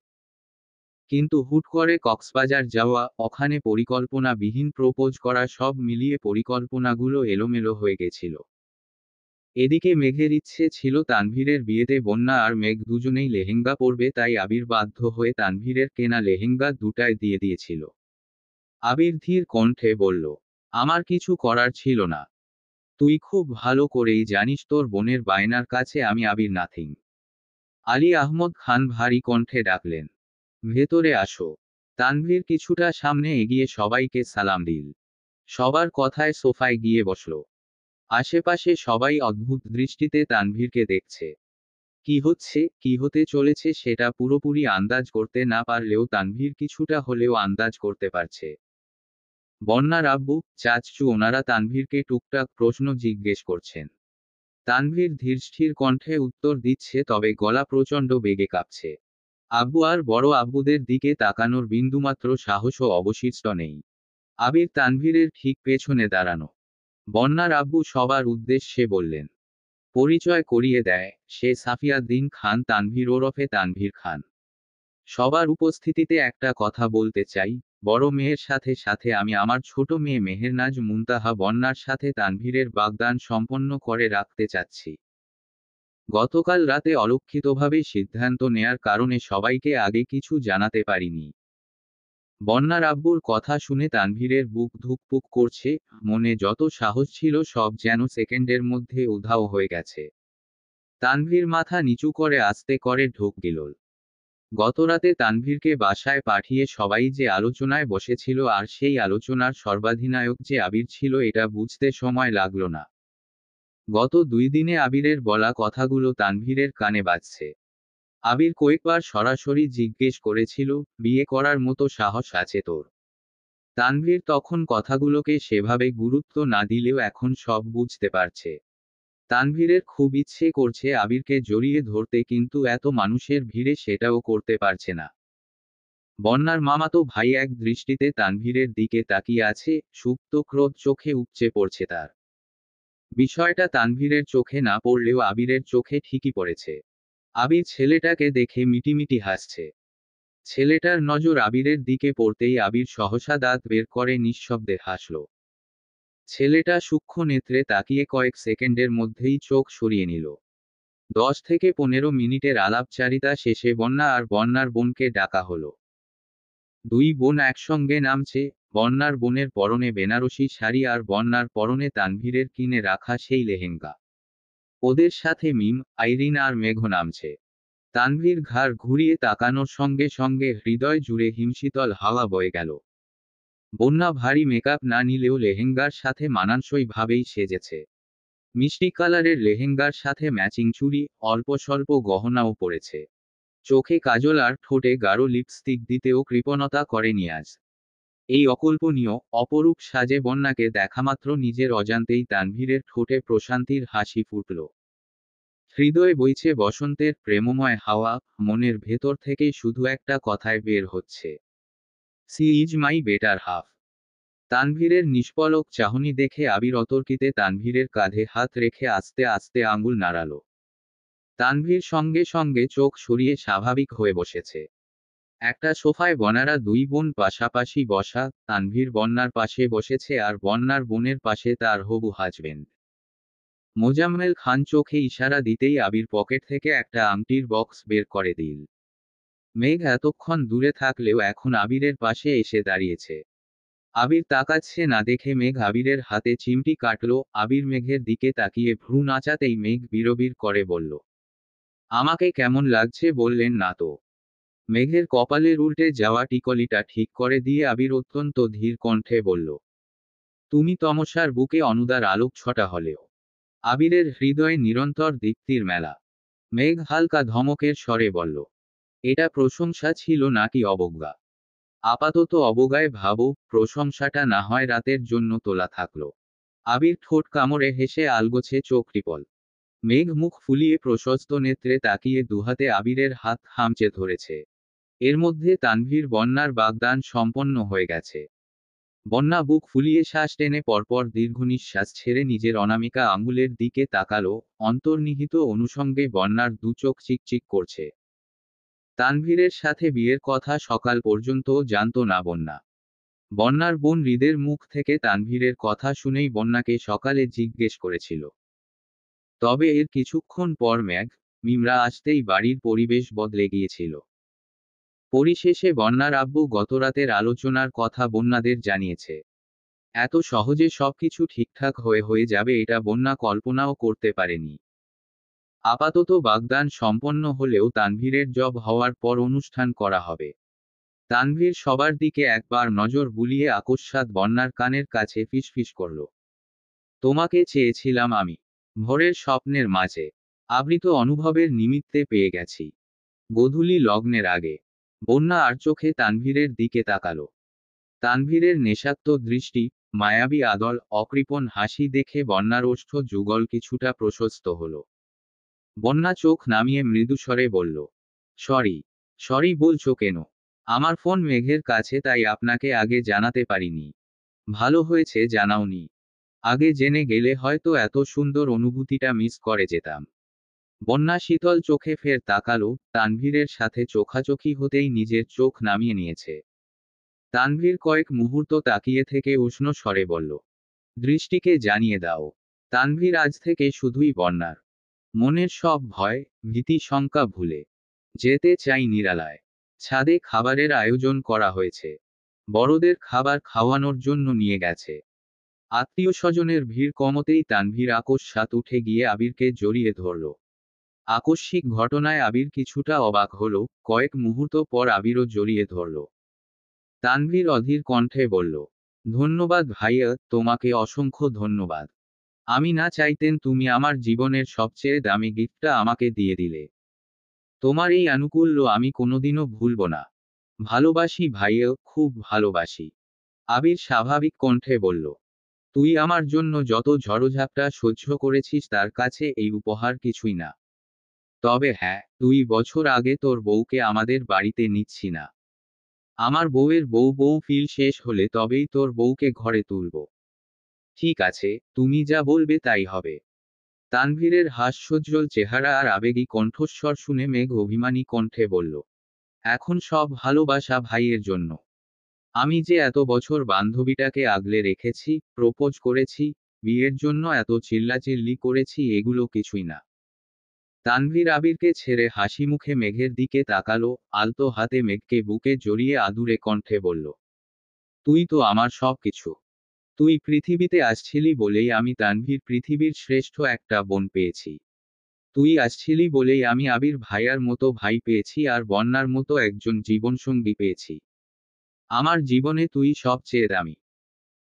A: কিন্তু হুট করে কক্সবাজার যাওয়া, ওখানে পরিকল্পনাবিহীন প্রপোজ করা, সব মিলিয়ে পরিকল্পনাগুলো এলোমেলো হয়ে গেছিল। এদিকে মেঘের ইচ্ছে ছিল তানভীরের বিয়েতে বন্যা আর মেঘ দুজনেই লেহেঙ্গা পরবে, তাই আবির বাধ্য হয়ে তানভীরের কেনা লেহেঙ্গা দুটায় দিয়ে দিয়েছিল। আবির ধীর কণ্ঠে বলল, আমার কিছু করার ছিল না। তুই খুব ভালো করেই জানিস তোর বোনের বায়নার কাছে আমি আবির নাথিং। আলী আহমদ খান ভারী কণ্ঠে ডাকলেন, ভেতরে আসো। তানভীর কিছুটা সামনে এগিয়ে সবাইকে সালাম দিল। সবার কথায় সোফায় গিয়ে বসল। আশেপাশে সবাই অদ্ভুত দৃষ্টিতে তানভীরকে দেখছে। কি হচ্ছে, কি হতে চলেছে সেটা পুরোপুরি আন্দাজ করতে না পারলেও তানভীর কিছুটা হলেও আন্দাজ করতে পারছে। বন্যার আব্বু, চাচু ওনারা তানভীরকে টুকটাক প্রশ্ন জিজ্ঞেস করছেন। তানভীর ধীরস্থির কণ্ঠে উত্তর দিচ্ছে, তবে গলা প্রচণ্ড বেগে কাঁপছে। আব্বু আর বড় আব্বুদের দিকে তাকানোর বিন্দুমাত্র সাহসও অবশিষ্ট নেই। আবির তানভীরের ঠিক পেছনে দাঁড়ানো। বন্যার আব্বু সবার উদ্দেশ্যে বললেন, পরিচয় করিয়ে দেয়, সে সাফিয়াদ্দিন খান তানভীর ওরফে তানভীর খান। সবার উপস্থিতিতে একটা কথা বলতে চাই, বড় মেয়ের সাথে সাথে আমি আমার ছোট মেয়ে মেহেরনাজ মুনতাহা বন্যার সাথে তানভীরের বাগদান সম্পন্ন করে রাখতে চাচ্ছি। গতকাল রাতে অলক্ষিতভাবে সিদ্ধান্ত নেয়ার কারণে সবাইকে আগে কিছু জানাতে পারিনি। বন্যার আব্বুর কথা শুনে তানভীরের বুক ধুকপুক করছে, মনে যত সাহস ছিল সব যেন সেকেন্ডের মধ্যে উধাও হয়ে গেছে। তানভীর মাথা নিচু করে আস্তে করে ঢোক গিলল। গতরাতে তানভীরকে বাসায় পাঠিয়ে সবাই যে আলোচনায় বসেছিল আর সেই আলোচনার সর্বাধিনায়ক যে আবির ছিল এটা বুঝতে সময় লাগল না। গত 2 দিনে আবিরের বলা কথাগুলো তানভীরের কানে বাজছে। আবির কয়েকবার সরাসরি জিজ্ঞেস করেছিল, বিয়ে করার মতো সাহস আছে তোর? তানভীর তখন কথাগুলোকে সেভাবে গুরুত্ব না দিলেও এখন সব বুঝতে পারছে। তানভীরের খুব ইচ্ছে করছে আবিরকে জড়িয়ে ধরতে, কিন্তু এত মানুষের ভিড়ে সেটাও করতে পারছে না। বন্যার মামাতো ভাই এক দৃষ্টিতে তানভীরের দিকে তাকিয়ে আছে, সুপ্ত ক্রোধ চোখে উপচে পড়ছে তার। বিষয়টা তানভীরের চোখে না পড়লেও আবিরের চোখে ঠিকই পড়েছে। আবির ছেলেটাকে দেখে মিটিমিটি হাসছে। ছেলেটার নজর আবিরের দিকে পড়তেই আবির সহসা দাঁত বের করে নিঃশব্দে হাসল। ছেলেটা সূক্ষ্ম নেত্রে তাকিয়ে কয়েক সেকেন্ডের মধ্যেই চোখ সরিয়ে নিল। 10 থেকে 15 মিনিটের আলাপচারিতা শেষে বন্যা আর বন্যার বোনকে ডাকা হলো। দুই বোন একসঙ্গে নামছে, বন্যার বোনের পরনে বেনারসি শাড়ি আর বন্যার পরনে তানভীরের কিনে রাখা সেই লেহেঙ্গা। ওদের সাথে মিম, আইরিন আর মেঘ নামছে। তানভীর ঘাড় ঘুরিয়ে তাকানোর সঙ্গে সঙ্গে হৃদয় জুড়ে হিমশীতল হাওয়া বয়ে গেল। বন্যা ভারী মেকআপ না নিলেও লেহেঙ্গার সাথে মানানসই ভাবেই সেজেছে। মিষ্টি কালারের লেহেঙ্গার সাথে ম্যাচিং চুড়ি, অল্প স্বল্প গহনাও পরেছে। চোখে কাজল আর ঠোঁটে গাঢ় লিপস্টিক দিতেও কৃপণতা করেনি আজ। এই অকল্পনীয়, অপরূপ সাজে বন্যাকে দেখামাত্র নিজের অজান্তেই তানভীরের ঠোঁটে প্রশান্তির হাসি ফুটল। হৃদয়ে বইছে বসন্তের প্রেমময় হাওয়া, মনের ভেতর থেকেই শুধু একটা কথায় বের হচ্ছে, she is my better half. তানভীরের নিষ্পলক চাহনি দেখে আবির অতর্কিতে তানভীরের কাঁধে হাত রেখে আস্তে আস্তে আঙুল নাড়াল। তানভীর সঙ্গে সঙ্গে চোখ সরিয়ে স্বাভাবিক হয়ে বসেছে। একটা সোফায় বনারা দুই বোন পাশাপাশি বসা, তানভীর বন্যার পাশে বসেছে আর বন্যার বোনের পাশে তার হবু হাজবেন্ড। মোজাম্মেল খান চোখে ইশারা দিতেই আবির পকেট থেকে একটা আংটির বক্স বের করে দিল। মেঘ এতক্ষণ দূরে থাকলেও এখন আবিরের পাশে এসে দাঁড়িয়েছে। আবির তাকাচ্ছে না দেখে মেঘ আবিরের হাতে চিমটি কাটল। আবির মেঘের দিকে তাকিয়ে ভ্রু নাচাতেই মেঘ বিড়বিড় করে বলল, আমাকে কেমন লাগছে বললেন না তো। মেঘের কপালের উল্টে যাওয়া টিকলিটা ঠিক করে দিয়ে আবির অত্যন্ত ধীর কণ্ঠে বলল, তুমি তমসার বুকে অনুদার আলোক ছটা হলেও। আবিরের হৃদয়ে নিরন্তর দীপ্তির মেলা। মেঘ হালকা ধমকের স্বরে বলল, এটা প্রশংসা ছিল নাকি অবজ্ঞা? আপাতত অবজ্ঞায় ভাবো, প্রশংসাটা না হয় রাতের জন্য তোলা থাকলো। আবির ঠোঁট কামড়ে হেসে আলগোছে চোখ টিপল। মেঘ মুখ ফুলিয়ে প্রশস্ত নেত্রে তাকিয়ে দুহাতে আবিরের হাত খামচে ধরেছে। এর মধ্যে তানভীর বন্যার বাগদান সম্পন্ন হয়ে গেছে। বন্যা বুক ফুলিয়ে শ্বাস টেনে পরপর দীর্ঘ নিঃশ্বাস ছেড়ে নিজের অনামিকা আঙুলের দিকে তাকালো। অন্তর্নিহিত অনুষঙ্গে বন্যার দু চোখ চিকচিক করছে। তানভীরের সাথে বিয়ের কথা সকাল পর্যন্তও জানতো না বন্যা। বন্যার বোন হৃদের মুখ থেকে তানভীরের কথা শুনেই বন্যাকে সকালে জিজ্ঞেস করেছিল। তবে এর কিছুক্ষণ পর মেঘ মিমরা আসতেই বাড়ির পরিবেশ বদলে গিয়েছিল। পরিশেষে বন্যার আব্বু গতরাতের আলোচনার কথা বন্যাদের জানিয়েছে। এত সহজে সবকিছু ঠিকঠাক হয়ে যাবে এটা বন্যা কল্পনাও করতে পারেনি। আপাতত বাগদান সম্পন্ন হলেও তানভীরের জব হওয়ার পর অনুষ্ঠান করা হবে। তানভীর সবার দিকে একবার নজর বুলিয়ে আকস্মাৎ বন্যার কানের কাছে ফিসফিস করল, তোমাকে চেয়েছিলাম আমি। ভোরের স্বপ্নের মাঝে আবৃত অনুভবের নিমিত্তে পেয়ে গেছি। গোধূলি লগ্নের আগে বন্যা আর চোখে তানভীরের দিকে তাকালো। তানভীরের নেশাক্ত দৃষ্টি, মায়াবী আদল, অকৃপণ হাসি দেখে বন্যার ওষ্ঠ যুগল কিছুটা প্রশস্ত হল। বন্যা চোখ নামিয়ে মৃদুস্বরে বলল, সরি। সরি বলছো কেন? আমার ফোন মেঘের কাছে, তাই আপনাকে আগে জানাতে পারিনি। ভালো হয়েছে জানাওনি। আগে জেনে গেলে হয়তো এত সুন্দর অনুভূতিটা মিস করে যেতাম। বন্যা শীতল চোখে ফের তাকালো। তানভীরের সাথে চোখাচোখি হতেই নিজের চোখ নামিয়ে নিয়েছে। তানভীর কয়েক মুহূর্ত তাকিয়ে থেকে উষ্ণ স্বরে বলল, দৃষ্টিকে জানিয়ে দাও। তানভীর আজ থেকে শুধুই বন্যার। মনের সব ভয়, ভীতি, শঙ্কা ভুলে যেতে চাই নিরালায়। ছাদে খাবারের আয়োজন করা হয়েছে। বড়দের খাবার খাওয়ানোর জন্য নিয়ে গেছে। আত্মীয় স্বজনের ভিড় কমতেই তানভীর আকস্মাৎ উঠে গিয়ে আবিরকে জড়িয়ে ধরল। আকস্মিক ঘটনায় আবির কিছুটা অবাক হল। কয়েক মুহূর্ত পর আবিরও জড়িয়ে ধরল। তানভীর অধীর কণ্ঠে বলল, ধন্যবাদ ভাইয়া, তোমাকে অসংখ্য ধন্যবাদ। আমি না চাইতেন তুমি আমার জীবনের সবচেয়ে দামি গিফটটা আমাকে দিয়ে দিলে। তোমার এই আনুকূল্য আমি কোনোদিনও ভুলব না। ভালোবাসি ভাইয়া, খুব ভালোবাসি। আবির স্বাভাবিক কণ্ঠে বলল, তুই আমার জন্য যত ঝড়োঝাপটা সহ্য করেছিস তার কাছে এই উপহার কিছুই না। তবে হ্যাঁ, 2 বছর আগে তোর বউকে আমাদের বাড়িতে নিচ্ছি না। আমার বউয়ের বউ ফিল শেষ হলে তবেই তোর বউকে ঘরে তুলব। ঠিক আছে, তুমি যা বলবে তাই হবে। তানভীরের হাস্যোজ্জ্বল চেহারা আর আবেগী কণ্ঠস্বর শুনে মেঘ অভিমানী কণ্ঠে বলল, এখন সব ভালোবাসা ভাইয়ের জন্য। আমি যে এত বছর বান্ধবীটাকে আগলে রেখেছি, প্রপোজ করেছি, বিয়ের জন্য এত চিল্লাচিল্লি করেছি, এগুলো কিছুই না। তানভীর আবিরকে ছেড়ে হাসি মুখে মেঘের দিকে তাকালো। আলতো হাতে মেঘকে বুকে জড়িয়ে আদুরে কণ্ঠে বলল, তুই তো আমার সব কিছু। তুই পৃথিবীতে আসছিলি বলেই আমি তানভীর পৃথিবীর শ্রেষ্ঠ একটা বোন পেয়েছি। তুই আসছিলি বলেই আমি আবির ভাইয়ার মতো ভাই পেয়েছি আর বন্যার মতো একজন জীবনসঙ্গী পেয়েছি। আমার জীবনে তুই সবচেয়ে দামি।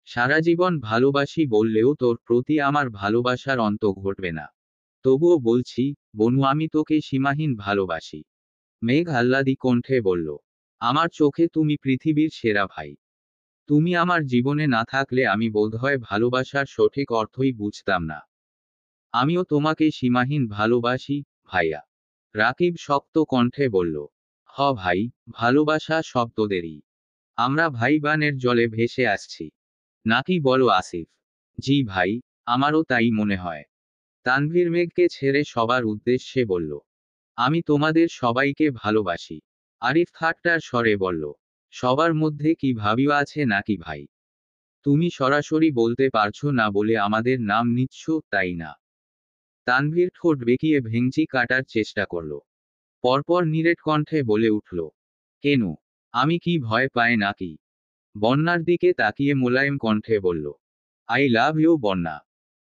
A: সারা জীবন ভালোবাসি বললেও তোর প্রতি আমার ভালোবাসার অন্ত ঘটবে না। তবুও বলছি, বনু, আমি তোকে সীমাহীন ভালোবাসি। মেঘ আহ্লাদী কণ্ঠে বলল, আমার চোখে তুমি পৃথিবীর সেরা ভাই। তুমি আমার জীবনে না থাকলে আমি বোধহয় ভালোবাসার সঠিক অর্থই বুঝতাম না। আমিও তোমাকে সীমাহীন ভালোবাসি, ভাইয়া। রাকিব শক্ত কণ্ঠে বলল, হ ভাই, ভালোবাসা সব তোদেরই। আমরা ভাইবানের জলে ভেসে আসছি। নাকি বলো আসিফ? জি ভাই, আমারও তাই মনে হয়। তানভীর মেঘকে ছেড়ে সবার উদ্দেশ্যে বলল, আমি তোমাদের সবাইকে ভালোবাসি। আরিফ ঠাট্টার স্বরে বলল, সবার মধ্যে কি ভাবিও আছে নাকি ভাই? তুমি সরাসরি বলতে পারছো না বলে আমাদের নাম নিচ্ছ, তাই না? তানভীর ঠোঁট বেঁকিয়ে ভেঙচি কাটার চেষ্টা করল। পরপর নিরেট কণ্ঠে বলে উঠল, কেন? আমি কি ভয় পাই নাকি? বন্যার দিকে তাকিয়ে মোলায়েম কণ্ঠে বলল, আই লাভ ইউ বন্যা।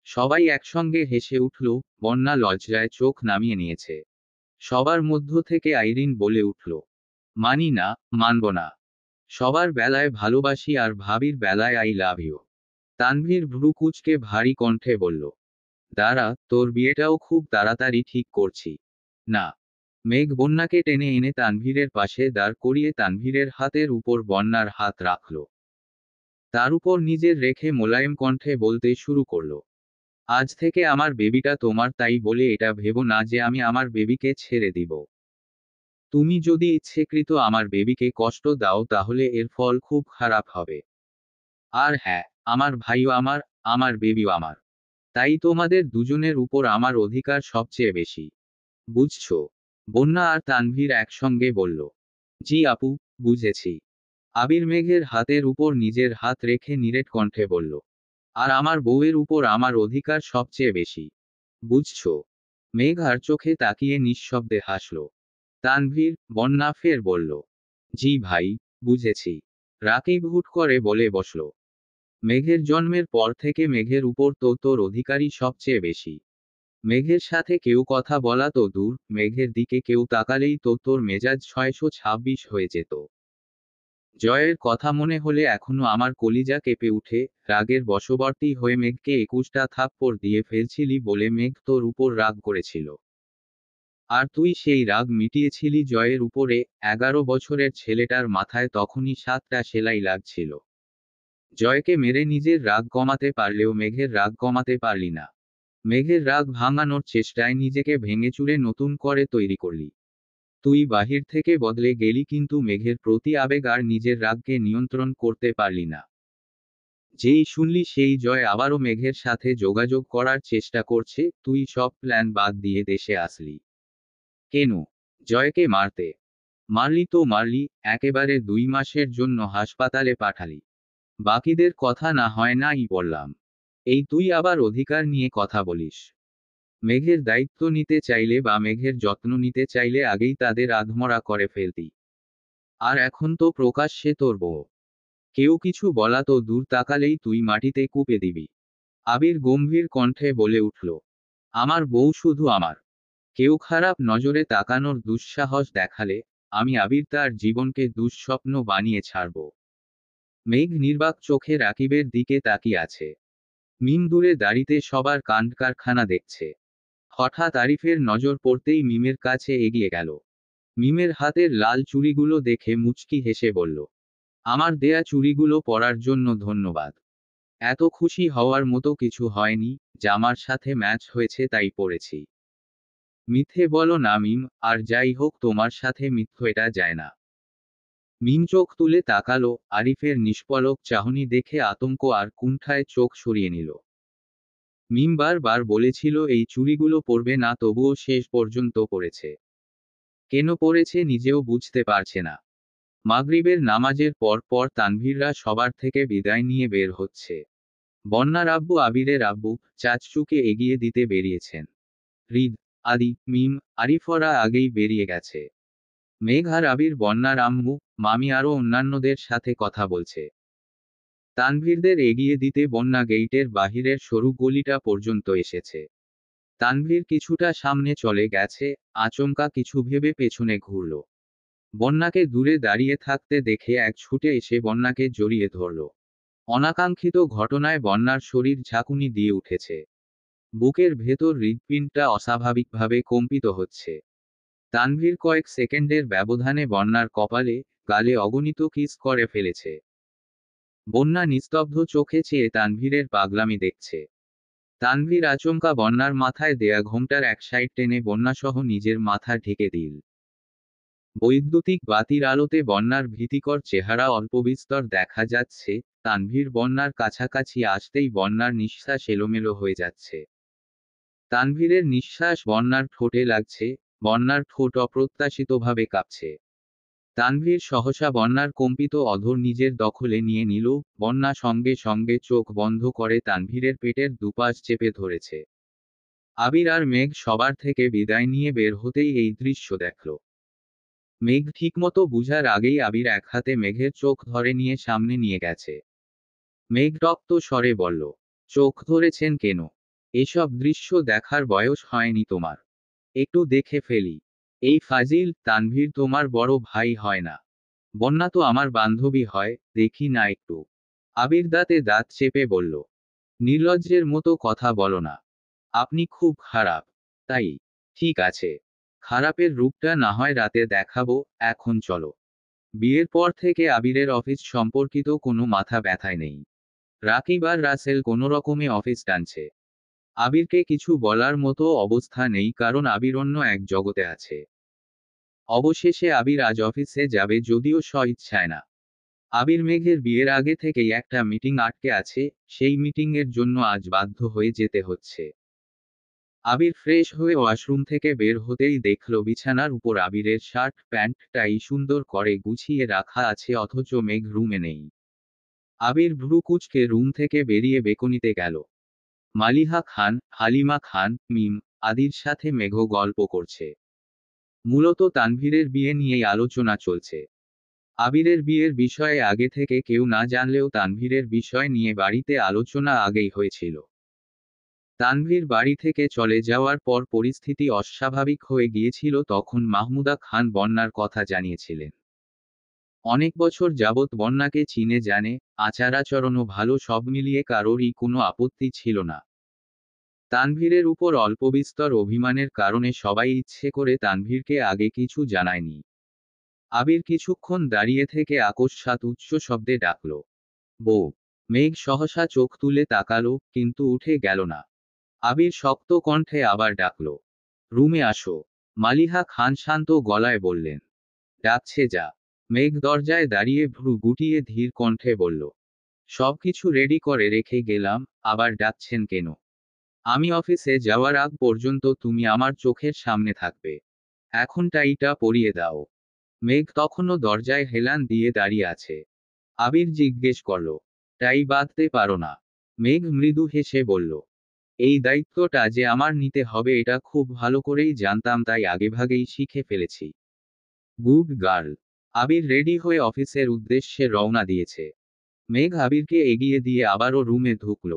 A: সবাই একসঙ্গে হেসে উঠল। বন্যা লজ্জায় চোখ নামিয়ে নিয়েছে। সবার মধ্য থেকে আইরিন বলে উঠল, মানি না, মানব না। সবার বেলায় ভালোবাসি আর ভাবির বেলায় আই লাভ ইউ। তানভীর ভ্রু কুঁচকে ভারী কণ্ঠে বলল, দাঁড়া, তোর বিয়েটাও খুব তাড়াতাড়ি ঠিক করছি। না। মেঘ বন্যাকে টেনে এনে তানভীরের পাশে দাঁড় করিয়ে তানভীরের হাতের উপর বন্যার হাত রাখল। তার উপর নিজের রেখে মোলায়েম কণ্ঠে বলতে শুরু করল, আজ থেকে আমার বেবিটা তোমার, তাই বলে এটা ভেবো না যে আমি আমার বেবিকে ছেড়ে দিব। তুমি যদি ইচ্ছেকৃত আমার বেবিকে কষ্ট দাও তাহলে এর ফল খুব খারাপ হবে। আর হ্যাঁ, আমার ভাইও আমার, আমার বেবিও আমার। তাই তোমাদের দুজনের উপর আমার অধিকার সবচেয়ে বেশি। বুঝছো? বন্যা আর তানভীর একসঙ্গে বলল, জি আপু, বুঝেছি। আবির মেঘের হাতের উপর নিজের হাত রেখে নিরেট কণ্ঠে বলল, আর আমার বউয়ের উপর আমার অধিকার সবচেয়ে বেশি। বুঝছো? মেঘ আর চোখে তাকিয়ে নিঃশব্দে হাসল। তানভীর, বন্যা ফের বলল, জি ভাই, বুঝেছি। রাকিব হুট করে বলে বসল, মেঘের জন্মের পর থেকে মেঘের উপর তো তোর অধিকারই সবচেয়ে বেশি। মেঘের সাথে কেউ কথা বলা তো দূর, মেঘের দিকে কেউ তাকালেই তো তোর মেজাজ 626 হয়ে যেত। জয়ের কথা মনে হলে এখনো আমার কলিজা কেঁপে উঠে। রাগের বশবর্তী হয়ে মেঘকে 21টা থাপ্পড় দিয়ে ফেলছিলি বলে মেঘ তোর উপর রাগ করেছিল। আর তুই সেই রাগ মিটিয়েছিলি জয়ের উপরে। 11 বছরের ছেলেটার মাথায় তখনই 7টা সেলাই লাগছিল। জয়কে মেরে নিজের রাগ কমাতে পারলেও মেঘের রাগ কমাতে পারলি না। মেঘের রাগ ভাঙানোর চেষ্টায় নিজেকে ভেঙেচুরে নতুন করে তৈরি করলি। তুই বাহির থেকে বদলে গেলি কিন্তু মেঘের প্রতি আবেগ আর নিজের রাগকে নিয়ন্ত্রণ করতে পারলি না। যেই শুনলি সেই জয় আবারও মেঘের সাথে যোগাযোগ করার চেষ্টা করছে, তুই সব প্ল্যান বাদ দিয়ে দেশে আসলি। কেন? জয়কে মারতে। মারলি তো মারলি, একেবারে 2 মাসের জন্য হাসপাতালে পাঠালি। বাকিদের কথা না হয় নাই বললাম। এই তুই আবার অধিকার নিয়ে কথা বলিস। মেঘের দায়িত্ব নিতে চাইলে বা মেঘের যত্ন নিতে চাইলে আগেই তাদের আধমরা করে ফেলতি। আর এখন তো প্রকাশ্যে তোর বউ। কেউ কিছু বলা তো দূর, তাকালেই তুই মাটিতে কুপে দিবি। আবির গম্ভীর কণ্ঠে বলে উঠল, আমার বউ শুধু আমার। কেউ খারাপ নজরে তাকানোর দুঃসাহস দেখালে, আমি আবির তার জীবনকে দুঃস্বপ্ন বানিয়ে ছাড়ব। মেঘ নির্বাক চোখে রাকিবের দিকে তাকিয়ে আছে। মিম দূরে দাঁড়িতে সবার কাণ্ড কারখানা দেখছে। হঠাৎ আরিফের নজর পড়তেই মিমের কাছে এগিয়ে গেল। মিমের হাতের লাল চুড়িগুলো দেখে মুচকি হেসে বলল, আমার দেয়া চুড়িগুলো পরার জন্য ধন্যবাদ। এত খুশি হওয়ার মতো কিছু হয়নি, জামার সাথে ম্যাচ হয়েছে তাই পরেছি। মিথ্যে বলো না মিম, আর যাই হোক তোমার সাথে মিথ্য এটা যায় না। মিম চোখ তুলে তাকালো, আরিফের নিষ্পলক চাহনি দেখে আতঙ্ক আর কুণ্ঠায় চোখ সরিয়ে নিল। মিম বার বলেছিল এই চুড়িগুলো পরবে না, তবুও শেষ পর্যন্ত পরেছে। কেন পরেছে নিজেও বুঝতে পারছে না। মাগরিবের নামাজের পর তানভীররা সবার থেকে বিদায় নিয়ে বের হচ্ছে। বন্যার আব্বু আবিরের আব্বু চাচুকে এগিয়ে দিতে বেরিয়েছেন। হৃদ, আদি, মিম, আরিফরা আগেই বেরিয়ে গেছে। মেঘ আর আবির বন্যার আম্মু, মামি আরও অন্যান্যদের সাথে কথা বলছে। তানভীরদের এগিয়ে দিতে বন্যা গেইটের বাহিরের সরু গলিটা পর্যন্ত এসেছে। তানভীর কিছুটা সামনে চলে গেছে, আচমকা কিছু ভেবে পেছনে ঘুরল। বন্যাকে দূরে দাঁড়িয়ে থাকতে দেখে এক ছুটে এসে বন্যাকে জড়িয়ে ধরল। অনাকাঙ্ক্ষিত ঘটনায় বন্যার শরীর ঝাঁকুনি দিয়ে উঠেছে। বুকের ভেতর হৃৎপিণ্ডটা অস্বাভাবিকভাবে কম্পিত হচ্ছে। তানভীর কয়েক সেকেন্ডের ব্যবধানে বন্যার কপালে, গালে অগণিত কিস করে ফেলেছে। বন্যা নিস্তব্ধ চোখে চেয়ে তানভীরের পাগলামি দেখছে। তানভীর আচমকা বন্যার মাথায় দেয়া ঘোমটার এক সাইড টেনে বন্যাসহ নিজের মাথা ঢেকে দিল। বৈদ্যুতিক বাতির আলোতে বন্যার ভীতিকর চেহারা অল্পবিস্তর দেখা যাচ্ছে। তানভীর বন্যার কাছাকাছি আসতেই বন্যার নিঃশ্বাস এলোমেলো হয়ে যাচ্ছে। তানভীরের নিঃশ্বাস বন্যার ঠোঁটে লাগছে, বন্যার ঠোঁট অপ্রত্যাশিতভাবে কাঁপছে। তানভীর সহসা বন্যার কম্পিত অধর নিজের দখলে নিয়ে নিল। বন্যা সঙ্গে সঙ্গে চোখ বন্ধ করে তানভীরের পেটের দুপাশ চেপে ধরেছে। আবির আর মেঘ সবার থেকে বিদায় নিয়ে বের হতেই এই দৃশ্য দেখল। মেঘ ঠিকমতো বুঝার আগেই আবির এক হাতে মেঘের চোখ ধরে নিয়ে সামনে নিয়ে গেছে। মেঘ রক্ত স্বরে বলল, চোখ ধরেছেন কেন? এসব দৃশ্য দেখার বয়স হয়নি তোমার। একটু দেখে ফেলি। এই ফাজিল তানভীর তোমার বড় ভাই হয় না। বন্যা তো আমার বান্ধবী হয়, দেখি না একটু। আবির দাঁতে দাঁত চেপে বলল, নির্লজ্জের মতো কথা বলো না। আপনি খুব খারাপ। তাই। ঠিক আছে। খারাপের রূপটা না হয় রাতে দেখাবো, এখন চলো। বিয়ের পর থেকে আবিরের অফিস সম্পর্কিত কোনো মাথা ব্যথায় নেই। রাকিব আর রাসেল কোনো রকমে অফিস টানছে। আবিরকে কিছু বলার মতো অবস্থা নেই, কারণ আবির অন্য এক জগতে আছে। অবশেষে আবির আজ অফিসে যাবে, যদিও স্ব-ইচ্ছায় না। আবির মেঘের বিয়ের আগে থেকেই একটা মিটিং আটকে আছে, সেই মিটিংয়ের জন্য আজ বাধ্য হয়ে যেতে হচ্ছে। আবির ফ্রেশ হয়ে ওয়াশরুম থেকে বের হতেই দেখল বিছানার উপর আবিরের শার্ট প্যান্ট টাই সুন্দর করে গুছিয়ে রাখা আছে, অথচ মেঘ রুমে নেই। আবির ভ্রু কুঁচকে রুম থেকে বেরিয়ে বেকনিতে গেল। মালিহা খান, হালিমা খান, মিম, আদির সাথে মেঘ গল্প করছে। মূলত তানভীরের বিয়ে নিয়েই আলোচনা চলছে। আবিরের বিয়ের বিষয়ে আগে থেকে কেউ না জানলেও তানভীরের বিষয় নিয়ে বাড়িতে আলোচনা আগেই হয়েছিল। তানভীর বাড়ি থেকে চলে যাওয়ার পর পরিস্থিতি অস্বাভাবিক হয়ে গিয়েছিল, তখন মাহমুদা খান বন্যার কথা জানিয়েছিলেন। অনেক বছর যাবৎ বন্যাকে চিনে জানে, আচার আচরণও ভালো, সব মিলিয়ে কারোরই কোনো আপত্তি ছিল না। তানভীরের উপর অল্পবিস্তর অভিমানের কারণে সবাই ইচ্ছে করে তানভীরকে আগে কিছু জানায়নি। আবির কিছুক্ষণ দাঁড়িয়ে থেকে আকস্মাৎ উচ্চ শব্দে ডাকল, বউ। মেঘ সহসা চোখ তুলে তাকালো, কিন্তু উঠে গেল না। আবির শক্ত কণ্ঠে আবার ডাকল, রুমে আসো। মালিহা খান শান্ত গলায় বললেন, ডাকছে যা। মেঘ দরজায় দাঁড়িয়ে ভ্রু গুটিয়ে ধীর কণ্ঠে বলল, সবকিছু রেডি করে রেখে গেলাম, আবার ডাকছেন কেন? আমি অফিসে যাওয়ার আগ পর্যন্ত তুমি আমার চোখের সামনে থাকবে। এখন টাইটা পরিয়ে দাও। মেঘ তখনও দরজায় হেলান দিয়ে দাঁড়িয়ে আছে। আবির জিজ্ঞেস করল, টাই বাঁধতে পারো না? মেঘ মৃদু হেসে বলল, এই দায়িত্বটা যে আমার নিতে হবে এটা খুব ভালো করেই জানতাম, তাই আগেভাগেই শিখে ফেলেছি। Good girl. আবির রেডি হয়ে অফিসের উদ্দেশ্যে রওনা দিয়েছে। মেঘ আবিরকে এগিয়ে দিয়ে আবারও রুমে ঢুকল।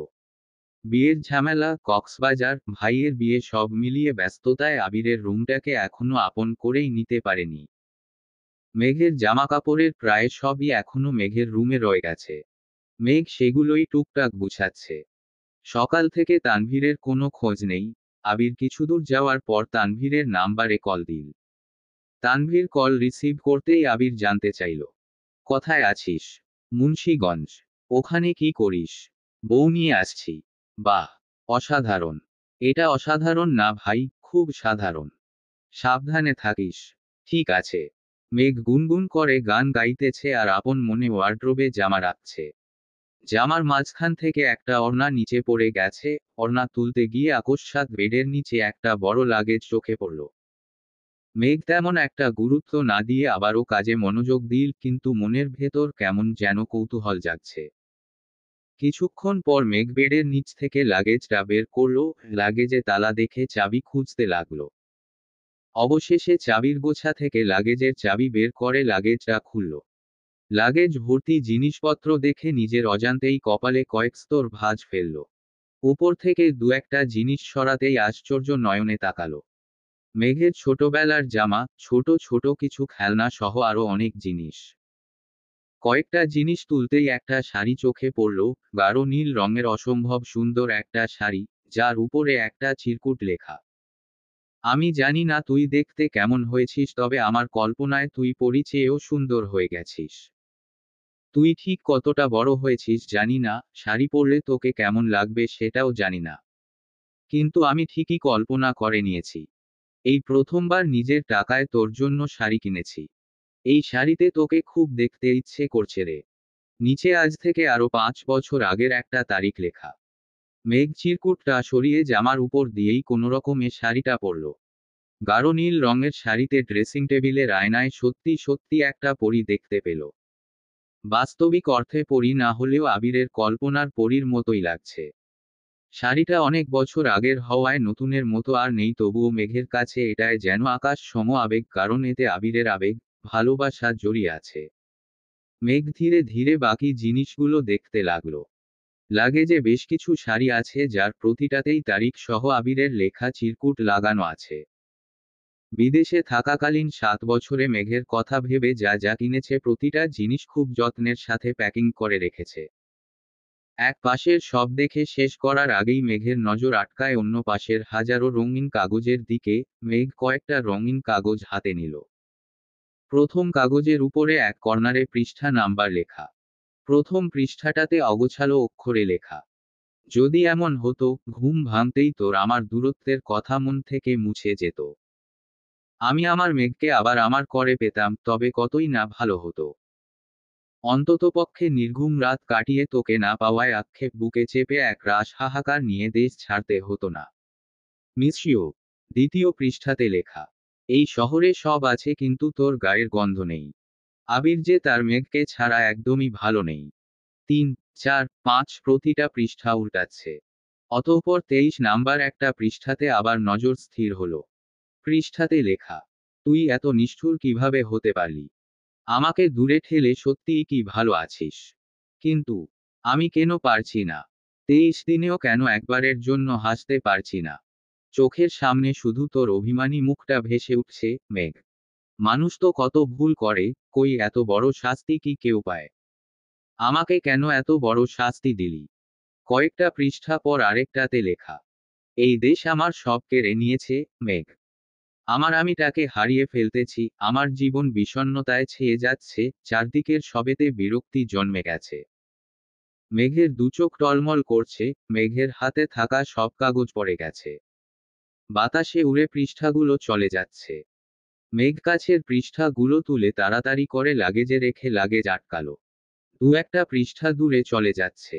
A: বিয়ের ঝামেলা, কক্সবাজার, ভাইয়ের বিয়ে সব মিলিয়ে ব্যস্ততায় আবিরের রুমটাকে এখনো আপন করেই নিতে পারেনি। মেঘের জামাকাপড়ের প্রায় সবই এখনো মেঘের রুমে রয়ে গেছে। মেঘ সেগুলোই টুকটাক গুছাচ্ছে। সকাল থেকে তানভীরের কোনো খোঁজ নেই। আবির কিছুদূর যাওয়ার পর তানভীরের নাম্বারে কল দিল। তানভীর কল রিসিভ করতেই আবির জানতে চাইল, কোথায় আছিস? মুন্সিগঞ্জ। ওখানে কি করিস? বউ নিয়ে আসছি। বাহ, অসাধারণ। এটা অসাধারণ না ভাই, খুব সাধারণ। সাবধানে থাকিস। ঠিক আছে। মেঘ গুনগুন করে গান গাইতেছে আর আপন মনে ওয়ার্ড্রোবে জামা রাখছে। জামার মাঝখান থেকে একটা ওড়না নিচে পড়ে গেছে। ওড়না তুলতে গিয়ে আকস্মাৎ বেডের নিচে একটা বড় লাগেজ চোখে পড়ল। মেঘ তেমন একটা গুরুত্ব না দিয়ে আবারও কাজে মনোযোগ দিল, কিন্তু মনের ভেতর কেমন যেন কৌতূহল জাগছে। কিছুক্ষণ পর মেঘ বেডের নিচ থেকে লাগেজটা বের করলো। লাগেজে তালা দেখে চাবি খুঁজতে লাগলো। অবশেষে চাবির গোছা থেকে লাগেজের চাবি বের করে লাগেজটা খুলল। লাগেজ ভর্তি জিনিসপত্র দেখে নিজের অজান্তেই কপালে কয়েক স্তর ভাঁজ ফেলল। উপর থেকে দু একটা জিনিস সরাতেই আশ্চর্য নয়নে তাকালো। মেঘের ছোটবেলার জামা, ছোট ছোট কিছু খেলনা সহ আরো অনেক জিনিস। কয়েকটা জিনিস তুলতেই একটা শাড়ি চোখে পড়ল, গাঢ় নীল রঙের অসম্ভব সুন্দর একটা শাড়ি, যার উপরে একটা চিরকুট লেখা। আমি জানি না তুই দেখতে কেমন হয়েছিস, তবে আমার কল্পনায় তুই পরী চেয়েও সুন্দর হয়ে গেছিস। তুই ঠিক কতটা বড় হয়েছিস জানি না, শাড়ি পরলে তোকে কেমন লাগবে সেটাও জানি না। কিন্তু আমি ঠিকই কল্পনা করে নিয়েছি। এই প্রথমবার নিজের টাকায় তোর জন্য শাড়ি কিনেছি। এই শাড়িতে তোকে খুব দেখতে ইচ্ছে করছে রে। নিচে আজ থেকে আরো 5 বছর আগের একটা তারিখ লেখা। মেঘ চিরকুটটা সরিয়ে জামার উপর দিয়েই কোনোরকমে শাড়িটা পরল। গাঢ় নীল রঙের শাড়িতে ড্রেসিং টেবিলের আয়নায় সত্যি সত্যি একটা পরী দেখতে পেল। বাস্তবিক অর্থে পরী না হলেও আবিরের কল্পনার পরীর মতোই লাগছে। শাড়িটা অনেক বছর আগের হওয়ায় নতুনের মতো আর নেই, তবুও মেঘের কাছে এটায় যেন আকাশ সম আবেগ, কারণ এতে আবিরের আবেগ, ভালোবাসা জড়িয়ে আছে। মেঘ ধীরে ধীরে বাকি জিনিসগুলো দেখতে লাগলো। লাগেজে বেশ কিছু শাড়ি আছে যার প্রতিটাতেই তারিখ সহ আবিরের লেখা চিরকুট লাগানো আছে। বিদেশে থাকাকালীন 7 বছরে মেঘের কথা ভেবে যা যা কিনেছে প্রতিটা জিনিস খুব যত্নের সাথে প্যাকিং করে রেখেছে। এক পাশের সব দেখে শেষ করার আগেই মেঘের নজর আটকায় অন্য পাশের হাজারো রঙিন কাগজের দিকে। মেঘ কয়েকটা রঙিন কাগজ হাতে নিল। প্রথম কাগজের উপরে এক কর্নারে পৃষ্ঠা নাম্বার লেখা। প্রথম পৃষ্ঠাটাতে অগোছালো অক্ষরে লেখা, যদি এমন হতো ঘুম ভাঙতেই তোর আমার দূরত্বের কথা মন থেকে মুছে যেত। আমি আমার মেঘকে আবার আমার করে পেতাম, তবে কতই না ভালো হতো। অন্ততপক্ষে নির্ঘুম রাত কাটিয়ে তোকে না পাওয়ায় আক্ষেপ বুকে চেপে এক রাশ হাহাকার নিয়ে দেশ ছাড়তে হতো না। Miss you. দ্বিতীয় পৃষ্ঠাতে লেখা, এই শহরে সব আছে কিন্তু তোর গায়ের গন্ধ নেই। আবির যে তার মেঘকে ছাড়া একদমই ভালো নেই। 3, 4, 5 প্রতিটা পৃষ্ঠা উল্টাচ্ছে। অতঃপর 23 নাম্বার একটা পৃষ্ঠাতে আবার নজর স্থির হলো। পৃষ্ঠাতে লেখা, তুই এত নিষ্ঠুর কিভাবে হতে পারলি? আমাকে দূরে ঠেলে সত্যিই কি ভালো আছিস? কিন্তু আমি কেন পারছি না? 23 দিনেও কেন একবারের জন্য হাসতে পারছি না? চোখের সামনে শুধু তোর অভিমানী মুখটা ভেসে উঠছে। মেঘ, মানুষ তো কত ভুল করে, কই এত বড় শাস্তি কি কেউ পায়? আমাকে কেন এত বড় শাস্তি দিলি? কয়েকটা পৃষ্ঠা পর আরেকটাতে লেখা, এই দেশ আমার সব কেড়ে নিয়েছে। মেঘ, আমার আমিটাকে হারিয়ে ফেলতেছি, আমার জীবন বিষণ্ণতায় ছেয়ে যাচ্ছে, চারদিকের সবেতে বিরক্তি জন্মে গেছে। মেঘের দুচোখ টলমল করছে, মেঘের হাতে থাকা সব কাগজ পড়ে গেছে। বাতাসে উড়ে পৃষ্ঠাগুলো চলে যাচ্ছে। মেঘ কাছের পৃষ্ঠাগুলো তুলে তাড়াতাড়ি করে লাগেজে রেখে লাগেজ আটকালো। দু একটা পৃষ্ঠা দূরে চলে যাচ্ছে।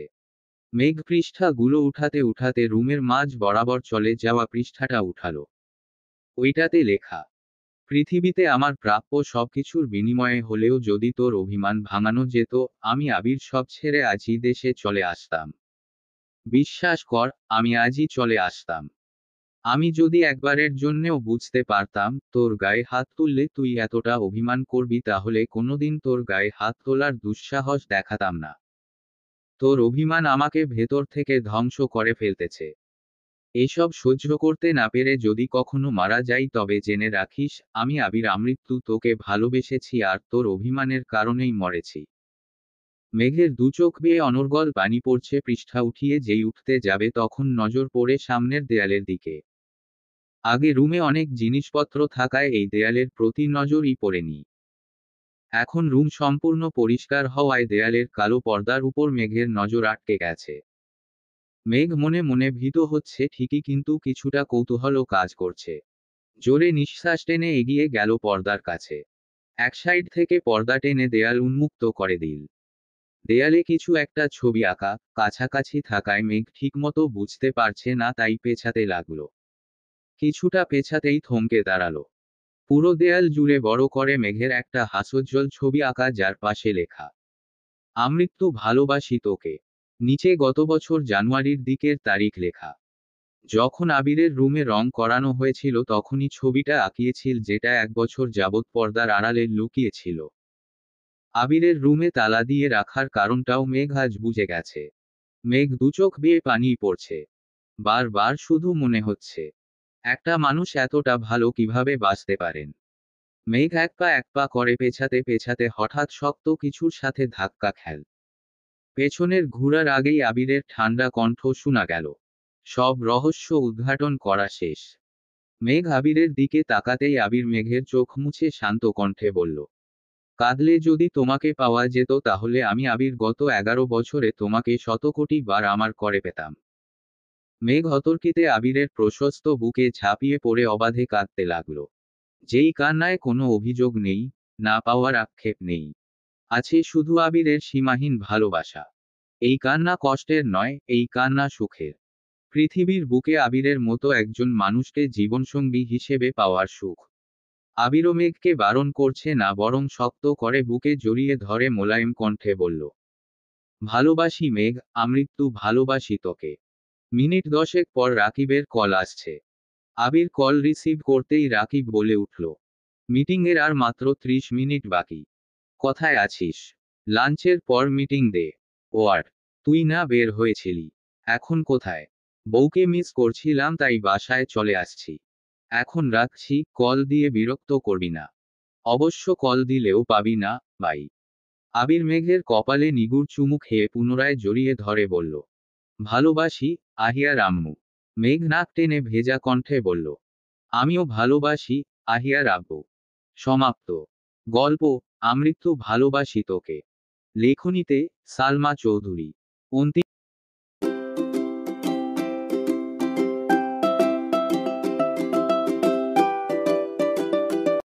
A: মেঘ পৃষ্ঠাগুলো উঠাতে উঠাতে রুমের মাঝ বরাবর চলে যাওয়া পৃষ্ঠাটা উঠালো। ওইটাতে লেখা, পৃথিবীতে আমার প্রাপ্য সবকিছুর বিনিময়ে হলেও যদি তোর অভিমান ভাঙানো যেত, আমি আবির সব ছেড়ে আজই দেশে চলে আসতাম। বিশ্বাস কর, আমি আজই চলে আসতাম। আমি যদি একবারের জন্যেও বুঝতে পারতাম তোর গায়ে হাত তুললে তুই এতটা অভিমান করবি, তাহলে কোনোদিন তোর গায়ে হাত তোলার দুঃসাহস দেখাতাম না। তোর অভিমান আমাকে ভেতর থেকে ধ্বংস করে ফেলতেছে। এসব সহ্য করতে না পেরে যদি কখনো মারা যাই, তবে জেনে রাখিস আমি আবির আমৃত্যু তোকে ভালোবেসেছি আর তোর অভিমানের কারণেই মরেছি। মেঘের দুচোখ বেয়ে অনর্গল পানি পড়ছে। পৃষ্ঠা উঠিয়ে যেই উঠতে যাবে তখন নজর পড়ে সামনের দেয়ালের দিকে। আগে রুমে অনেক জিনিসপত্র থাকায় এই দেয়ালের প্রতি নজরই পড়েনি। এখন রুম সম্পূর্ণ পরিষ্কার হওয়ায় দেয়ালের কালো পর্দার উপর মেঘের নজর আটকে গেছে। মেঘ মনে মনে ভীত হচ্ছে ঠিকই, কিন্তু কিছুটা কৌতূহলও কাজ করছে। জোরে নিঃশ্বাস টেনে এগিয়ে গেল পর্দার কাছে। এক সাইড থেকে পর্দা টেনে দেয়াল উন্মুক্ত করে দিল। দেয়ালে কিছু একটা ছবি আঁকা, কাছাকাছি থাকায় মেঘ ঠিকমতো বুঝতে পারছে না, তাই পেছাতে লাগলো। কিছুটা পেছাতেই থমকে দাঁড়ালো। পুরো দেয়াল জুড়ে বড় করে মেঘের একটা হাস্যোজ্জ্বল ছবি আঁকা, যার পাশে লেখা, আমৃত্যু ভালোবাসি তোকে। নিচে গত বছর জানুয়ারির দিকের তারিখ লেখা। যখন আবিরের রুমে রং করানো হয়েছিল তখনই ছবিটা আঁকিয়েছিল, যেটা 1 বছর যাবৎ পর্দার আড়ালে লুকিয়েছিল। আবিরের রুমে তালা দিয়ে রাখার কারণটাও মেঘ আজ বুঝে গেছে। মেঘ দুচোখ বেয়ে পানি পড়ছে। বারবার শুধু মনে হচ্ছে, একটা মানুষ এতটা ভালো কিভাবে বাঁচতে পারেন। মেঘ এক পা করে পেছাতে পেছাতে হঠাৎ শক্ত কিছুর সাথে ধাক্কা খেল। পেছনের ঘুরার আগেই আবিরের ঠান্ডা কণ্ঠ শোনা গেল, সব রহস্য উদ্ঘাটন করা শেষ। মেঘ আবিরের দিকে তাকাতেই আবির মেঘের চোখ মুছে শান্ত কণ্ঠে বলল, কাঁদলে যদি তোমাকে পাওয়া যেত তাহলে আমি আবির গত 11 বছরে তোমাকে শত কোটি বার আমার করে পেতাম। মেঘ অতর্কিতে আবিরের প্রশস্ত বুকে ঝাঁপিয়ে পড়ে অবাধে কাঁদতে লাগল। যেই কান্নায় কোনো অভিযোগ নেই, না পাওয়ার আক্ষেপ নেই, আছে শুধু আবিরের সীমাহীন ভালোবাসা। এই কান্না কষ্টের নয়, এই কান্না সুখের। পৃথিবীর বুকে আবিরের মতো একজন মানুষকে জীবনসঙ্গী হিসেবে পাওয়ার সুখ। আবিরও মেঘকে বারণ করছে না, বরং শক্ত করে বুকে জড়িয়ে ধরে মোলায়েম কণ্ঠে বলল, ভালোবাসি মেঘ, আমৃত্যু ভালোবাসি তোকে। মিনিট 10 পর রাকিবের কল আসছে। আবির কল রিসিভ করতেই রাকিব বলে উঠল, মিটিংয়ের আর মাত্র 30 মিনিট বাকি। কোথায় আছিস? লাঞ্চের পর মিটিং দে। ওয়ার, তুই না বের হয়েছিলি? এখন কোথায়? বউকে মিস করছিলাম, তাই বাসায় চলে আসছি। এখন রাখছি, কল দিয়ে বিরক্ত করবি না। অবশ্য কল দিলেও পাবি না, বাই। আবির মেঘের কপালে নিগুড় চুমু খেয়ে পুনরায় জড়িয়ে ধরে বলল, ভালোবাসি আহিয়ার আম্মু। মেঘ নাক টেনে ভেজা কণ্ঠে বলল, আমিও ভালোবাসি আহিয়ার আব্বু। সমাপ্ত। গল্প আমৃত্যু ভালোবাসি তোকে। লেখনীতে সালমা চৌধুরী। অন্তিম